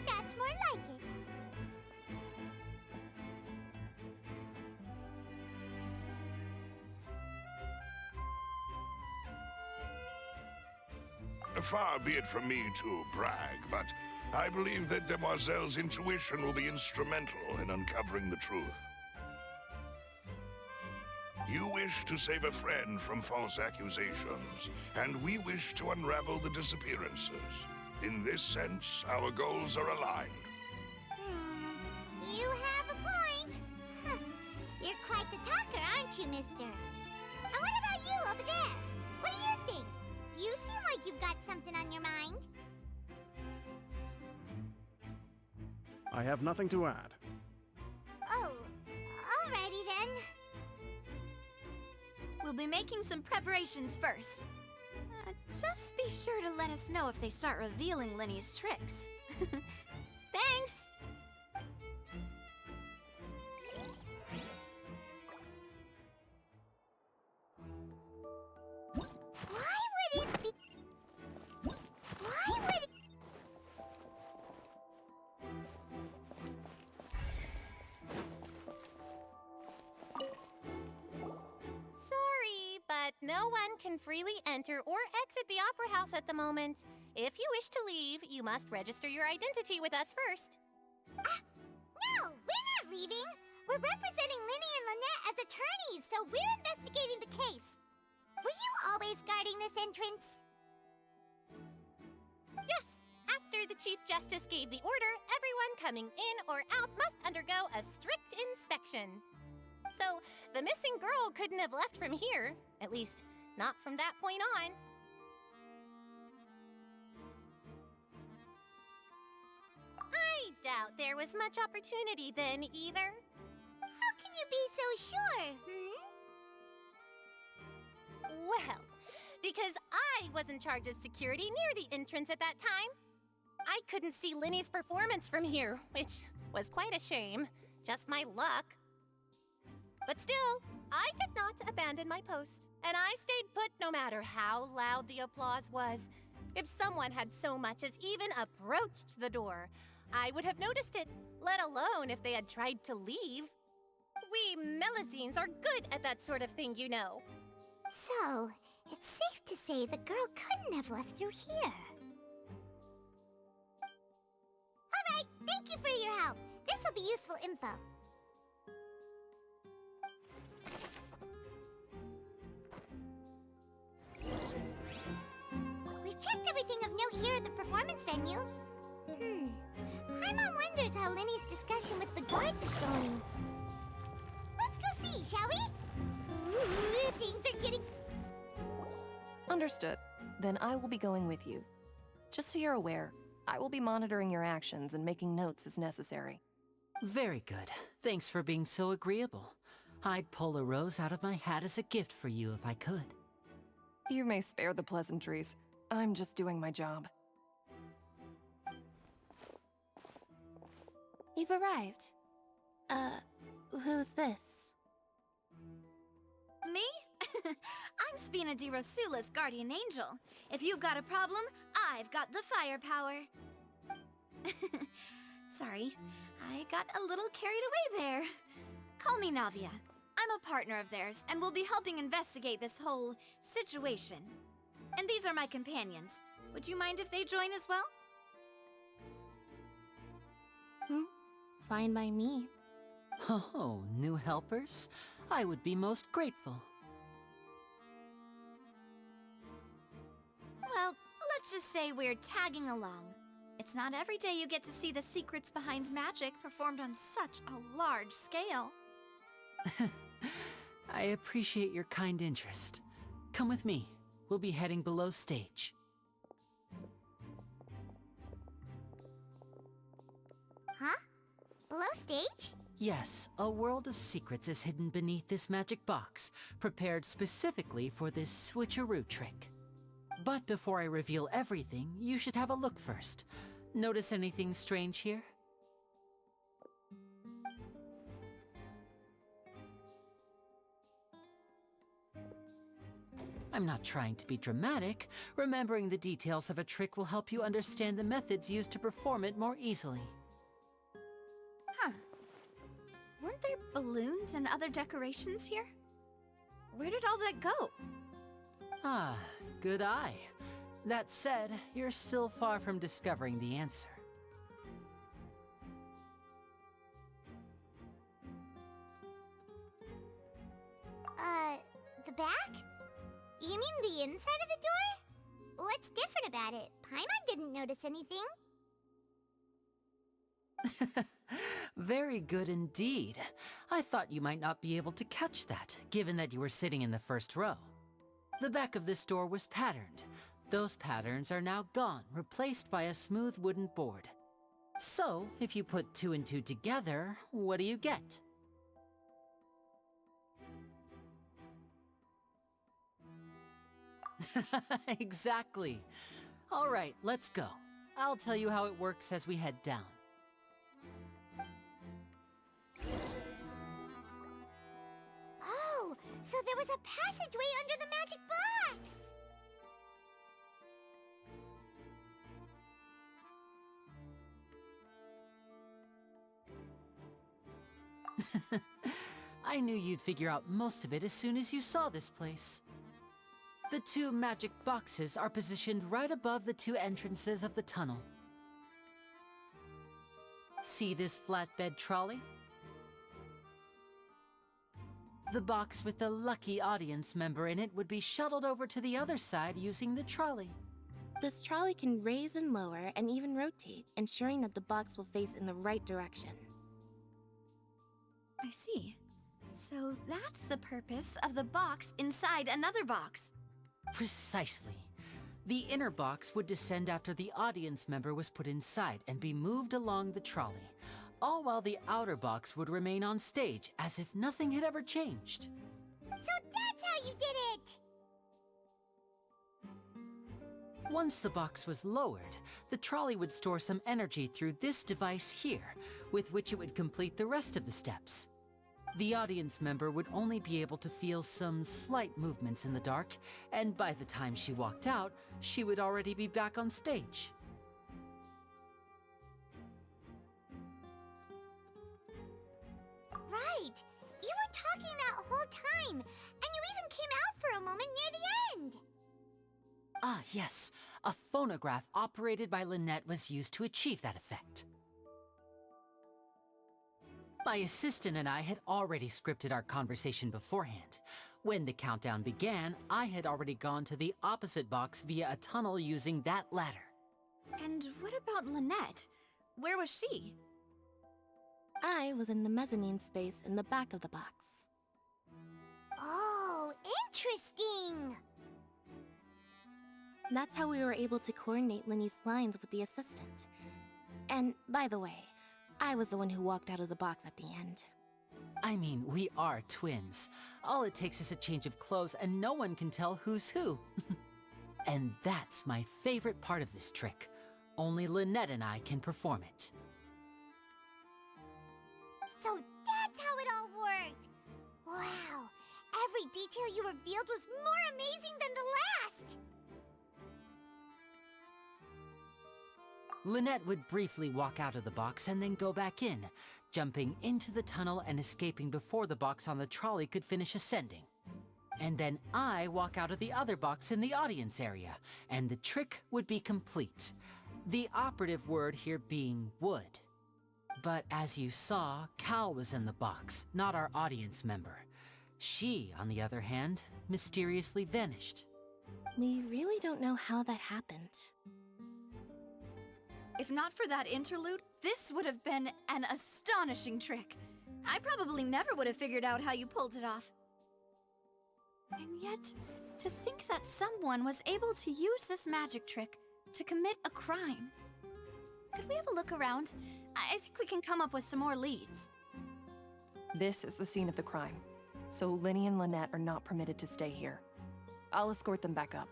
That's more like it. Far be it from me to brag, but I believe that Demoiselle's intuition will be instrumental in uncovering the truth. You wish to save a friend from false accusations, and we wish to unravel the disappearances. In this sense, our goals are aligned. You have a point. You're quite the you, mister. And what about you over there? What do you think? You seem like you've got something on your mind. I have nothing to add. Oh, alrighty then. We'll be making some preparations first. Just be sure to let us know if they start revealing Linny's tricks. Thanks! Why would it be... Why would it... Sorry, but no one can freely enter or exit the Opera House at the moment. If you wish to leave, you must register your identity with us first. No, we're not leaving. We're representing Linny and Lynette as attorneys, so we're investigating the case. Were you always guarding this entrance? Yes. After the Chief Justice gave the order, everyone coming in or out must undergo a strict inspection. So, the missing girl couldn't have left from here. At least, not from that point on. I doubt there was much opportunity then, either. How can you be so sure, Well, because I was in charge of security near the entrance at that time. I couldn't see Linny's performance from here, which was quite a shame. Just my luck. But still, I did not abandon my post, and I stayed put no matter how loud the applause was. If someone had so much as even approached the door, I would have noticed it, let alone if they had tried to leave. We Melusines are good at that sort of thing, you know. So, it's safe to say the girl couldn't have left through here. Alright, thank you for your help. This will be useful info. We've checked everything of note here at the performance venue. Paimon wonders how Linny's discussion with the guards is going. Let's go see, shall we? Ooh, things are getting... Understood. Then I will be going with you. Just so you're aware, I will be monitoring your actions and making notes as necessary. Very good. Thanks for being so agreeable. I'd pull a rose out of my hat as a gift for you if I could. You may spare the pleasantries. I'm just doing my job. You've arrived. Who's this? Me? I'm Spina di Rosula's guardian angel. If you've got a problem, I've got the firepower. Sorry, I got a little carried away there. Call me Navia. I'm a partner of theirs, and will be helping investigate this whole situation. And these are my companions. Would you mind if they join as well? Fine by me. Oh, new helpers? I would be most grateful. Well, let's just say we're tagging along. It's not every day you get to see the secrets behind magic performed on such a large scale. I appreciate your kind interest. Come with me. We'll be heading below stage. Huh? Below stage? Yes, a world of secrets is hidden beneath this magic box, prepared specifically for this switcheroo trick. But before I reveal everything, you should have a look first. Notice anything strange here? I'm not trying to be dramatic. Remembering the details of a trick will help you understand the methods used to perform it more easily. Huh. Weren't there balloons and other decorations here? Where did all that go? Ah, good eye. That said, you're still far from discovering the answer. The back? You mean the inside of the door? What's different about it? Paimon didn't notice anything. Very good indeed. I thought you might not be able to catch that, given that you were sitting in the first row. The back of this door was patterned. Those patterns are now gone, replaced by a smooth wooden board. So, if you put 2 and 2 together, what do you get? Exactly. All right, let's go. I'll tell you how it works as we head down. Oh, so there was a passageway under the magic box! I knew you'd figure out most of it as soon as you saw this place. The 2 magic boxes are positioned right above the 2 entrances of the tunnel. See this flatbed trolley? The box with the lucky audience member in it would be shuttled over to the other side using the trolley. This trolley can raise and lower and even rotate, ensuring that the box will face in the right direction. I see. So that's the purpose of the box inside another box. Precisely. The inner box would descend after the audience member was put inside and be moved along the trolley, all while the outer box would remain on stage as if nothing had ever changed. So that's how you did it! Once the box was lowered, the trolley would store some energy through this device here, with which it would complete the rest of the steps. The audience member would only be able to feel some slight movements in the dark, and by the time she walked out, she would already be back on stage. Right! You were talking that whole time, and you even came out for a moment near the end! Ah, yes. A phonograph operated by Lynette was used to achieve that effect. My assistant and I had already scripted our conversation beforehand. When the countdown began, I had already gone to the opposite box via a tunnel using that ladder. And what about Lynette? Where was she? I was in the mezzanine space in the back of the box. Oh, interesting! That's how we were able to coordinate Linny's lines with the assistant. And, by the way, I was the one who walked out of the box at the end. I mean, we are twins. All it takes is a change of clothes and no one can tell who's who. And that's my favorite part of this trick. Only Lynette and I can perform it. So that's how it all worked! Wow! Every detail you revealed was more amazing than the last! Lynette would briefly walk out of the box and then go back in, jumping into the tunnel and escaping before the box on the trolley could finish ascending. And then I walk out of the other box in the audience area, and the trick would be complete. The operative word here being would. But as you saw, Cal was in the box, not our audience member. She, on the other hand, mysteriously vanished. We really don't know how that happened. If not for that interlude, this would have been an astonishing trick. I probably never would have figured out how you pulled it off. And yet, to think that someone was able to use this magic trick to commit a crime. Could we have a look around? I think we can come up with some more leads. This is the scene of the crime, so Linny and Lynette are not permitted to stay here. I'll escort them back up.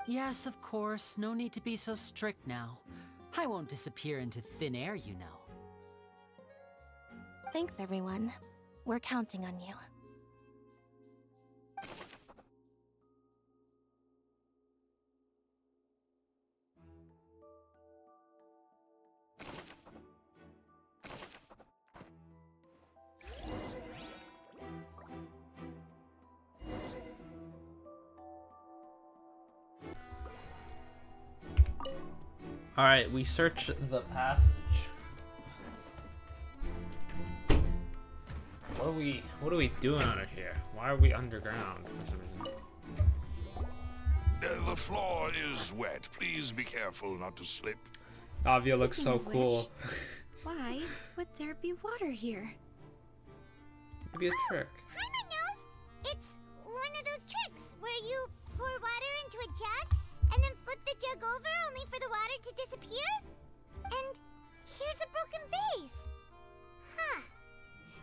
Yes, of course. No need to be so strict now. I won't disappear into thin air, you know. Thanks, everyone. We're counting on you. Alright, we search the passage. What are we doing under here? Why are we underground for some reason? The floor is wet. Please be careful not to slip. Avia looks so cool. Why would there be water here? Maybe a trick. Paimon knows! It's one of those tricks where you pour water into a jug and then flip the jug over only for the water to disappear? And here's a broken vase. Huh.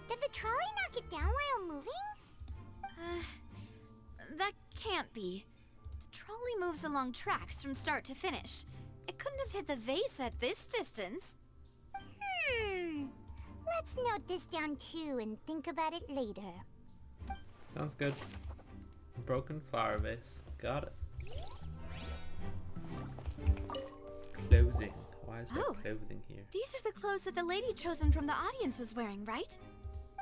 Did the trolley knock it down while moving? That can't be. The trolley moves along tracks from start to finish. It couldn't have hit the vase at this distance. Let's note this down too and think about it later. Sounds good. Broken flower vase. Got it. Clothing. Why is there clothing here? These are the clothes that the lady chosen from the audience was wearing, right?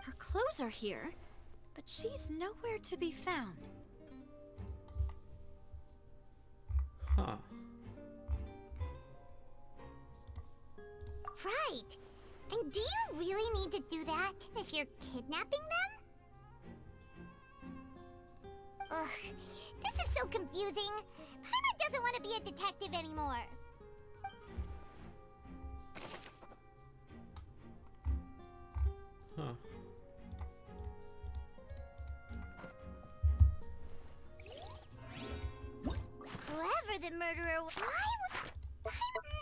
Her clothes are here, but she's nowhere to be found. Huh. Right. And do you really need to do that if you're kidnapping them? Ugh, this is so confusing. Paimon doesn't want to be a detective anymore. Huh. Whoever the murderer was, why would...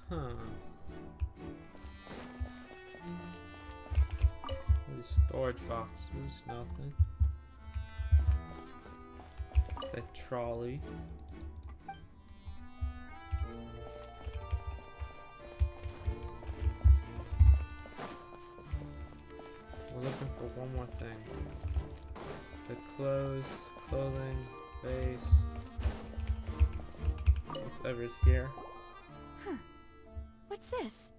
Huh. These storage boxes, nothing. The trolley. We're looking for one more thing. The clothing, base, whatever's here. Huh. What's this?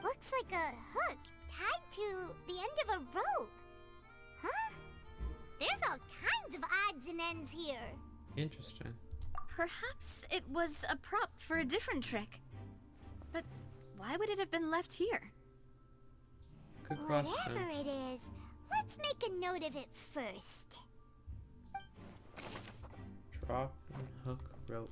Looks like a hook tied to the end of a rope. Huh? There's all kinds of odds and ends here. Interesting. Perhaps it was a prop for a different trick. But why would it have been left here? Good question. Whatever it is, let's make a note of it first. Drop and hook rope.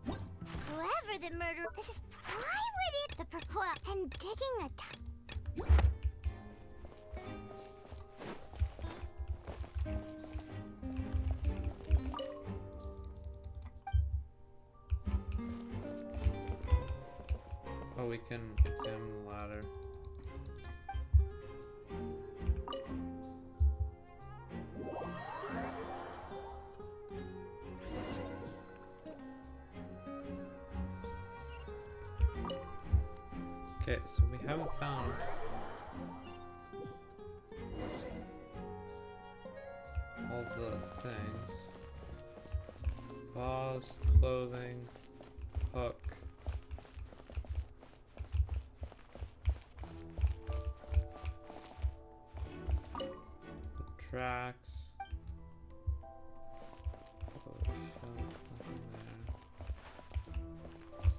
Whoever the murderer, this is why would it the parkour and digging a Oh, we can examine the ladder. Okay, so we haven't found all the things. Vase, clothing, hook. The tracks. Oh, shelf, nothing there.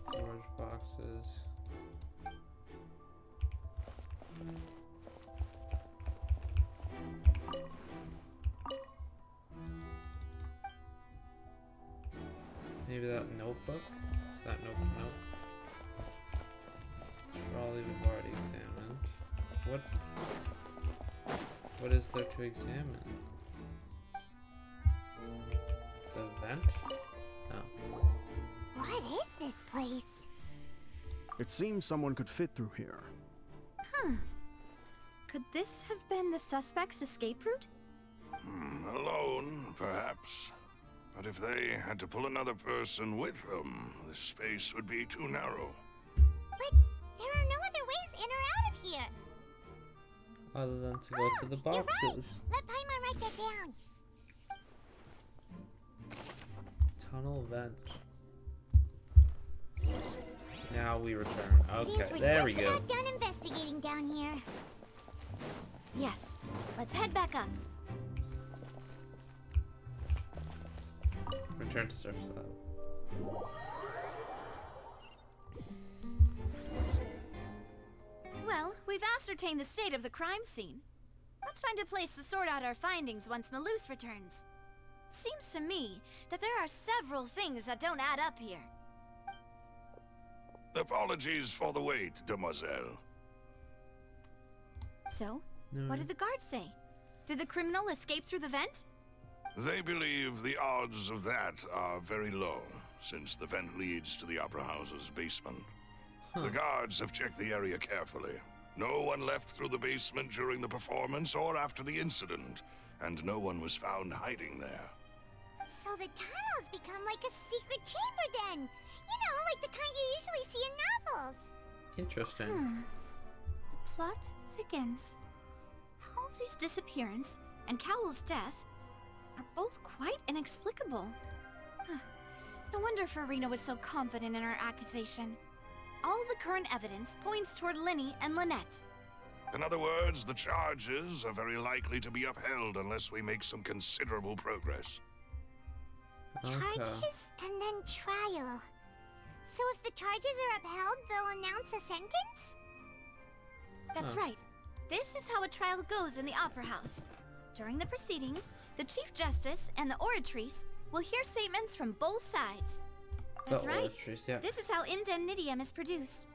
Storage boxes. Maybe that notebook? Is that notebook? Nope. Trolley we've already examined. What is there to examine? The vent? Oh. What is this place? It seems someone could fit through here. Huh. Could this have been the suspect's escape route? Alone, perhaps. But if they had to pull another person with them, the space would be too narrow. But there are no other ways in or out of here. Other than to go to the boxes. You're right. Let Paimon write that down. Tunnel vent. Now we return. Okay, Seems we're there just we go. about done investigating down here. Yes, let's head back up. Return to surface level. Well, we've ascertained the state of the crime scene. Let's find a place to sort out our findings once Malus returns. Seems to me that there are several things that don't add up here. Apologies for the wait, demoiselle. So, what did the guards say? Did the criminal escape through the vent? They believe the odds of that are very low, since the vent leads to the Opera House's basement. The guards have checked the area carefully. No one left through the basement during the performance or after the incident, and no one was found hiding there. So the tunnels become like a secret chamber then. You know, like the kind you usually see in novels. Interesting. The plot thickens. Halsey's disappearance and Cowell's death are both quite inexplicable. No wonder Farina was so confident in her accusation. All the current evidence points toward Linny and Lynette. In other words, the charges are very likely to be upheld unless we make some considerable progress. Charges and then trial. So if the charges are upheld, they'll announce a sentence? That's right. This is how a trial goes in the Opera House. During the proceedings, the Chief Justice and the Oratrice will hear statements from both sides. That's right. This is how indemnitium is produced.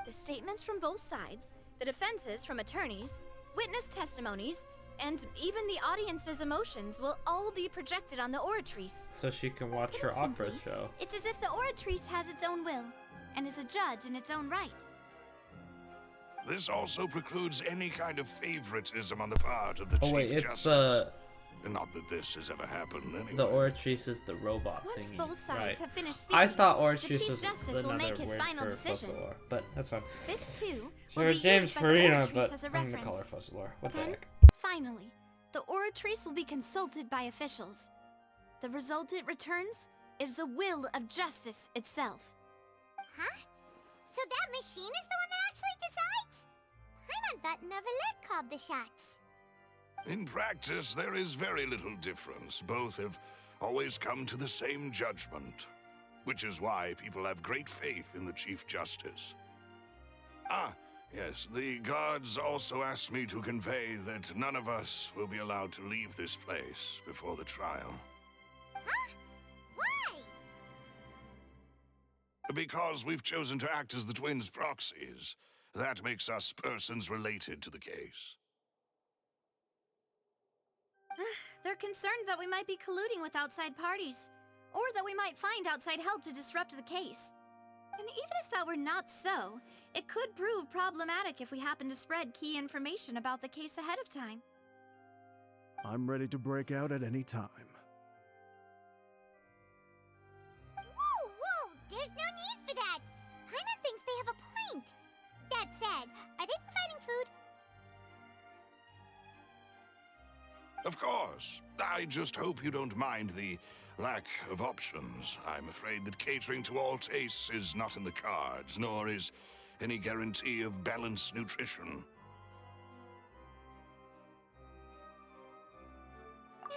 The statements from both sides, the defenses from attorneys, witness testimonies, and even the audience's emotions will all be projected on the Oratrice. So she can watch her opera show. It's as if the Oratrice has its own will, and is a judge in its own right. This also precludes any kind of favoritism on the part of the Chief wait, it's Justice. Not that this has ever happened anyway. The Oratrice is the robot Once thingy. both sides right. have finished speaking, I thought the Oratrice Chief was Justice will make another his word final for decision. Fussilor, but that's fine. This too Sure, will be James used by the Farina, Oratrice but as a I'm gonna reference. call her Fussilor. What the Then, heck? finally, the Oratrice will be consulted by officials. The result it returns is the will of justice itself. Huh? So that machine is the one that actually decides? I thought Neuvillette called the shots. In practice, there is very little difference. Both have always come to the same judgment, which is why people have great faith in the Chief Justice. Ah, yes, the guards also asked me to convey that none of us will be allowed to leave this place before the trial. Huh? Why? Because we've chosen to act as the twins' proxies. That makes us persons related to the case. They're concerned that we might be colluding with outside parties, or that we might find outside help to disrupt the case. And even if that were not so, it could prove problematic if we happen to spread key information about the case ahead of time. I'm ready to break out at any time. Whoa! There's no need for that! Paimon thinks they have a point. That said, are they providing food? Of course. I just hope you don't mind the lack of options. I'm afraid that catering to all tastes is not in the cards, nor is any guarantee of balanced nutrition.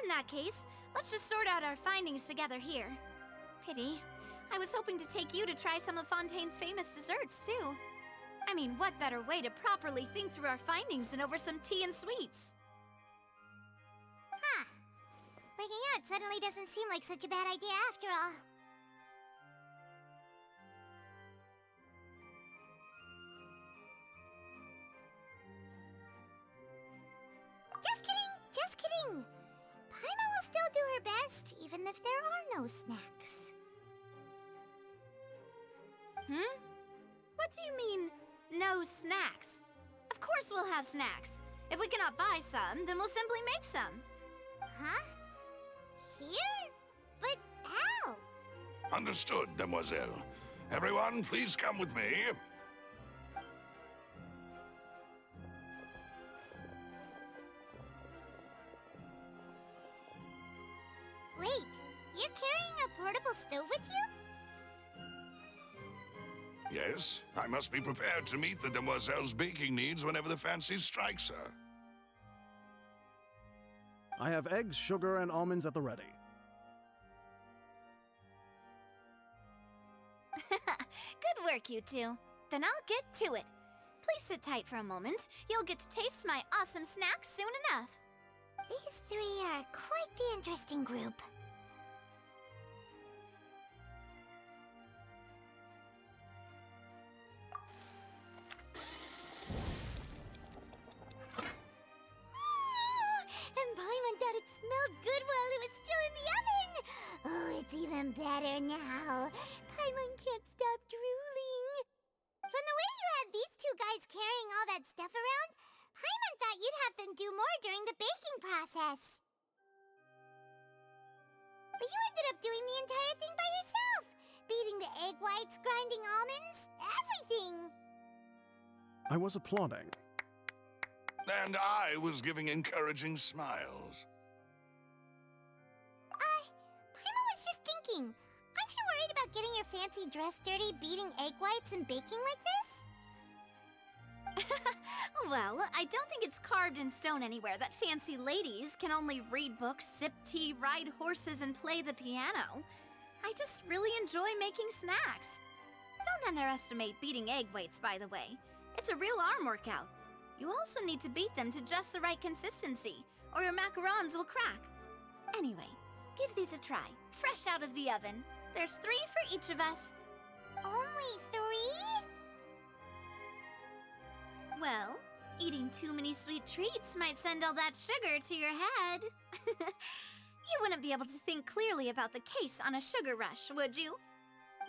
In that case, let's just sort out our findings together here. Pity. I was hoping to take you to try some of Fontaine's famous desserts, too. I mean, what better way to properly think through our findings than over some tea and sweets? Huh. Breaking out suddenly doesn't seem like such a bad idea after all. Just kidding! Paimon will still do her best, even if there are no snacks. What do you mean, no snacks? Of course we'll have snacks. If we cannot buy some, then we'll simply make some. Huh? Here? But how? Understood, demoiselle. Everyone, please come with me. Wait, you're carrying a portable stove with you? Yes, I must be prepared to meet the demoiselle's baking needs whenever the fancy strikes her. I have eggs, sugar, and almonds at the ready. Good work, you two. Then I'll get to it. Please sit tight for a moment. You'll get to taste my awesome snack soon enough. These three are quite the interesting group. And Paimon thought it smelled good while it was still in the oven. Oh, it's even better now. Paimon can't stop drooling. From the way you had these two guys carrying all that stuff around, Paimon thought you'd have them do more during the baking process. But you ended up doing the entire thing by yourself. Beating the egg whites, grinding almonds, everything. I was applauding. And I was giving encouraging smiles. Paimon was just thinking, aren't you worried about getting your fancy dress dirty beating egg whites and baking like this? Well, I don't think it's carved in stone anywhere that fancy ladies can only read books, sip tea, ride horses, and play the piano. I just really enjoy making snacks. Don't underestimate beating egg whites, by the way. It's a real arm workout. You also need to beat them to just the right consistency, or your macarons will crack. Anyway, give these a try, fresh out of the oven. There's 3 for each of us. Only 3? Well, eating too many sweet treats might send all that sugar to your head. You wouldn't be able to think clearly about the case on a sugar rush, would you?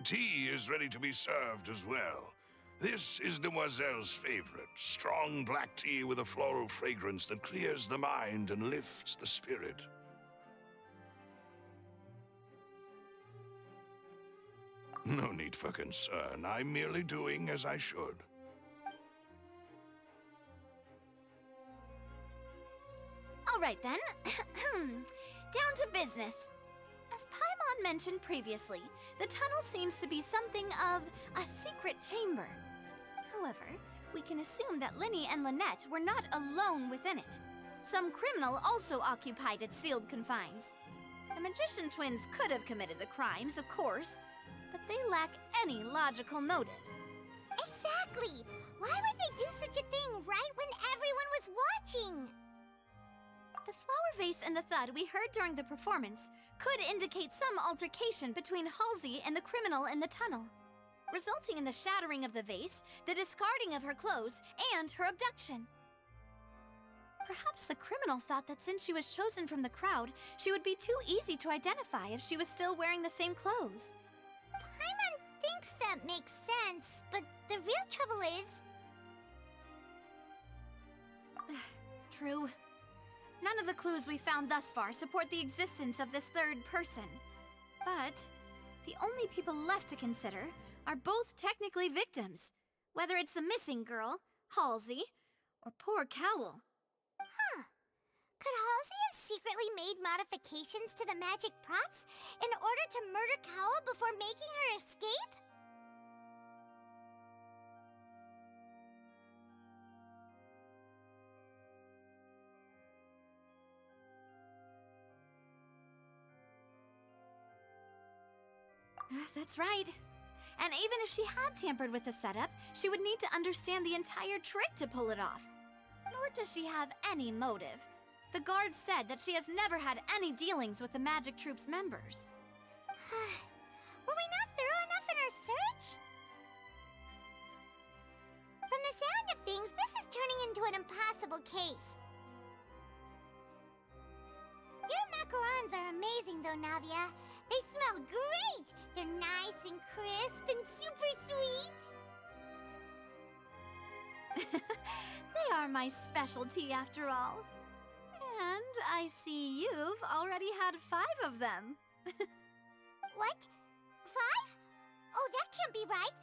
Tea is ready to be served as well. This is Demoiselle's favorite, strong black tea with a floral fragrance that clears the mind and lifts the spirit. No need for concern. I'm merely doing as I should. All right then. Down to business. As Paimon mentioned previously, the tunnel seems to be something of a secret chamber. However, we can assume that Linny and Lynette were not alone within it. Some criminal also occupied its sealed confines. The magician twins could have committed the crimes, of course, but they lack any logical motive. Exactly! Why would they do such a thing right when everyone was watching? The flower vase and the thud we heard during the performance could indicate some altercation between Halsey and the criminal in the tunnel, resulting in the shattering of the vase, the discarding of her clothes, and her abduction. Perhaps the criminal thought that since she was chosen from the crowd, she would be too easy to identify if she was still wearing the same clothes. Paimon thinks that makes sense, but the real trouble is... True. None of the clues we found thus far support the existence of this third person. But the only people left to consider are both technically victims, whether it's the missing girl, Halsey, or poor Cowell. Huh. Could Halsey have secretly made modifications to the magic props in order to murder Cowell before making her escape? That's right. And even if she had tampered with the setup, she would need to understand the entire trick to pull it off. Nor does she have any motive. The guard said that she has never had any dealings with the Magic Troop's members. Were we not thorough enough in our search? From the sound of things, this is turning into an impossible case. Your macarons are amazing though, Navia. They smell great! They're nice and crisp and super sweet! They are my specialty after all. And I see you've already had 5 of them. What? 5? Oh, that can't be right.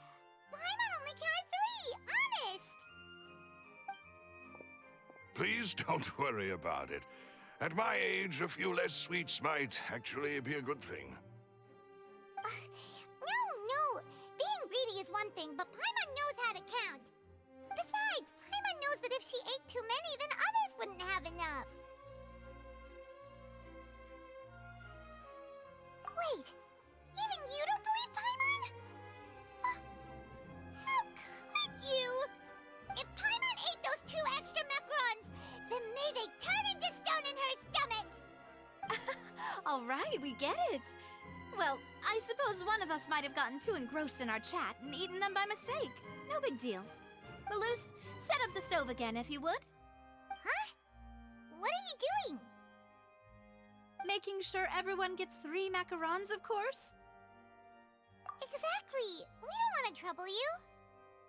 Paimon only counted 3, honest! Please don't worry about it. At my age, a few less sweets might actually be a good thing. No. Being greedy is one thing, but Paimon knows how to count. Besides, Paimon knows that if she ate too many, then others wouldn't have enough. Wait, even you don't believe Paimon? How could you? If Paimon ate those 2 extra macarons, then may they turn into stone in her stomach! All right, we get it. Well, I suppose one of us might have gotten too engrossed in our chat and eaten them by mistake. No big deal. Malus, set up the stove again if you would. Huh? What are you doing? Making sure everyone gets 3 macarons, of course. Exactly. We don't want to trouble you.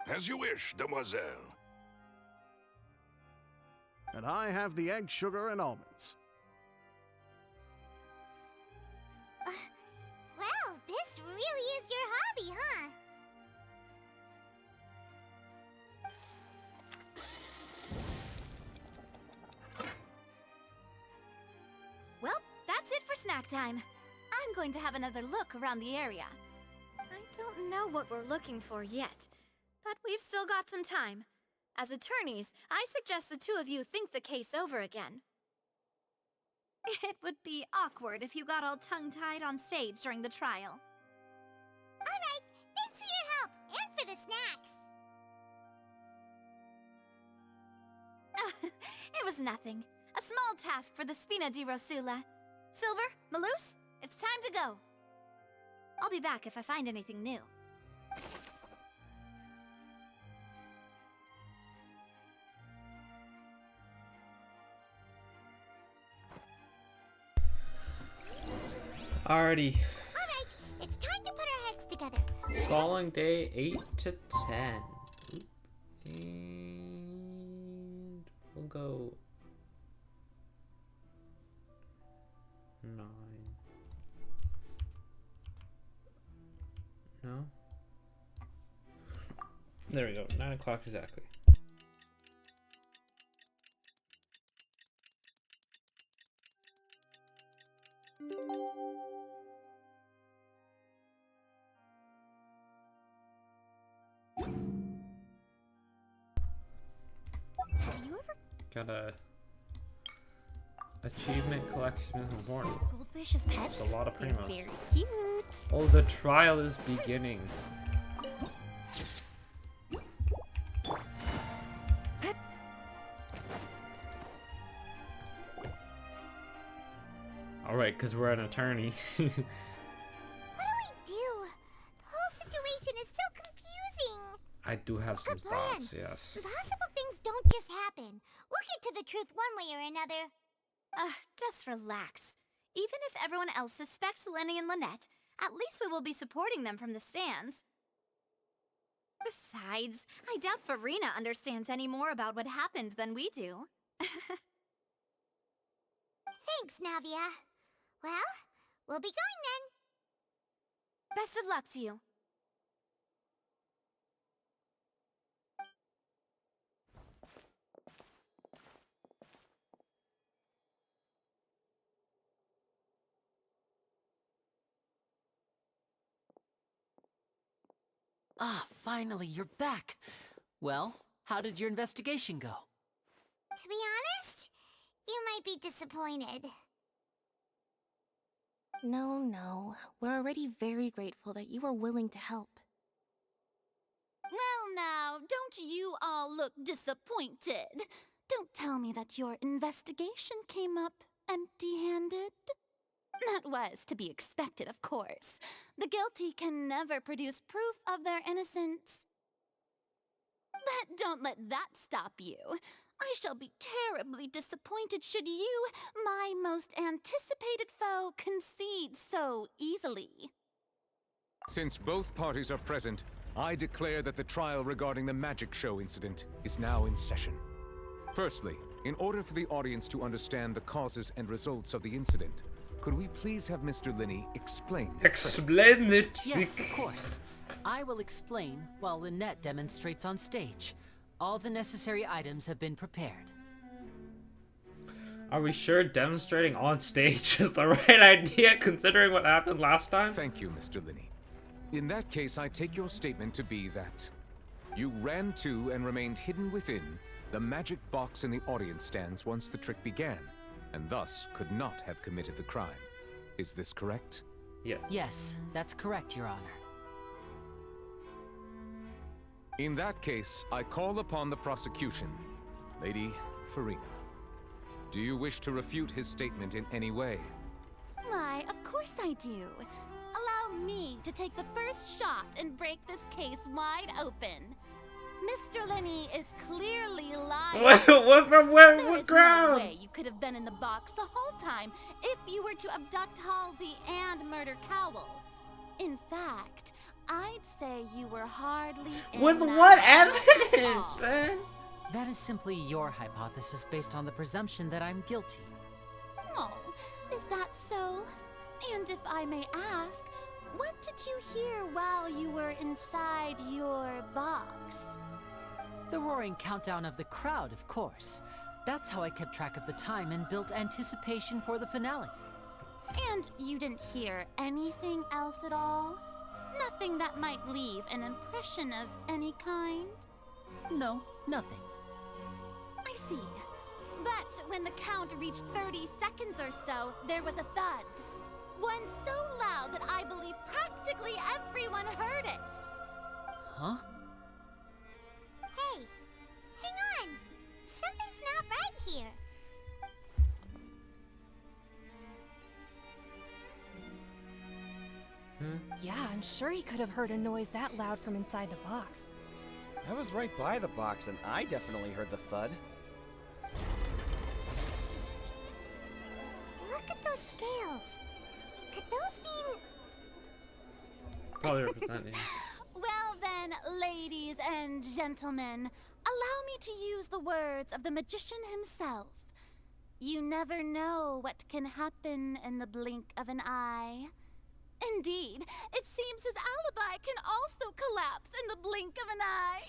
As you wish, demoiselle. And I have the egg, sugar, and almonds. Well, this really is your hobby, huh? Well, that's it for snack time. I'm going to have another look around the area. I don't know what we're looking for yet, but we've still got some time. As attorneys, I suggest the 2 of you think the case over again. It would be awkward if you got all tongue-tied on stage during the trial. All right, thanks for your help and for the snacks. It was nothing. A small task for the Spina di Rosula. Silver, Malus, it's time to go. I'll be back if I find anything new. Alrighty. Alright, it's time to put our heads together. Following day 8 to 10. And we'll go 9. No? There we go. 9 o'clock exactly. Have you ever... Got a achievement collection is important. Goldfish as pets? There's a lot of They're primos. very cute. Oh, the trial is beginning. Alright, because we're an attorney. What do we do? The whole situation is so confusing. I do have some Good plan. thoughts, yes. Impossible things don't just happen. We'll get to the truth one way or another. Just relax. Even if everyone else suspects Lenny and Lynette, at least we will be supporting them from the stands. Besides, I doubt Farina understands any more about what happened than we do. Thanks, Navia. Well, we'll be going then. Best of luck to you. Ah, finally, you're back. Well, how did your investigation go? To be honest, you might be disappointed. No. We're already very grateful that you were willing to help. Well now, don't you all look disappointed? Don't tell me that your investigation came up empty-handed. That was to be expected, of course. The guilty can never produce proof of their innocence. But don't let that stop you. I shall be terribly disappointed should you, my most anticipated foe, concede so easily. Since both parties are present, I declare that the trial regarding the magic show incident is now in session. Firstly, in order for the audience to understand the causes and results of the incident, could we please have Mr. Linney explain? Explain it! Yes, of course. I will explain while Lynette demonstrates on stage. All the necessary items have been prepared. Are we sure demonstrating on stage is the right idea considering what happened last time? Thank you, Mr. Linney. In that case, I take your statement to be that you ran to and remained hidden within the magic box in the audience stands once the trick began, and thus could not have committed the crime. Is this correct? Yes. Yes, that's correct, Your Honor. In that case, I call upon the prosecution. Lady Farina, do you wish to refute his statement in any way? Why, of course I do. Allow me to take the first shot and break this case wide open. Mr. Lenny is clearly lying. What There is grounds? no way you could have been in the box the whole time if you were to abduct Halsey and murder Cowell. In fact, I'd say you were hardly in With that what box at evidence, all. man? That is simply your hypothesis based on the presumption that I'm guilty. Oh, is that so? And if I may ask, what did you hear while you were inside your box? The roaring countdown of the crowd, of course. That's how I kept track of the time and built anticipation for the finale. And you didn't hear anything else at all? Nothing that might leave an impression of any kind? No, nothing. I see. But when the count reached 30 seconds or so, there was a thud. One so loud that I believe practically everyone heard it. Huh? Hey, hang on. Something's not right here. Yeah, I'm sure he could have heard a noise that loud from inside the box. I was right by the box, and I definitely heard the thud. Look at those scales. Could those mean... Probably representing. Well then, ladies and gentlemen, allow me to use the words of the magician himself. You never know what can happen in the blink of an eye. Indeed, it seems his alibi can also collapse in the blink of an eye.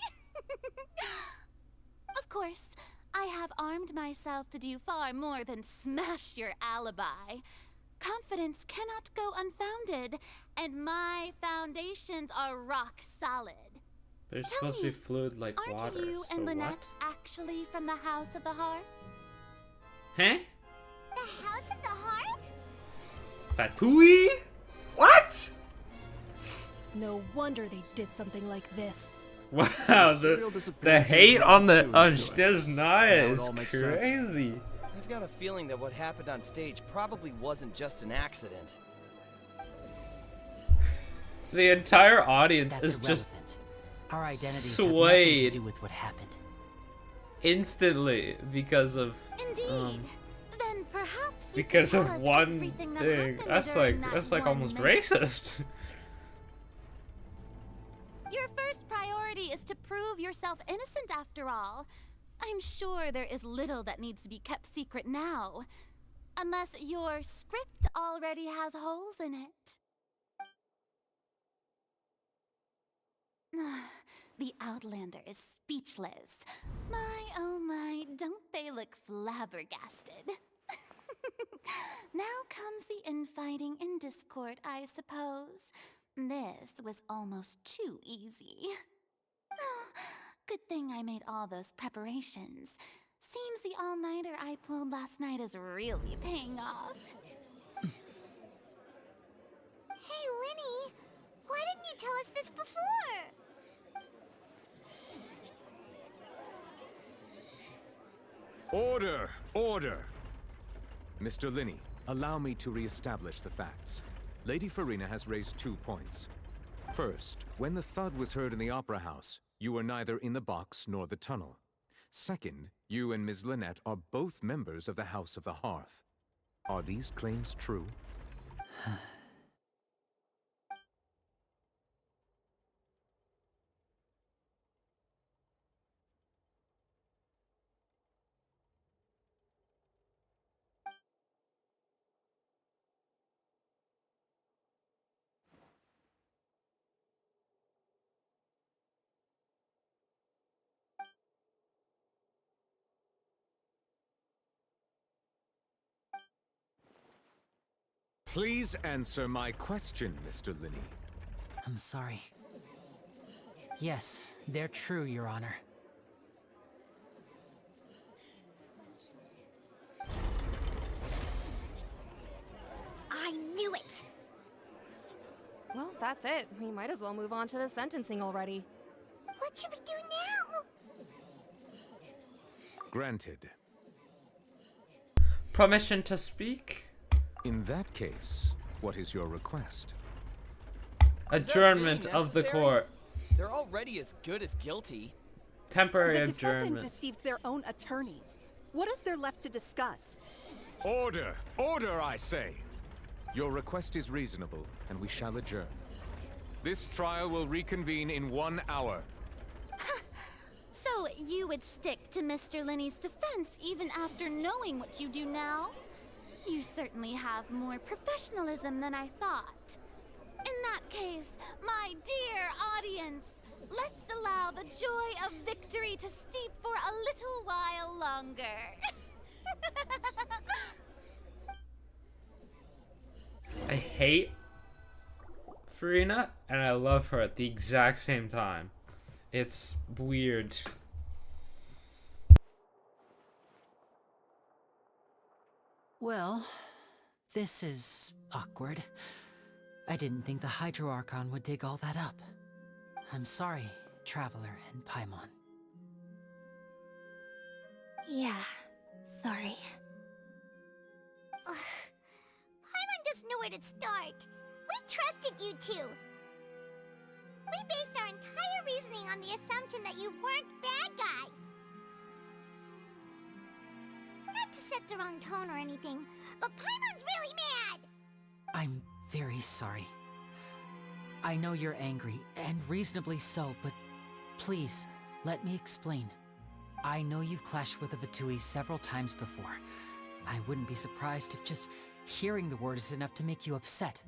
Of course, I have armed myself to do far more than smash your alibi. Confidence cannot go unfounded, and my foundations are rock solid. They're Tell supposed to me, be fluid like aren't water. you So and Lynette what? actually from the House of the Hearth? Huh? The House of the Hearth? Fatui? What? No wonder they did something like this. Wow, the hate on the Desnaya is crazy. I've got a feeling that what happened on stage probably wasn't just an accident. The entire audience That's is just irrelevant. Our identities have nothing to swayed do with what happened. instantly because of Indeed. Then perhaps you because can of tell us one everything that thing. happened That's during like that one almost minute. racist. Your first priority is to prove yourself innocent after all. I'm sure there is little that needs to be kept secret now. Unless your script already has holes in it. The Outlander is speechless. My, oh my, don't they look flabbergasted? Now comes the infighting and discord, I suppose. This was almost too easy. Good thing I made all those preparations. Seems the all-nighter I pulled last night is really paying off. Hey, Linny. Why didn't you tell us this before? Order! Order! Mr. Linney, allow me to re-establish the facts. Lady Farina has raised 2 points. First, when the thud was heard in the Opera House, you were neither in the box nor the tunnel. Second, you and Ms. Lynette are both members of the House of the Hearth. Are these claims true? Please answer my question, Mr. Linney. I'm sorry. Yes, they're true, Your Honor. I knew it! that's it. We might as well move on to the sentencing already. What should we do now? Granted. Permission to speak? In that case, what is your request? Adjournment of the court. They're already as good as guilty. Temporary The defendant adjournment. deceived their own attorneys. What is there left to discuss? Order! Order, I say! Your request is reasonable, and we shall adjourn. This trial will reconvene in 1 hour. So you would stick to Mr. Linney's defense even after knowing what you do now? You certainly have more professionalism than I thought. In that case, my dear audience, let's allow the joy of victory to steep for a little while longer. I hate Farina and I love her at the exact same time. It's weird. Well, this is awkward. I didn't think the Hydro Archon would dig all that up. I'm sorry, Traveler and Paimon. Yeah, sorry. Paimon doesn't know where to start. We trusted you two. We based our entire reasoning on the assumption that you weren't bad guys. Not to set the wrong tone or anything, but Paimon's really mad! I'm very sorry. I know you're angry, and reasonably so, but please, let me explain. I know you've clashed with the Vatui several times before. I wouldn't be surprised if just hearing the word is enough to make you upset.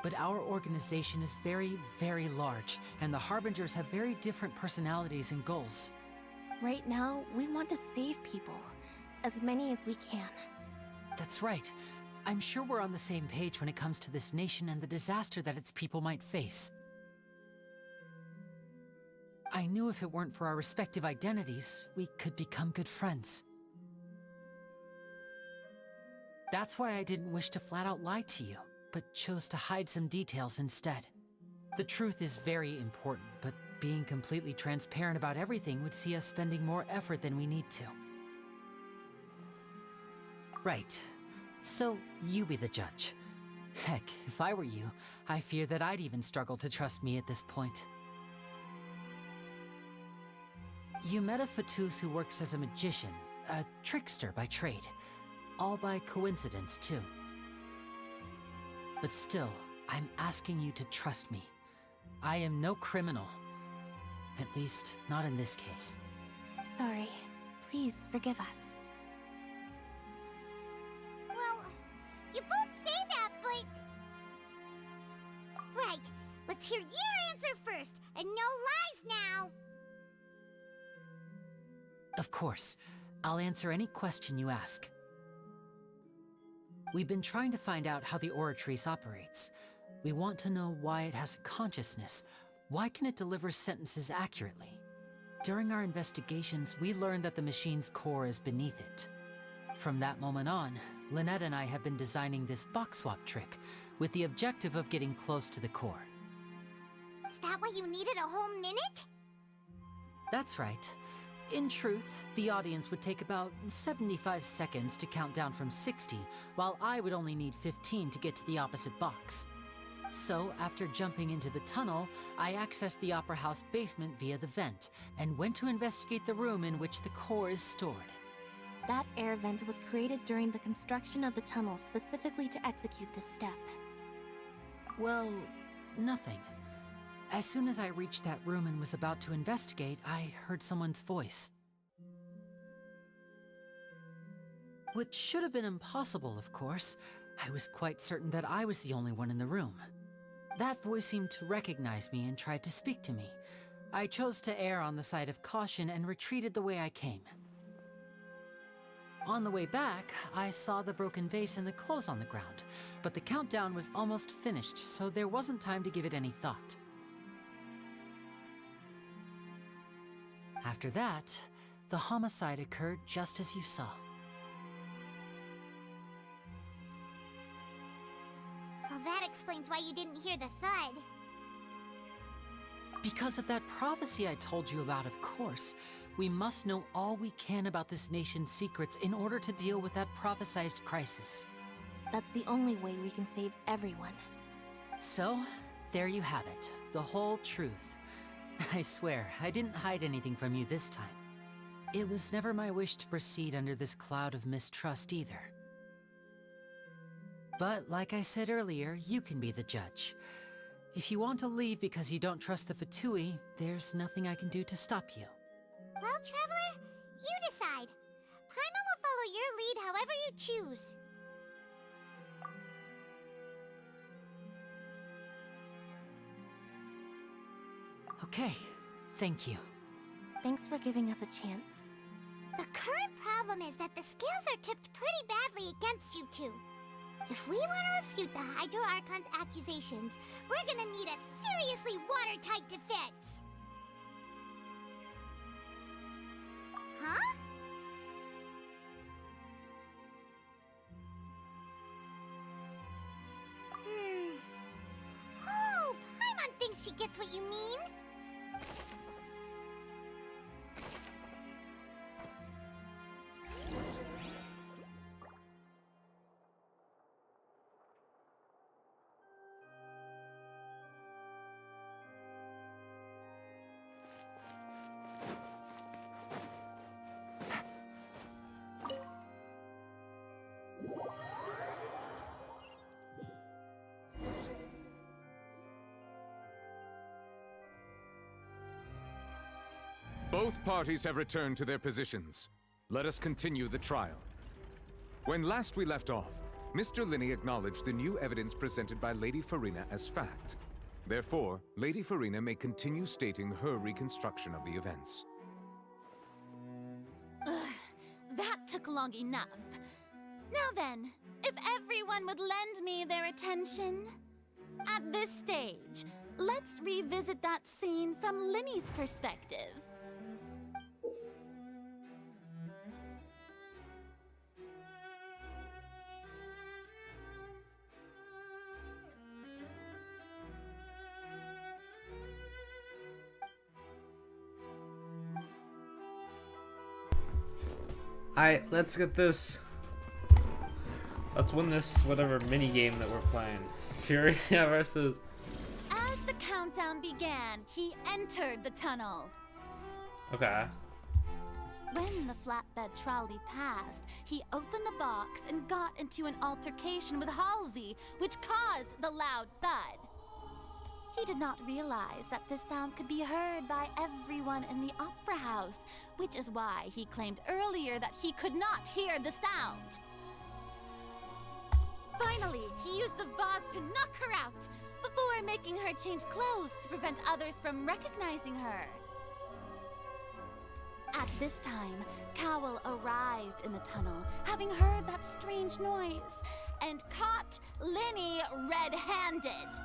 But our organization is very, very large, and the Harbingers have very different personalities and goals. Right now, we want to save people. As many as we can. That's right. I'm sure we're on the same page when it comes to this nation and the disaster that its people might face. I knew if it weren't for our respective identities, we could become good friends. That's why I didn't wish to flat out lie to you, but chose to hide some details instead. The truth is very important, but being completely transparent about everything would see us spending more effort than we need to. Right. So, you be the judge. Heck, if I were you, I fear that I'd even struggle to trust me at this point. You met a Fatus who works as a magician, a trickster by trade. All by coincidence, too. But still, I'm asking you to trust me. I am no criminal. At least, not in this case. Sorry. Please forgive us. Well, you both say that, but... Right, let's hear your answer first, and no lies now! Of course. I'll answer any question you ask. We've been trying to find out how the Oratrice operates. We want to know why it has a consciousness. Why can it deliver sentences accurately? During our investigations, we learned that the machine's core is beneath it. From that moment on, Lynette and I have been designing this box swap trick with the objective of getting close to the core. Is that why you needed a whole minute? That's right. In truth, the audience would take about 75 seconds to count down from 60, while I would only need 15 to get to the opposite box. So, after jumping into the tunnel, I accessed the Opera House basement via the vent, and went to investigate the room in which the core is stored. That air vent was created during the construction of the tunnel specifically to execute this step. Well, nothing. As soon as I reached that room and was about to investigate, I heard someone's voice. Which should have been impossible, of course. I was quite certain that I was the only one in the room. That voice seemed to recognize me and tried to speak to me. I chose to err on the side of caution and retreated the way I came. On the way back, I saw the broken vase and the clothes on the ground, but the countdown was almost finished, so there wasn't time to give it any thought. After that, the homicide occurred just as you saw. Well, that explains why you didn't hear the thud. Because of that prophecy I told you about, of course. We must know all we can about this nation's secrets in order to deal with that prophesized crisis. That's the only way we can save everyone. So, there you have it. The whole truth. I swear, I didn't hide anything from you this time. It was never my wish to proceed under this cloud of mistrust either. But like I said earlier, you can be the judge. If you want to leave because you don't trust the Fatui, there's nothing I can do to stop you. Well, Traveler, you decide. Paimon will follow your lead however you choose. Okay, thank you. Thanks for giving us a chance. The current problem is that the scales are tipped pretty badly against you two. If we want to refute the Hydro Archon's accusations, we're gonna need a seriously watertight defense. Huh? Oh, Paimon thinks she gets what you mean. Both parties have returned to their positions. Let us continue the trial. When last we left off, Mr. Linney acknowledged the new evidence presented by Lady Farina as fact. Therefore, Lady Farina may continue stating her reconstruction of the events. Ugh, that took long enough. Now then, if everyone would lend me their attention. At this stage, let's revisit that scene from Linney's perspective. Alright, let's get this. Let's win this whatever mini game that we're playing. Furia versus. As the countdown began, he entered the tunnel. Okay. When the flatbed trolley passed, he opened the box and got into an altercation with Halsey, which caused the loud thud. He did not realize that this sound could be heard by everyone in the opera house, which is why he claimed earlier that he could not hear the sound. Finally, he used the vase to knock her out, before making her change clothes to prevent others from recognizing her. At this time, Cowell arrived in the tunnel, having heard that strange noise, and caught Linney red-handed.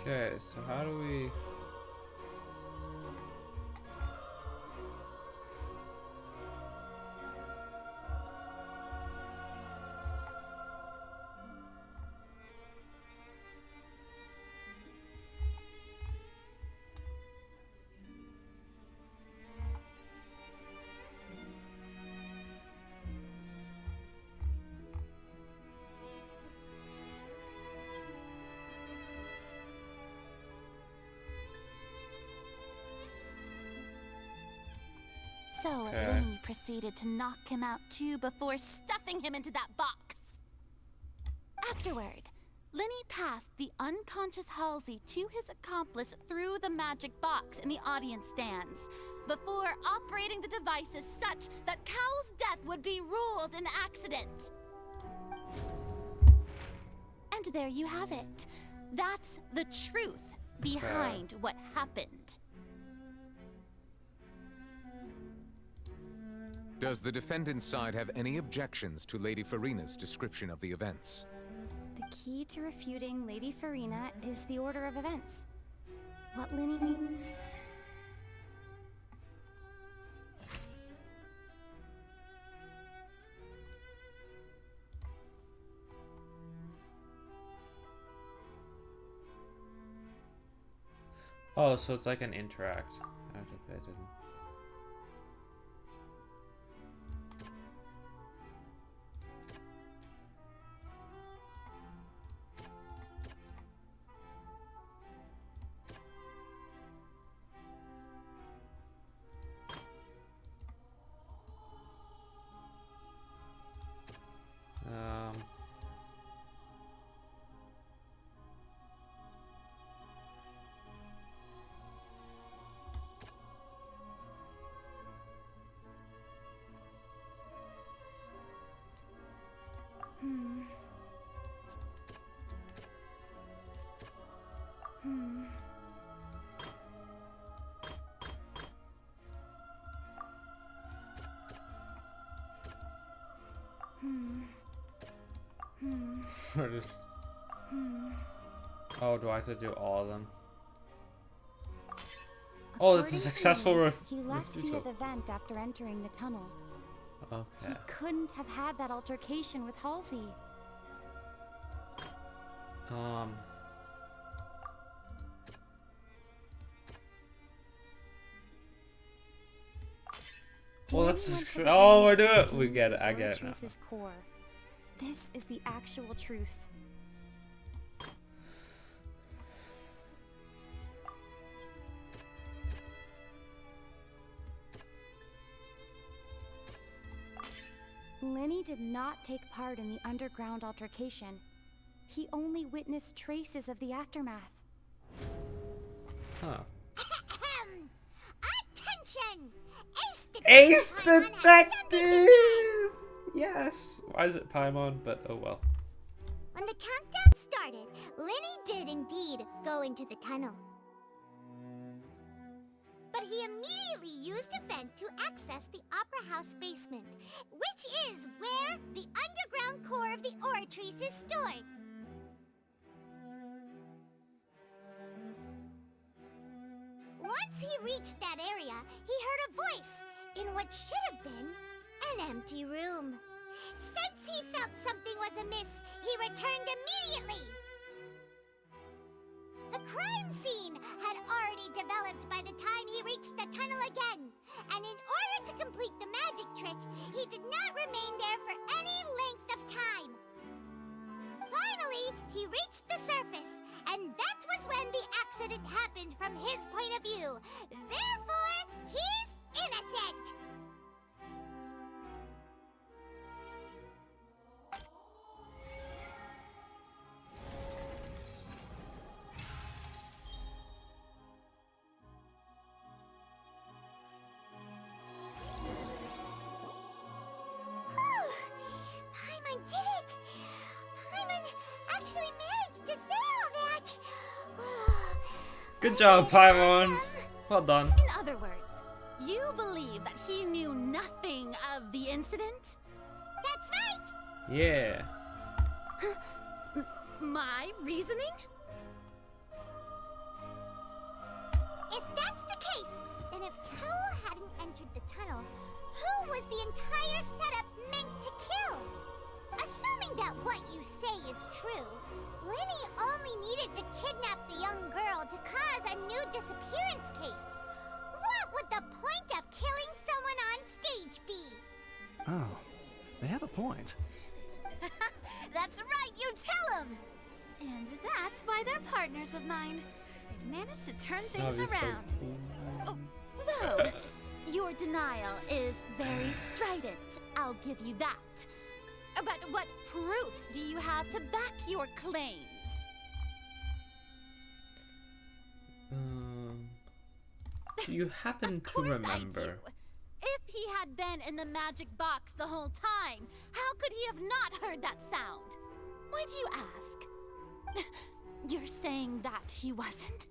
Okay, so how do we... So Linney proceeded to knock him out too before stuffing him into that box. Afterward, Linney passed the unconscious Halsey to his accomplice through the magic box in the audience stands, before operating the devices such that Cowell's death would be ruled an accident. And there you have it. That's the truth behind what happened. Does the defendant's side have any objections to Lady Farina's description of the events? The key to refuting Lady Farina is the order of events. What, Lenny? Oh, so it's like an interact. I didn't. Or just... Oh, do I have to do all of them? Oh, it's a successful He left via the vent after entering the tunnel. Okay. He couldn't have had that altercation with Halsey. Well, that's... Oh, we're doing it. We get it. I get it now. Core. This is the actual truth. Lenny did not take part in the underground altercation. He only witnessed traces of the aftermath. Huh. Attention! Ace Detective! Yes! Why is it Paimon? But oh well. When the countdown started, Lenny did indeed go into the tunnel. But he immediately used a vent to access the Opera House basement, which is where the underground core of the Oratrice is stored. Once he reached that area, he heard a voice in what should have been an empty room. Since he felt something was amiss, he returned immediately. The crime scene had already developed by the time he reached the tunnel again, and in order to complete the magic trick, he did not remain there for any length of time. Finally, he reached the surface, and that was when the accident happened from his point of view. Therefore, he's innocent! Paimon did it! Paimon actually managed to say all that! Good job, Paimon. Well done. In other words, you believe that he knew nothing of the incident? That's right! Yeah. My reasoning? If that's the case, then if Carol hadn't entered the tunnel, who was the entire setup meant to kill? Assuming that what you say is true, Lenny only needed to kidnap the young girl to cause a new disappearance case. What would the point of killing someone on stage be? Oh, they have a point. That's right, you tell him! And that's why they're partners of mine. They've managed to turn things around. Oh, though, your denial is very strident, I'll give you that. But what proof do you have to back your claims? Do you happen to remember? If he had been in the magic box the whole time, how could he have not heard that sound? Why do you ask? You're saying that he wasn't?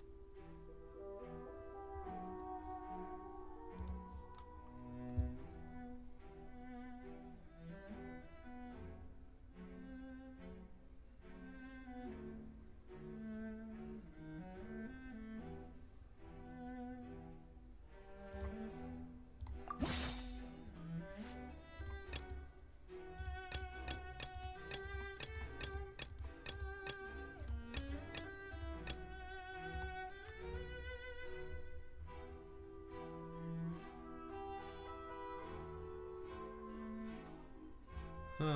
Huh.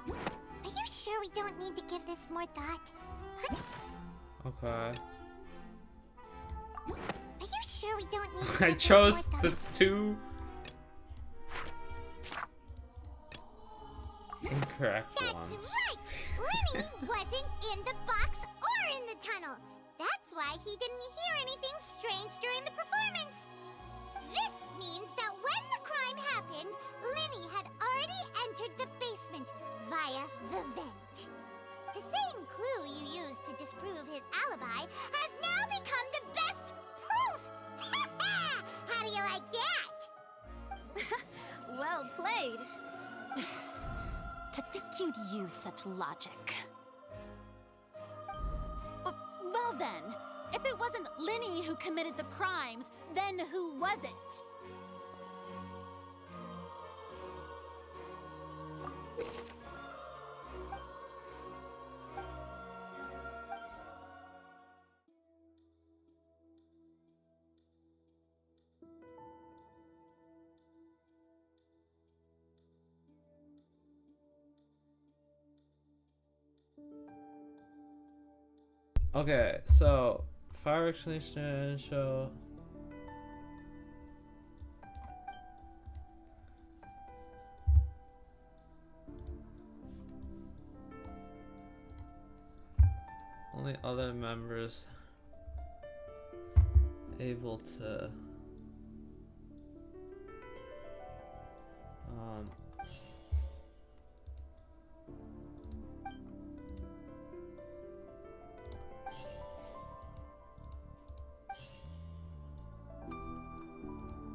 Are you sure we don't need to give this more thought? Okay. Are you sure we don't need to I give this chose more the thought? two incorrect ones. That's right! Lenny wasn't in the box or in the tunnel. That's why he didn't hear anything strange during the performance. This means that when the crime happened, Lenny had already entered the basement via the vent. The same clue you used to disprove his alibi has now become the best proof! How do you like that? Well played. To think you'd use such logic. Well then, if it wasn't Lenny who committed the crimes, then who was it? Okay, so fireworks show. Only other members able to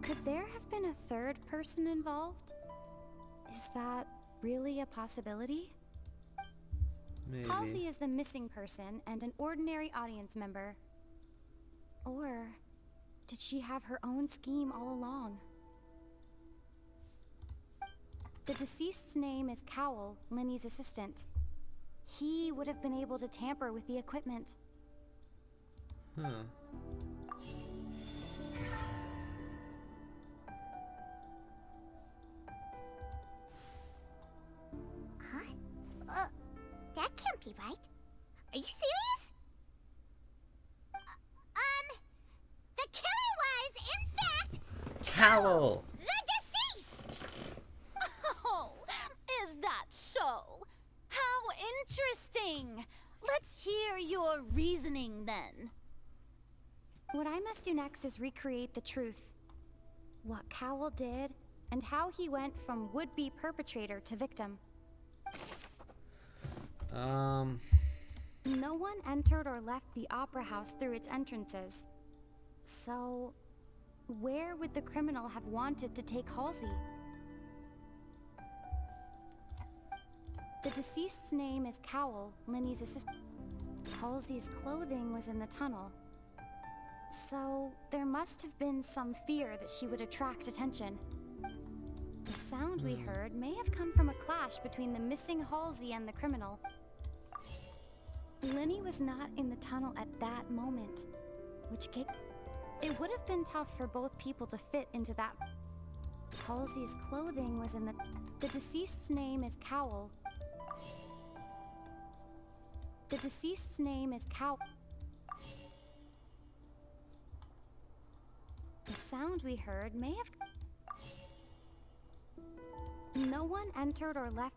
Could there have been a third person involved? Is that really a possibility? maybe. Halsey is the missing person and an ordinary audience member. Or did she have her own scheme all along? The deceased's name is Cowell, Lenny's assistant. He would have been able to tamper with the equipment. Huh. That can't be right. Are you serious? The killer was, in fact, Cowell! the deceased! Oh, is that so? How interesting! Let's hear your reasoning then. What I must do next is recreate the truth. What Cowell did, and how he went from would-be perpetrator to victim. No one entered or left the opera house through its entrances. So, where would the criminal have wanted to take Halsey? The deceased's name is Cowell, Lenny's assistant. Halsey's clothing was in the tunnel. So, there must have been some fear that she would attract attention. The sound we heard may have come from a clash between the missing Halsey and the criminal. Lenny was not in the tunnel at that moment, which it would have been tough for both people to fit into that. Halsey's clothing was in the deceased's name is Cowell. The deceased's name is Cowell. The sound we heard may have... No one entered or left.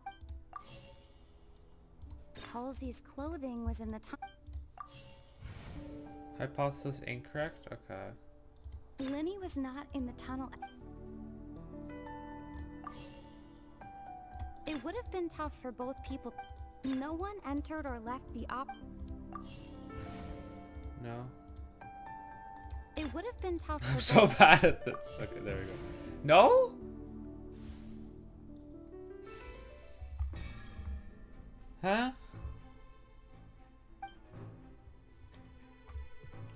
Halsey's clothing was in the tunnel. Hypothesis incorrect? Okay. Lenny was not in the tunnel. It would have been tough for both people. No one entered or left the No. It would have been tough for I'm so both. bad at this. Okay, there we go. No? Huh?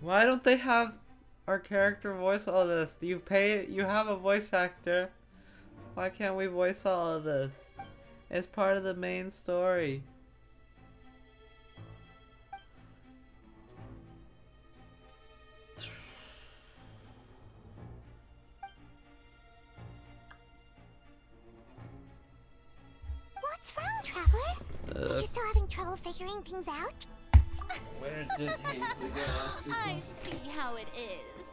Why don't they have our character voice all this? Do you pay? You have a voice actor. Why can't we voice all of this? It's part of the main story. Are you still having trouble figuring things out? Where did Hazel go? I see how it is.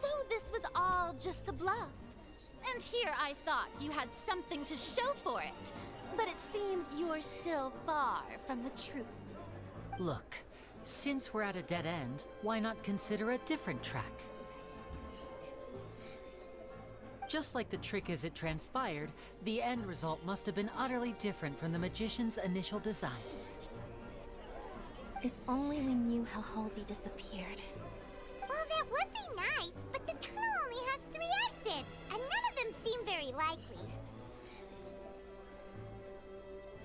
So this was all just a bluff. And here I thought you had something to show for it. But it seems you're still far from the truth. Look, since we're at a dead end, why not consider a different track? Just like the trick as it transpired, the end result must have been utterly different from the magician's initial design. If only we knew how Halsey disappeared. Well, that would be nice, but the tunnel only has 3 exits, and none of them seem very likely.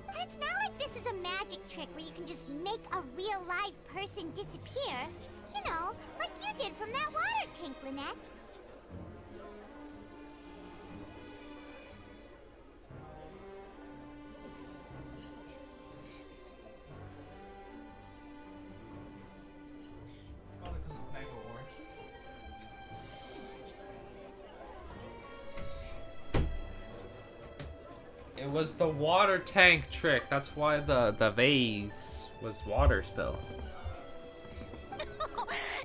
And it's not like this is a magic trick where you can just make a real live person disappear. You know, like you did from that water tank, Lynette. It was the water tank trick. That's why the vase was water spill.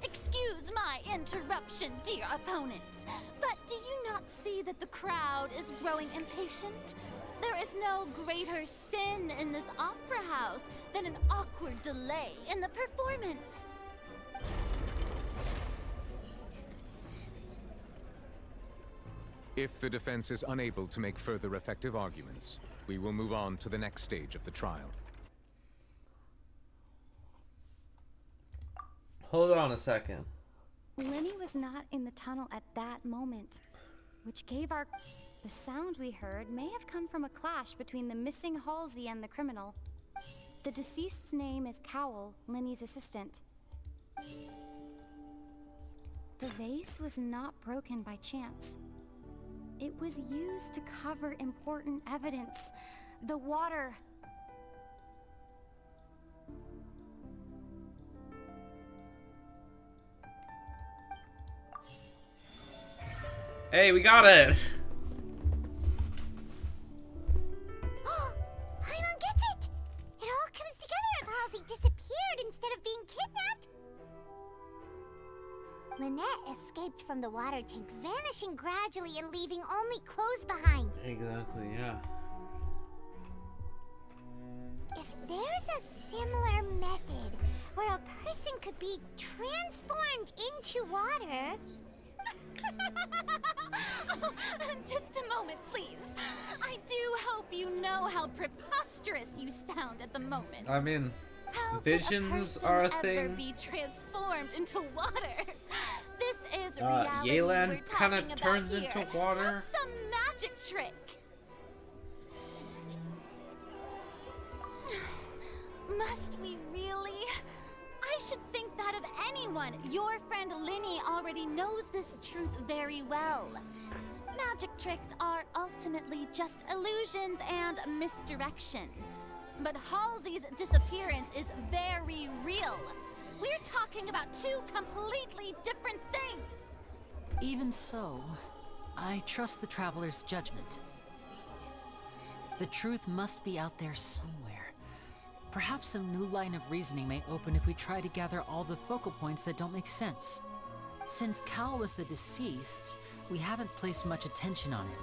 Excuse my interruption, dear opponents. But do you not see that the crowd is growing impatient? There is no greater sin in this opera house than an awkward delay in the performance. If the defense is unable to make further effective arguments, we will move on to the next stage of the trial. Hold on a second. Lenny was not in the tunnel at that moment, which gave the sound we heard may have come from a clash between the missing Halsey and the criminal. The deceased's name is Cowell, Lenny's assistant. The vase was not broken by chance. It was used to cover important evidence. The water. Hey, we got it! Paimon gets it! It all comes together if Halsey disappeared instead of being kidnapped. Lynette escaped from the water tank, vanishing gradually and leaving only clothes behind. Exactly, yeah. If there's a similar method where a person could be transformed into water... Just a moment, please. I do hope you know how preposterous you sound at the moment. I mean, how visions are a ever thing. Be transformed into water. This is reality Yelan we're kind of talking turns about into here, water. not some magic trick. Must we really? I should think that of anyone. Your friend Linny already knows this truth very well. Magic tricks are ultimately just illusions and misdirection. But Halsey's disappearance is very real. We're talking about 2 completely different things. Even so, I trust the Traveler's judgment. The truth must be out there somewhere. Perhaps some new line of reasoning may open if we try to gather all the focal points that don't make sense. Since Cal was the deceased, we haven't placed much attention on him.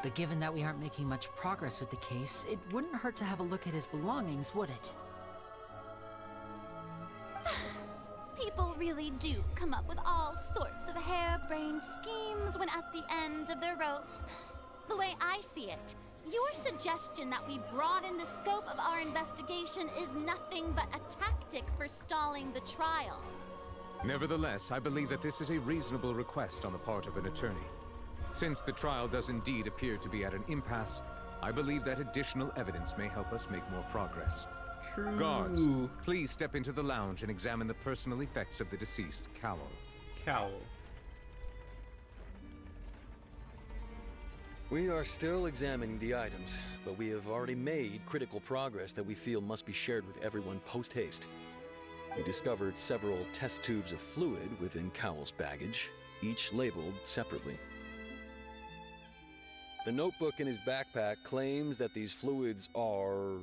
But given that we aren't making much progress with the case, it wouldn't hurt to have a look at his belongings, would it? People really do come up with all sorts of harebrained schemes when at the end of their rope. The way I see it, your suggestion that we broaden the scope of our investigation is nothing but a tactic for stalling the trial. Nevertheless, I believe that this is a reasonable request on the part of an attorney. Since the trial does indeed appear to be at an impasse, I believe that additional evidence may help us make more progress. True. Guards, please step into the lounge and examine the personal effects of the deceased, Cowell. Cowell. We are still examining the items, but we have already made critical progress that we feel must be shared with everyone post-haste. We discovered several test tubes of fluid within Cowell's baggage, each labeled separately. The notebook in his backpack claims that these fluids are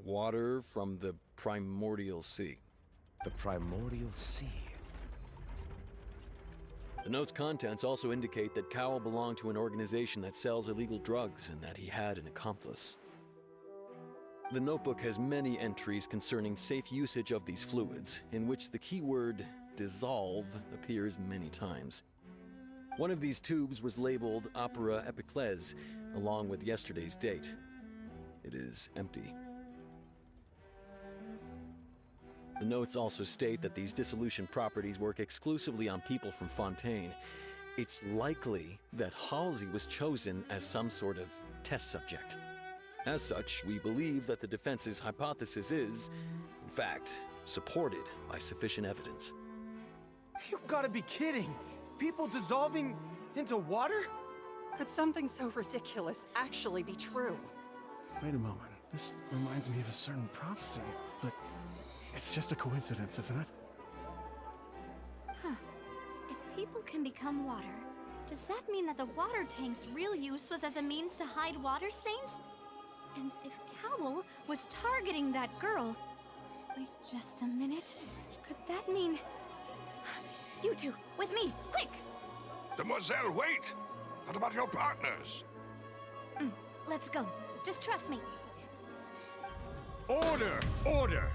Water from the primordial sea. The primordial sea? The note's contents also indicate that Cowell belonged to an organization that sells illegal drugs and that he had an accomplice. The notebook has many entries concerning safe usage of these fluids, in which the keyword dissolve appears many times. One of these tubes was labeled Opera Epiclese, along with yesterday's date. It is empty. The notes also state that these dissolution properties work exclusively on people from Fontaine. It's likely that Halsey was chosen as some sort of test subject. As such, we believe that the defense's hypothesis is, in fact, supported by sufficient evidence. You've got to be kidding! People dissolving into water? Could something so ridiculous actually be true? Wait a moment. This reminds me of a certain prophecy, but it's just a coincidence, isn't it? Huh. If people can become water, does that mean that the water tank's real use was as a means to hide water stains? And if Cowell was targeting that girl... Wait just a minute. Could that mean... You two, with me, quick! Demoiselle, wait! What about your partners? Let's go. Just trust me. Order! Order!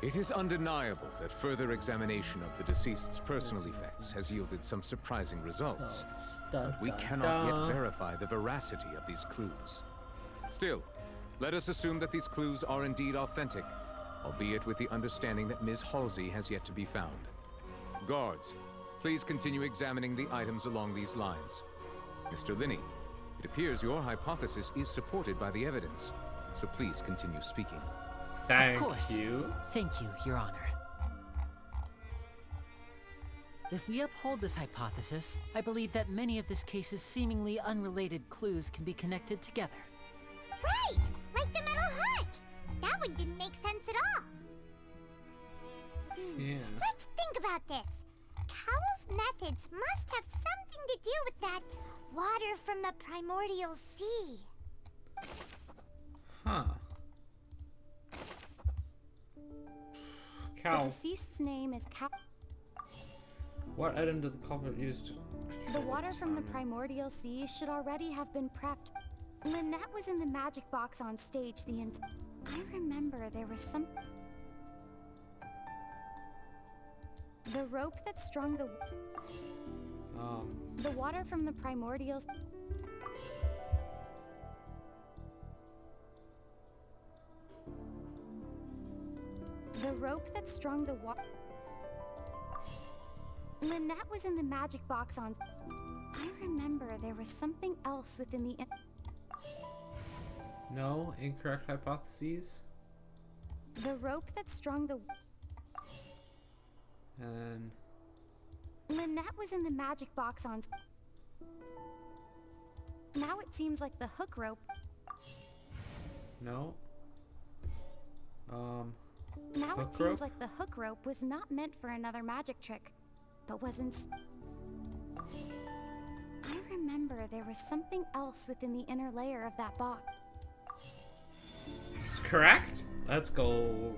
It is undeniable that further examination of the deceased's personal effects has yielded some surprising results. But we cannot yet verify the veracity of these clues. Still, let us assume that these clues are indeed authentic, albeit with the understanding that Ms. Halsey has yet to be found. Guards, please continue examining the items along these lines. Mr. Linney, it appears your hypothesis is supported by the evidence, so please continue speaking. Thank Of course. you. Thank you, Your Honor. If we uphold this hypothesis, I believe that many of this case's seemingly unrelated clues can be connected together. Right! Like the metal hook! That one didn't make sense at all. Yeah. Let's think about this. Cowell's methods must have something to do with that water from the primordial sea. Huh. The Cow. deceased's name is Cow. What item did the culprit use to The control water from the timer? primordial sea should already have been prepped. Lynette was in the magic box on stage I remember there was some... The rope that strung the water from the primordial... The rope that strung the water... Lynette was in the magic box on... I remember there was something else within the... No, incorrect hypotheses. The rope that strung the... And Lynette was in the magic box on... Now it seems like the hook rope... no. Now it Hook seems rope? like the hook rope was not meant for another magic trick, but was I remember there was something else within the inner layer of that box. It's correct. Let's go.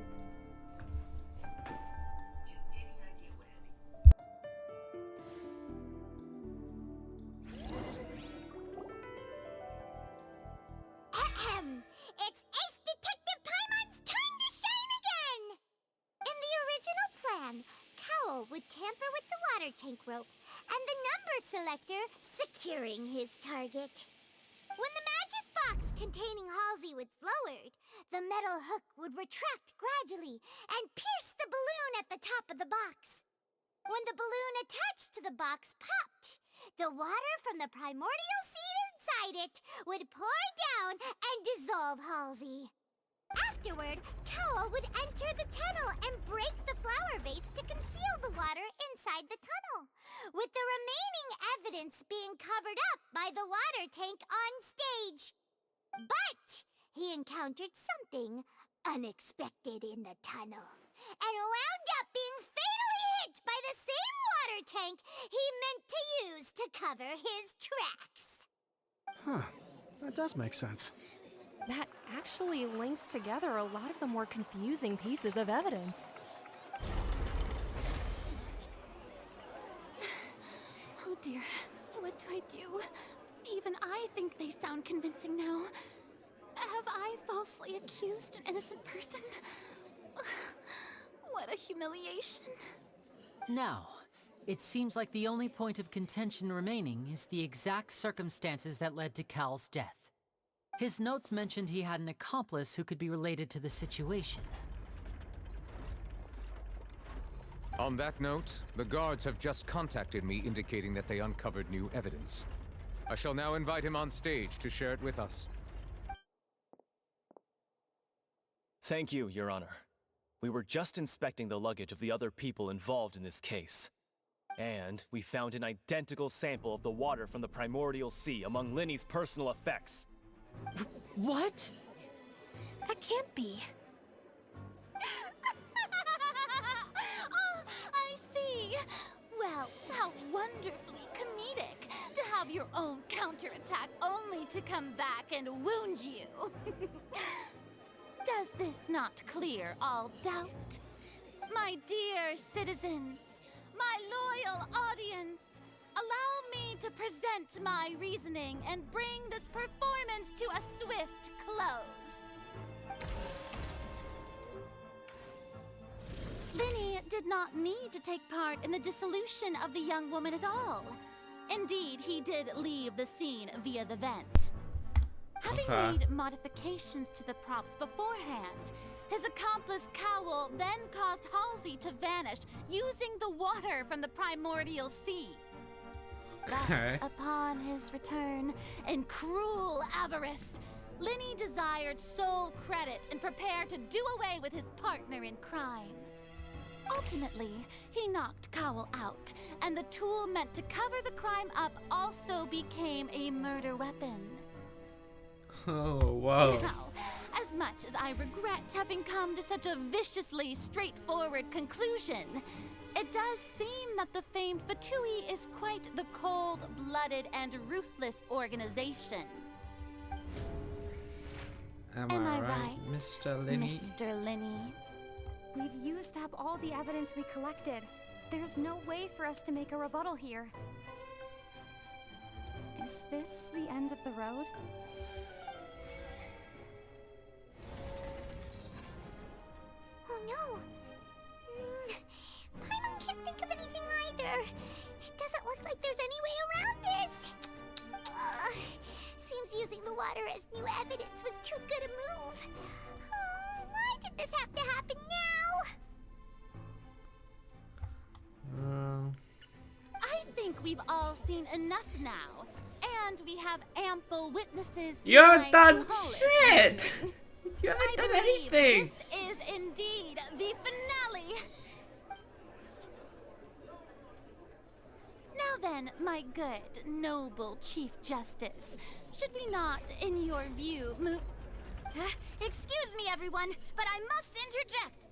Ahem! It's Ace Detective Paimon's time to shine again! In the original plan, Cowell would tamper with the water tank rope and the number selector securing his target. When the magic box containing Halsey was lowered, the metal hook would retract gradually and pierce the balloon at the top of the box. When the balloon attached to the box popped, the water from the primordial seed inside it would pour down and dissolve Halsey. Afterward, Cowell would enter the tunnel and break the flower vase to conceal the water inside the tunnel, with the remaining evidence being covered up by the water tank on stage. But he encountered something unexpected in the tunnel and wound up being fatally hit by the same water tank he meant to use to cover his tracks. Huh. That does make sense. That actually links together a lot of the more confusing pieces of evidence. Oh dear, what do I do? Even I think they sound convincing now. Have I falsely accused an innocent person? What a humiliation. Now, it seems like the only point of contention remaining is the exact circumstances that led to Cal's death. His notes mentioned he had an accomplice who could be related to the situation. On that note, the guards have just contacted me indicating that they uncovered new evidence. I shall now invite him on stage to share it with us. Thank you, Your Honor. We were just inspecting the luggage of the other people involved in this case. And we found an identical sample of the water from the primordial sea among Linny's personal effects. What? That can't be. Oh, I see. Well, how wonderfully comedic to have your own counterattack only to come back and wound you. Does this not clear all doubt? My dear citizens, my loyal audience, allow me to present my reasoning and bring this performance to a swift close. Linny did not need to take part in the dissolution of the young woman at all. Indeed, he did leave the scene via the vent. Having made modifications to the props beforehand, his accomplice Cowell then caused Halsey to vanish using the water from the primordial sea. But upon his return, in cruel avarice, Linny desired sole credit and prepared to do away with his partner in crime. Ultimately, he knocked Cowell out, and the tool meant to cover the crime up also became a murder weapon. Oh, wow. Now, as much as I regret having come to such a viciously straightforward conclusion, it does seem that the famed Fatui is quite the cold-blooded and ruthless organization. Am I right, Mr. Linny? Mr. Linny? We've used up all the evidence we collected. There's no way for us to make a rebuttal here. Is this the end of the road? Oh no! Paimon can't think of anything either. It doesn't look like there's any way around this. Seems using the water as new evidence was too good a move. Oh, why did this have to happen now? I think we've all seen enough now, and we have ample witnesses to You haven't my done flawless shit! reasoning. You haven't done I believe anything! This is indeed the finale. Now then, my good, noble Chief Justice, should we not, in your view, move... Excuse me, everyone, but I must interject.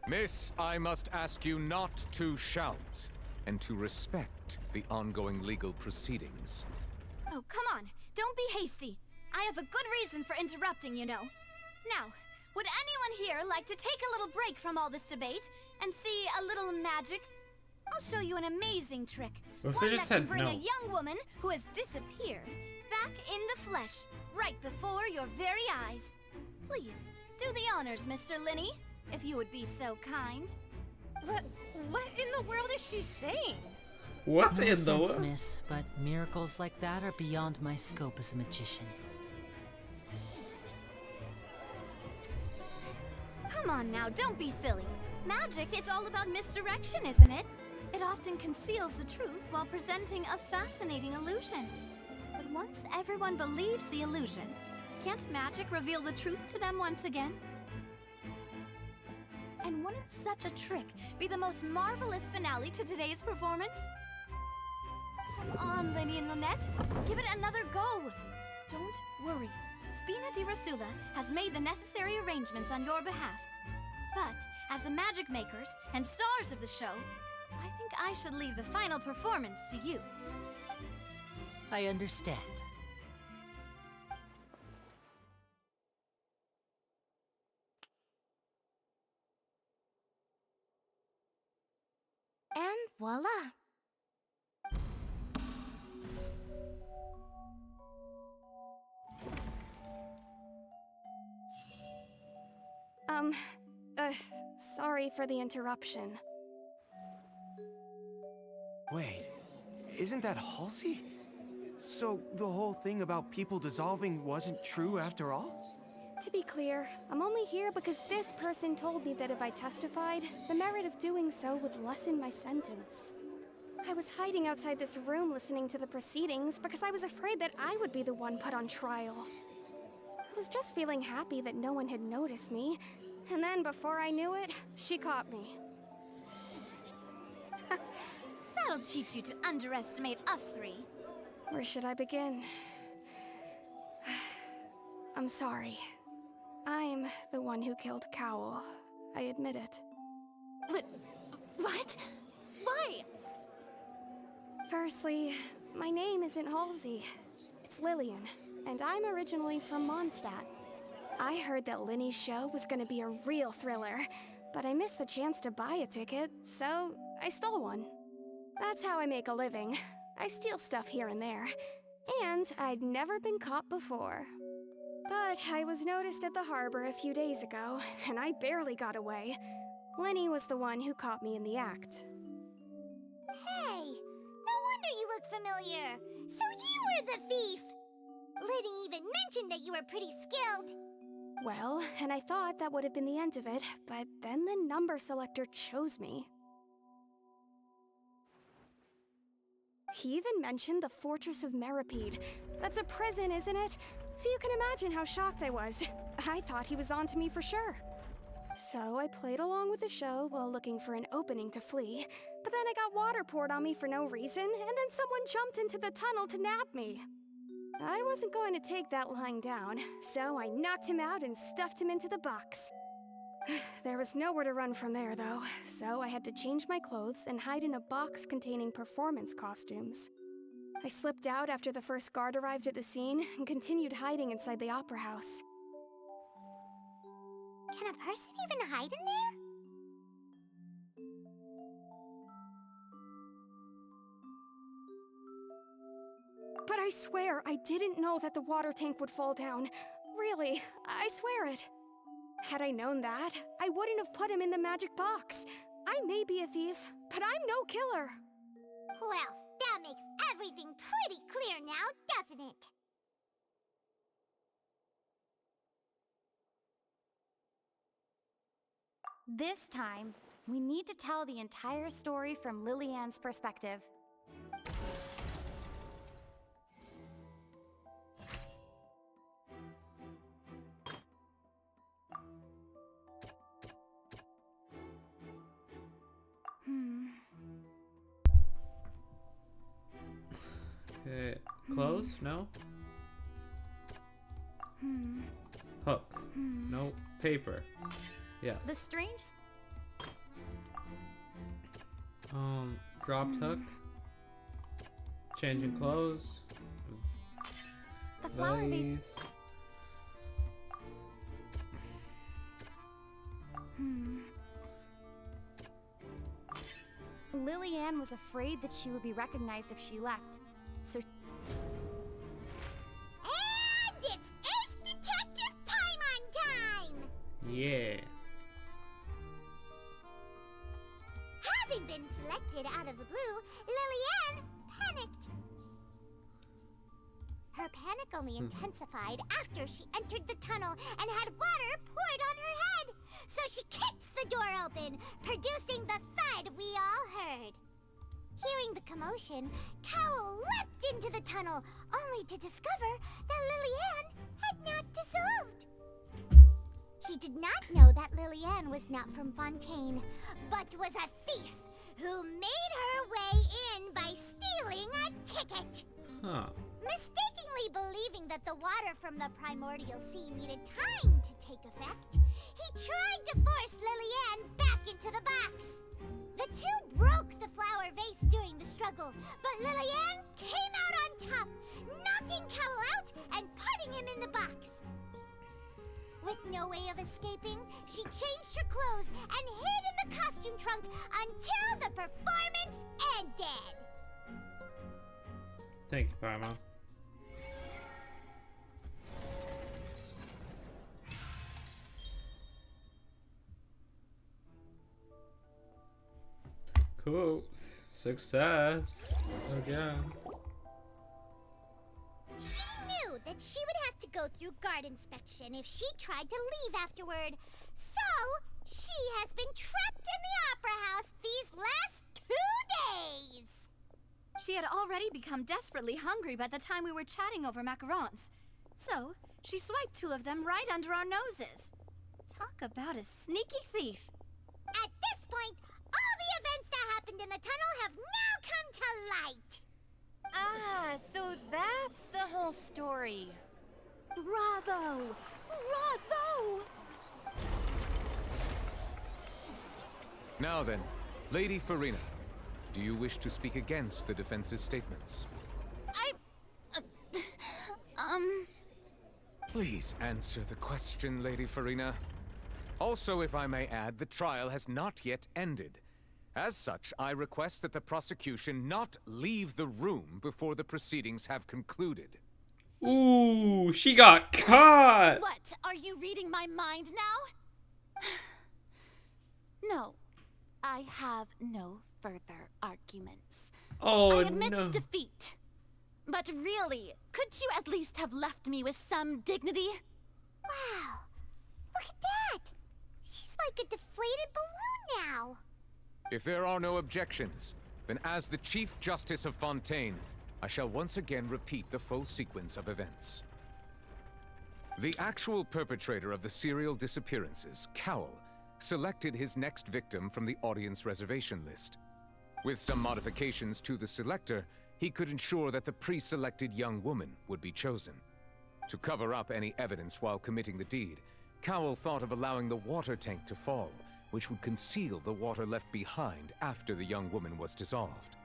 Miss, I must ask you not to shout, and to respect the ongoing legal proceedings. Oh, come on. Don't be hasty. I have a good reason for interrupting, you know. Now, would anyone here like to take a little break from all this debate and see a little magic? I'll show you an amazing trick. What if One they that just can said bring no? a young woman who has disappeared back in the flesh, right before your very eyes. Please, do the honors, Mr. Linny, if you would be so kind. What in the world is she saying? What's No in the offense, world? miss, but miracles like that are beyond my scope as a magician. Come on now, don't be silly. Magic is all about misdirection, isn't it? It often conceals the truth while presenting a fascinating illusion. But once everyone believes the illusion, can't magic reveal the truth to them once again? And wouldn't such a trick be the most marvelous finale to today's performance? Come on, Linny and Lynette. Give it another go. Don't worry. Spina di Rasula has made the necessary arrangements on your behalf. But, as the magic makers and stars of the show, I think I should leave the final performance to you. I understand. And voila! Sorry for the interruption. Wait, isn't that Halsey? So the whole thing about people dissolving wasn't true after all? To be clear, I'm only here because this person told me that if I testified, the merit of doing so would lessen my sentence. I was hiding outside this room listening to the proceedings because I was afraid that I would be the one put on trial. I was just feeling happy that no one had noticed me, and then before I knew it, she caught me. That'll teach you to underestimate us three. Where should I begin? I'm sorry. I'm the one who killed Cowell. I admit it. What? Why? Firstly, my name isn't Halsey. It's Lillian, and I'm originally from Mondstadt. I heard that Linny's show was gonna be a real thriller, but I missed the chance to buy a ticket, so I stole one. That's how I make a living. I steal stuff here and there, and I'd never been caught before. But I was noticed at the harbor a few days ago, and I barely got away. Linny was the one who caught me in the act. Hey, no wonder you look familiar. So you were the thief! Liddy even mentioned that you were pretty skilled. Well, and I thought that would have been the end of it, but then the number selector chose me. He even mentioned the Fortress of Meripede. That's a prison, isn't it? So you can imagine how shocked I was. I thought he was on to me for sure. So I played along with the show while looking for an opening to flee, but then I got water poured on me for no reason, and then someone jumped into the tunnel to nab me. I wasn't going to take that lying down, so I knocked him out and stuffed him into the box. There was nowhere to run from there, though, so I had to change my clothes and hide in a box containing performance costumes. I slipped out after the first guard arrived at the scene and continued hiding inside the opera house. Can a person even hide in there? But I swear I didn't know that the water tank would fall down. Really, I swear it. Had I known that, I wouldn't have put him in the magic box. I may be a thief, but I'm no killer. Well, that makes everything pretty clear now, doesn't it? This time, we need to tell the entire story from Lillian's perspective. Okay, clothes? No? Hook? No. Paper? Yes. The strange... Dropped hook? Changing clothes? The flower vase... Lillian was afraid that she would be recognized if she left, so... And it's Ace Detective Paimon time! Yeah. Having been selected out of the blue, Lillian panicked. Her panic only intensified after she entered the tunnel and had water poured on her head. So she kicked the door open, producing the thud we all heard. Hearing the commotion, Cowell leapt into the tunnel, only to discover that Lillian had not dissolved. He did not know that Lillian was not from Fontaine, but was a thief who made her way in by stealing a ticket. Huh. Mistakenly believing that the water from the primordial sea needed time to take effect, he tried to force Lillian back into the box. The two broke the flower vase during the struggle, but Lillian came out on top, knocking Cowell out and putting him in the box. With no way of escaping, she changed her clothes and hid in the costume trunk until the performance ended. Thank you, Paramount. Cool. Success. Again. She knew that she would have to go through guard inspection if she tried to leave afterward. So, she has been trapped in the Opera House these last 2 days. She had already become desperately hungry by the time we were chatting over macarons. So, she swiped 2 of them right under our noses. Talk about a sneaky thief. At this point, all the events that happened in the tunnel have now come to light. Ah, so that's the whole story. Bravo! Bravo! Now then, Lady Farina, do you wish to speak against the defense's statements? Please answer the question, Lady Farina. Also, if I may add, the trial has not yet ended. As such, I request that the prosecution not leave the room before the proceedings have concluded. Ooh, she got caught! What? Are you reading my mind now? No. I have no further arguments. Oh, I admit no. defeat. But really, could you at least have left me with some dignity? Wow. Look at that. She's like a deflated balloon now. If there are no objections, then as the Chief Justice of Fontaine, I shall once again repeat the full sequence of events. The actual perpetrator of the serial disappearances, Cowell, selected his next victim from the audience reservation list. With some modifications to the selector, he could ensure that the pre-selected young woman would be chosen. To cover up any evidence while committing the deed, Cowell thought of allowing the water tank to fall, which would conceal the water left behind after the young woman was dissolved.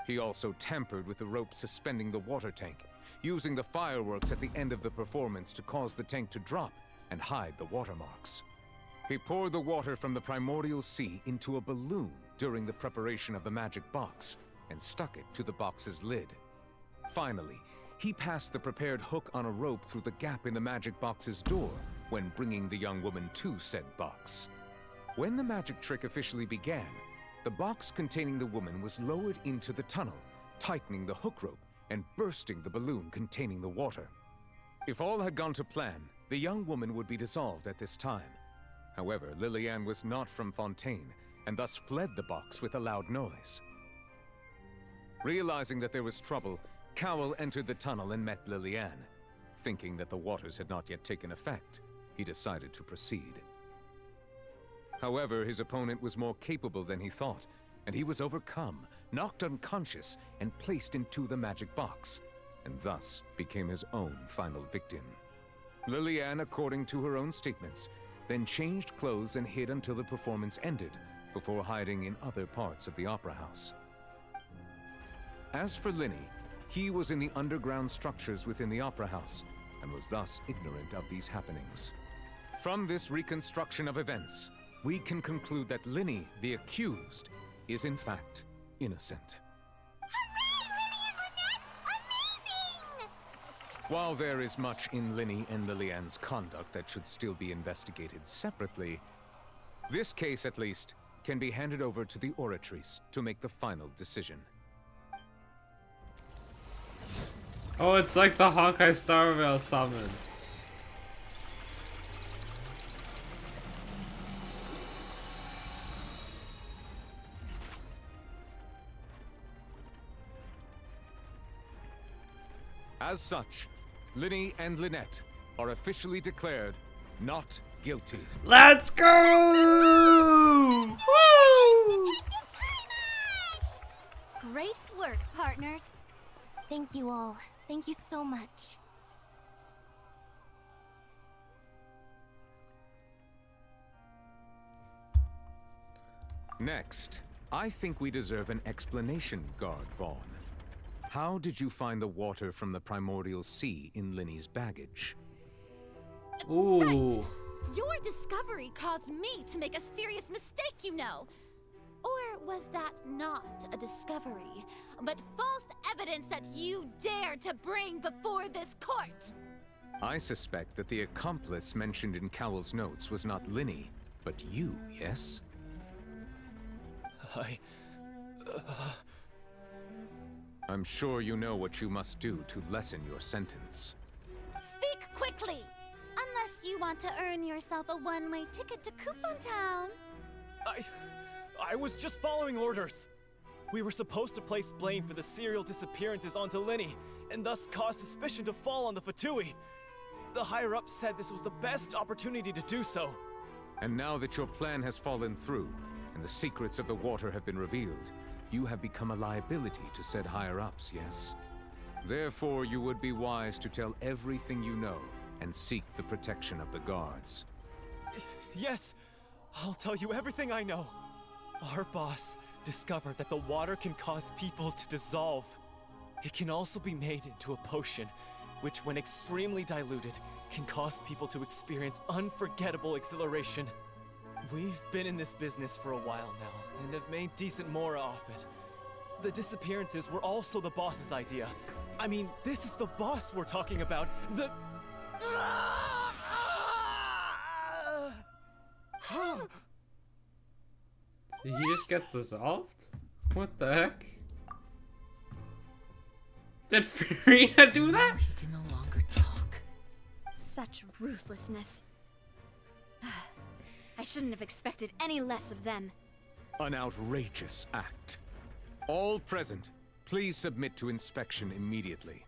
He also tampered with the rope suspending the water tank, using the fireworks at the end of the performance to cause the tank to drop and hide the watermarks. He poured the water from the primordial sea into a balloon during the preparation of the magic box, and stuck it to the box's lid. Finally, he passed the prepared hook on a rope through the gap in the magic box's door when bringing the young woman to said box. When the magic trick officially began, the box containing the woman was lowered into the tunnel, tightening the hook rope and bursting the balloon containing the water. If all had gone to plan, the young woman would be dissolved at this time. However, Lillian was not from Fontaine, and thus fled the box with a loud noise. Realizing that there was trouble, Cowell entered the tunnel and met Lillian. Thinking that the waters had not yet taken effect, he decided to proceed. However, his opponent was more capable than he thought, and he was overcome, knocked unconscious, and placed into the magic box, and thus became his own final victim. Lillian, according to her own statements, then changed clothes and hid until the performance ended, before hiding in other parts of the opera house. As for Linny, he was in the underground structures within the opera house, and was thus ignorant of these happenings. From this reconstruction of events, we can conclude that Linny, the accused, is in fact innocent. While there is much in Linny and Lillian's conduct that should still be investigated separately, this case, at least, can be handed over to the Oratrice to make the final decision. Oh, it's like the Hawkeye Starvale summons. As such, Linny and Lynette are officially declared not guilty. Let's go! Woo! Great work, partners. Thank you all. Thank you so much. Next, I think we deserve an explanation, Guard Vaughn. How did you find the water from the primordial sea in Linny's baggage? Ooh. Your discovery caused me to make a serious mistake, you know. Or was that not a discovery, but false evidence that you dared to bring before this court? I suspect that the accomplice mentioned in Cowell's notes was not Linny, but you, yes? I'm sure you know what you must do to lessen your sentence. Speak quickly! Unless you want to earn yourself a one-way ticket to Coupon Town. I was just following orders. We were supposed to place blame for the serial disappearances onto Linny, and thus cause suspicion to fall on the Fatui. The higher-ups said this was the best opportunity to do so. And now that your plan has fallen through, and the secrets of the water have been revealed, you have become a liability to said higher-ups, yes? Therefore, you would be wise to tell everything you know, and seek the protection of the guards. Yes, I'll tell you everything I know. Our boss discovered that the water can cause people to dissolve. It can also be made into a potion, which when extremely diluted, can cause people to experience unforgettable exhilaration. We've been in this business for a while now, and have made decent more off it. The disappearances were also the boss's idea. I mean, this is the boss we're talking about. Did he just get dissolved? What the heck? Did Farina do that? He can no longer talk. Such ruthlessness. I shouldn't have expected any less of them. An outrageous act. All present, please submit to inspection immediately.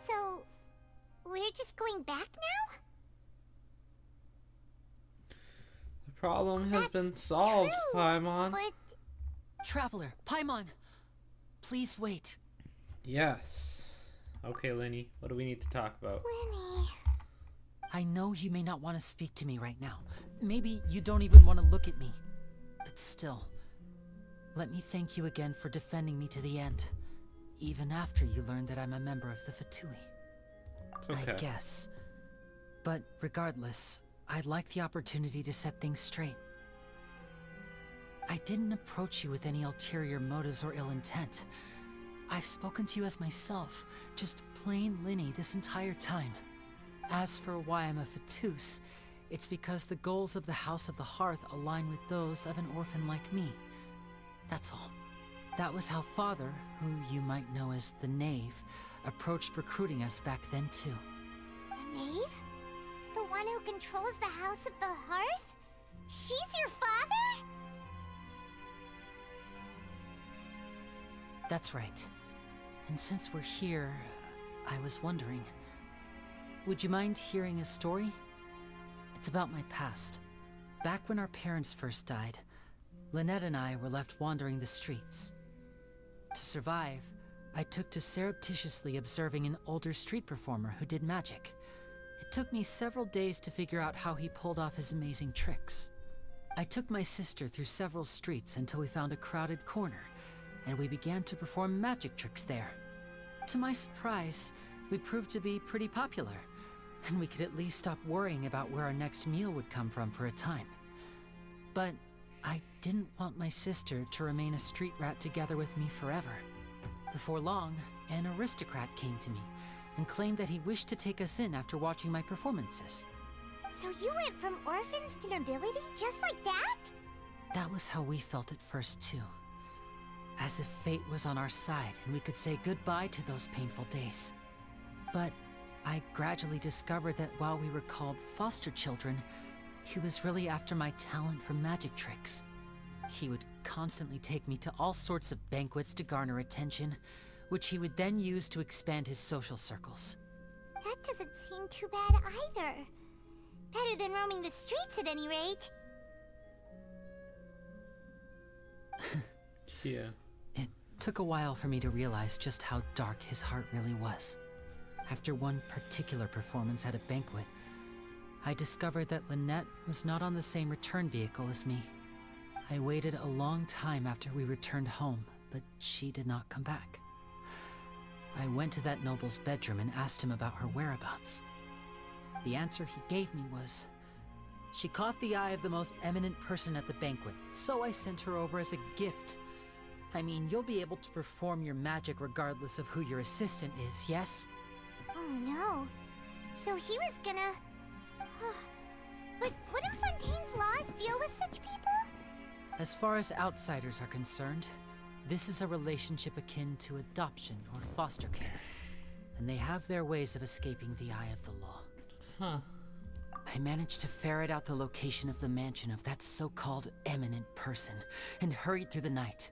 So, we're just going back now? The problem has been solved, Paimon. Traveler, Paimon, please wait. Yes. Okay, Linny, what do we need to talk about? Linny. I know you may not want to speak to me right now. Maybe you don't even want to look at me. But still, let me thank you again for defending me to the end. Even after you learned that I'm a member of the Fatui. Okay. I guess. But regardless, I'd like the opportunity to set things straight. I didn't approach you with any ulterior motives or ill intent. I've spoken to you as myself, just plain Linny this entire time. As for why I'm a Fatus, it's because the goals of the House of the Hearth align with those of an orphan like me. That's all. That was how Father, who you might know as the Knave, approached recruiting us back then too. The Knave? The one who controls the House of the Hearth? She's your father? That's right. And since we're here, I was wondering, would you mind hearing a story? It's about my past. Back when our parents first died, Lynette and I were left wandering the streets. To survive, I took to surreptitiously observing an older street performer who did magic. It took me several days to figure out how he pulled off his amazing tricks. I took my sister through several streets until we found a crowded corner, and we began to perform magic tricks there. To my surprise, we proved to be pretty popular, and we could at least stop worrying about where our next meal would come from for a time. But I didn't want my sister to remain a street rat together with me forever. Before long, an aristocrat came to me and claimed that he wished to take us in after watching my performances. So you went from orphans to nobility just like that? That was how we felt at first too. As if fate was on our side and we could say goodbye to those painful days. But I gradually discovered that while we were called foster children, he was really after my talent for magic tricks. He would constantly take me to all sorts of banquets to garner attention, which he would then use to expand his social circles. That doesn't seem too bad either. Better than roaming the streets at any rate. Yeah. It took a while for me to realize just how dark his heart really was. After one particular performance at a banquet, I discovered that Lynette was not on the same return vehicle as me. I waited a long time after we returned home, but she did not come back. I went to that noble's bedroom and asked him about her whereabouts. The answer he gave me was, she caught the eye of the most eminent person at the banquet, so I sent her over as a gift. I mean, you'll be able to perform your magic regardless of who your assistant is, yes? Oh no. So he was gonna... But wouldn't Fontaine's laws deal with such people? As far as outsiders are concerned, this is a relationship akin to adoption or foster care. And they have their ways of escaping the eye of the law. Huh. I managed to ferret out the location of the mansion of that so-called eminent person and hurried through the night.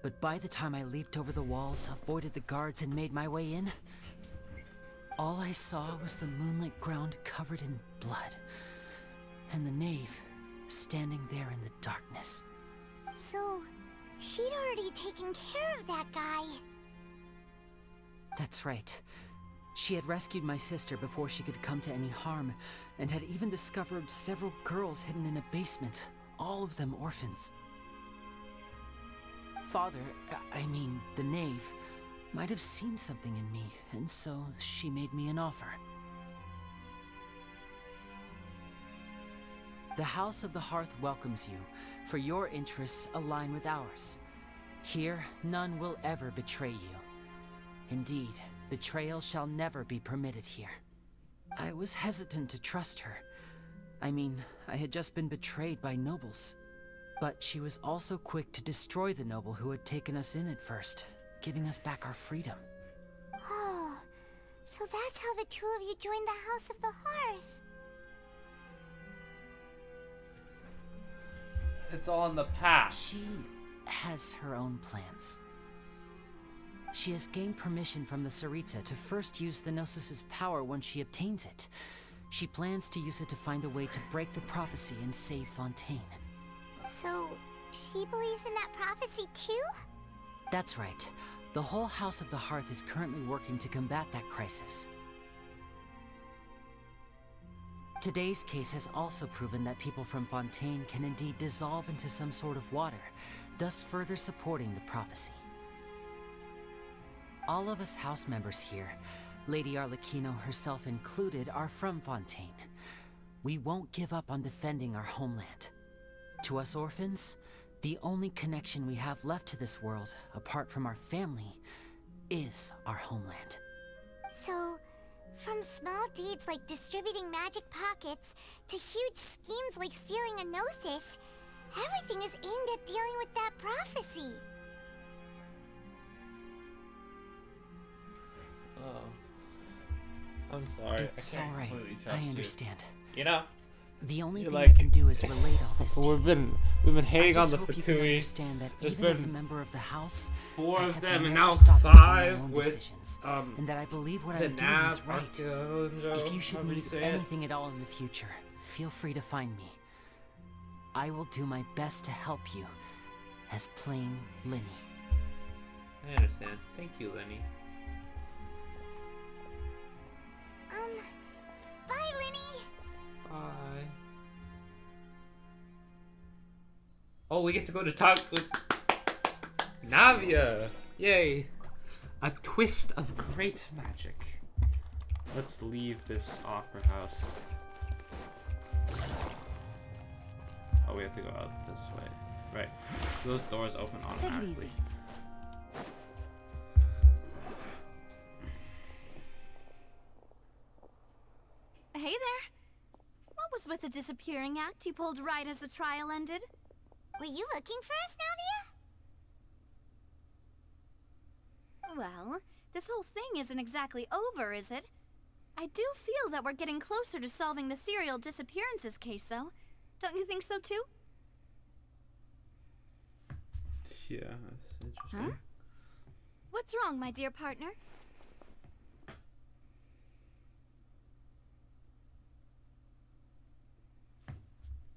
But by the time I leaped over the walls, avoided the guards, and made my way in, all I saw was the moonlit ground covered in blood, and the knave standing there in the darkness. So, she'd already taken care of that guy. That's right. She had rescued my sister before she could come to any harm, and had even discovered several girls hidden in a basement, all of them orphans. Father, I mean, the knave, might have seen something in me, and so she made me an offer. The House of the Hearth welcomes you, for your interests align with ours. Here, none will ever betray you. Indeed, betrayal shall never be permitted here. I was hesitant to trust her. I mean, I had just been betrayed by nobles. But she was also quick to destroy the noble who had taken us in at first, giving us back our freedom. Oh, so that's how the two of you joined the House of the Hearth. It's all in the past. She has her own plans. She has gained permission from the Tsaritsa to first use the Gnosis' power once she obtains it. She plans to use it to find a way to break the prophecy and save Fontaine. So, she believes in that prophecy too? That's right. The whole House of the Hearth is currently working to combat that crisis. Today's case has also proven that people from Fontaine can indeed dissolve into some sort of water, thus further supporting the prophecy. All of us house members here, Lady Arlecchino herself included, are from Fontaine. We won't give up on defending our homeland. To us orphans, the only connection we have left to this world, apart from our family, is our homeland. So, from small deeds like distributing magic pockets to huge schemes like stealing a Gnosis, everything is aimed at dealing with that prophecy. Oh. I'm sorry. It's alright. I understand. You know? The only thing like, I can do is relate all this to we've been hating on the Fatui. Understand that There's even been as a member of the house, 4 of them, and never now stopped making my 5 own with decisions, and that I believe what the I'm doing is Nav, right. If you should however you need say it. anything at all in the future, feel free to find me. I will do my best to help you, as plain Lenny. I understand. Thank you, Lenny. Bye, Lenny. Bye. Oh, we get to go to talk with Navia. Yay. A twist of great magic. Let's leave this opera house. Oh, we have to go out this way. Right. Those doors open automatically. Take it easy. Hey there. What was with the disappearing act you pulled right as the trial ended? Were you looking for us, Navia? Well, this whole thing isn't exactly over, is it? I do feel that we're getting closer to solving the serial disappearances case, though. Don't you think so, too? Yeah, that's interesting. Huh? What's wrong, my dear partner?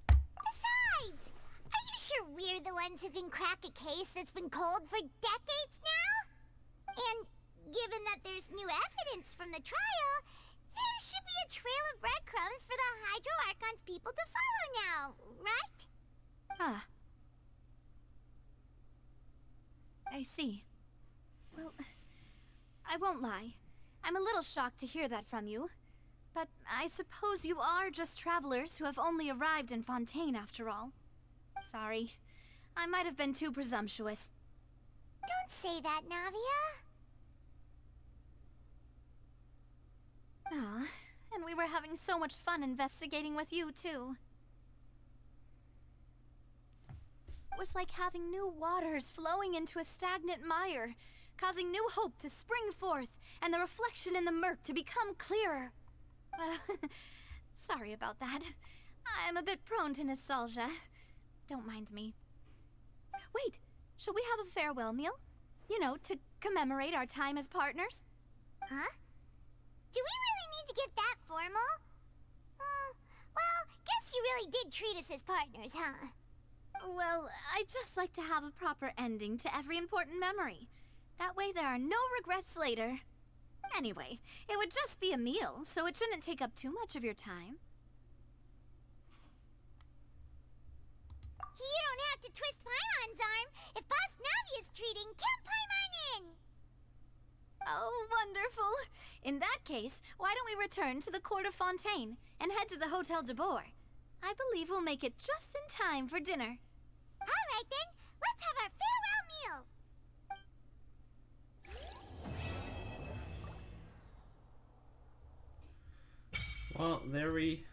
Besides, are you sure we're the ones who can crack a case that's been cold for decades now? And given that there's new evidence from the trial, there should be a trail of breadcrumbs for the Hydro Archon's people to follow now, right? Ah. I see. Well, I won't lie. I'm a little shocked to hear that from you. But I suppose you are just travelers who have only arrived in Fontaine after all. Sorry. I might have been too presumptuous. Don't say that, Navia. Ah, and we were having so much fun investigating with you, too. It was like having new waters flowing into a stagnant mire, causing new hope to spring forth, and the reflection in the murk to become clearer. Sorry about that. I'm a bit prone to nostalgia. Don't mind me. Wait, shall we have a farewell meal? You know, to commemorate our time as partners? Huh? Do we really need to get that formal? Well, guess you really did treat us as partners, huh? Well, I'd just like to have a proper ending to every important memory. That way there are no regrets later. Anyway, it would just be a meal, so it shouldn't take up too much of your time. You don't have to twist Paimon's arm. If Boss Navi is treating, count Paimon in! Oh, wonderful. In that case, why don't we return to the Court of Fontaine and head to the Hotel de Boer? I believe we'll make it just in time for dinner. All right then, let's have our farewell meal. Well, there we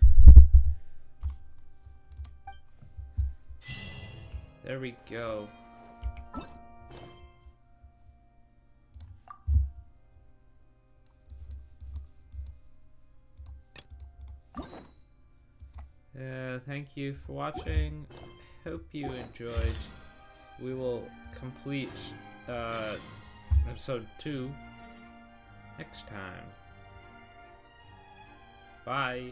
go. Thank you for watching. Hope you enjoyed. We will complete episode 2 next time. Bye.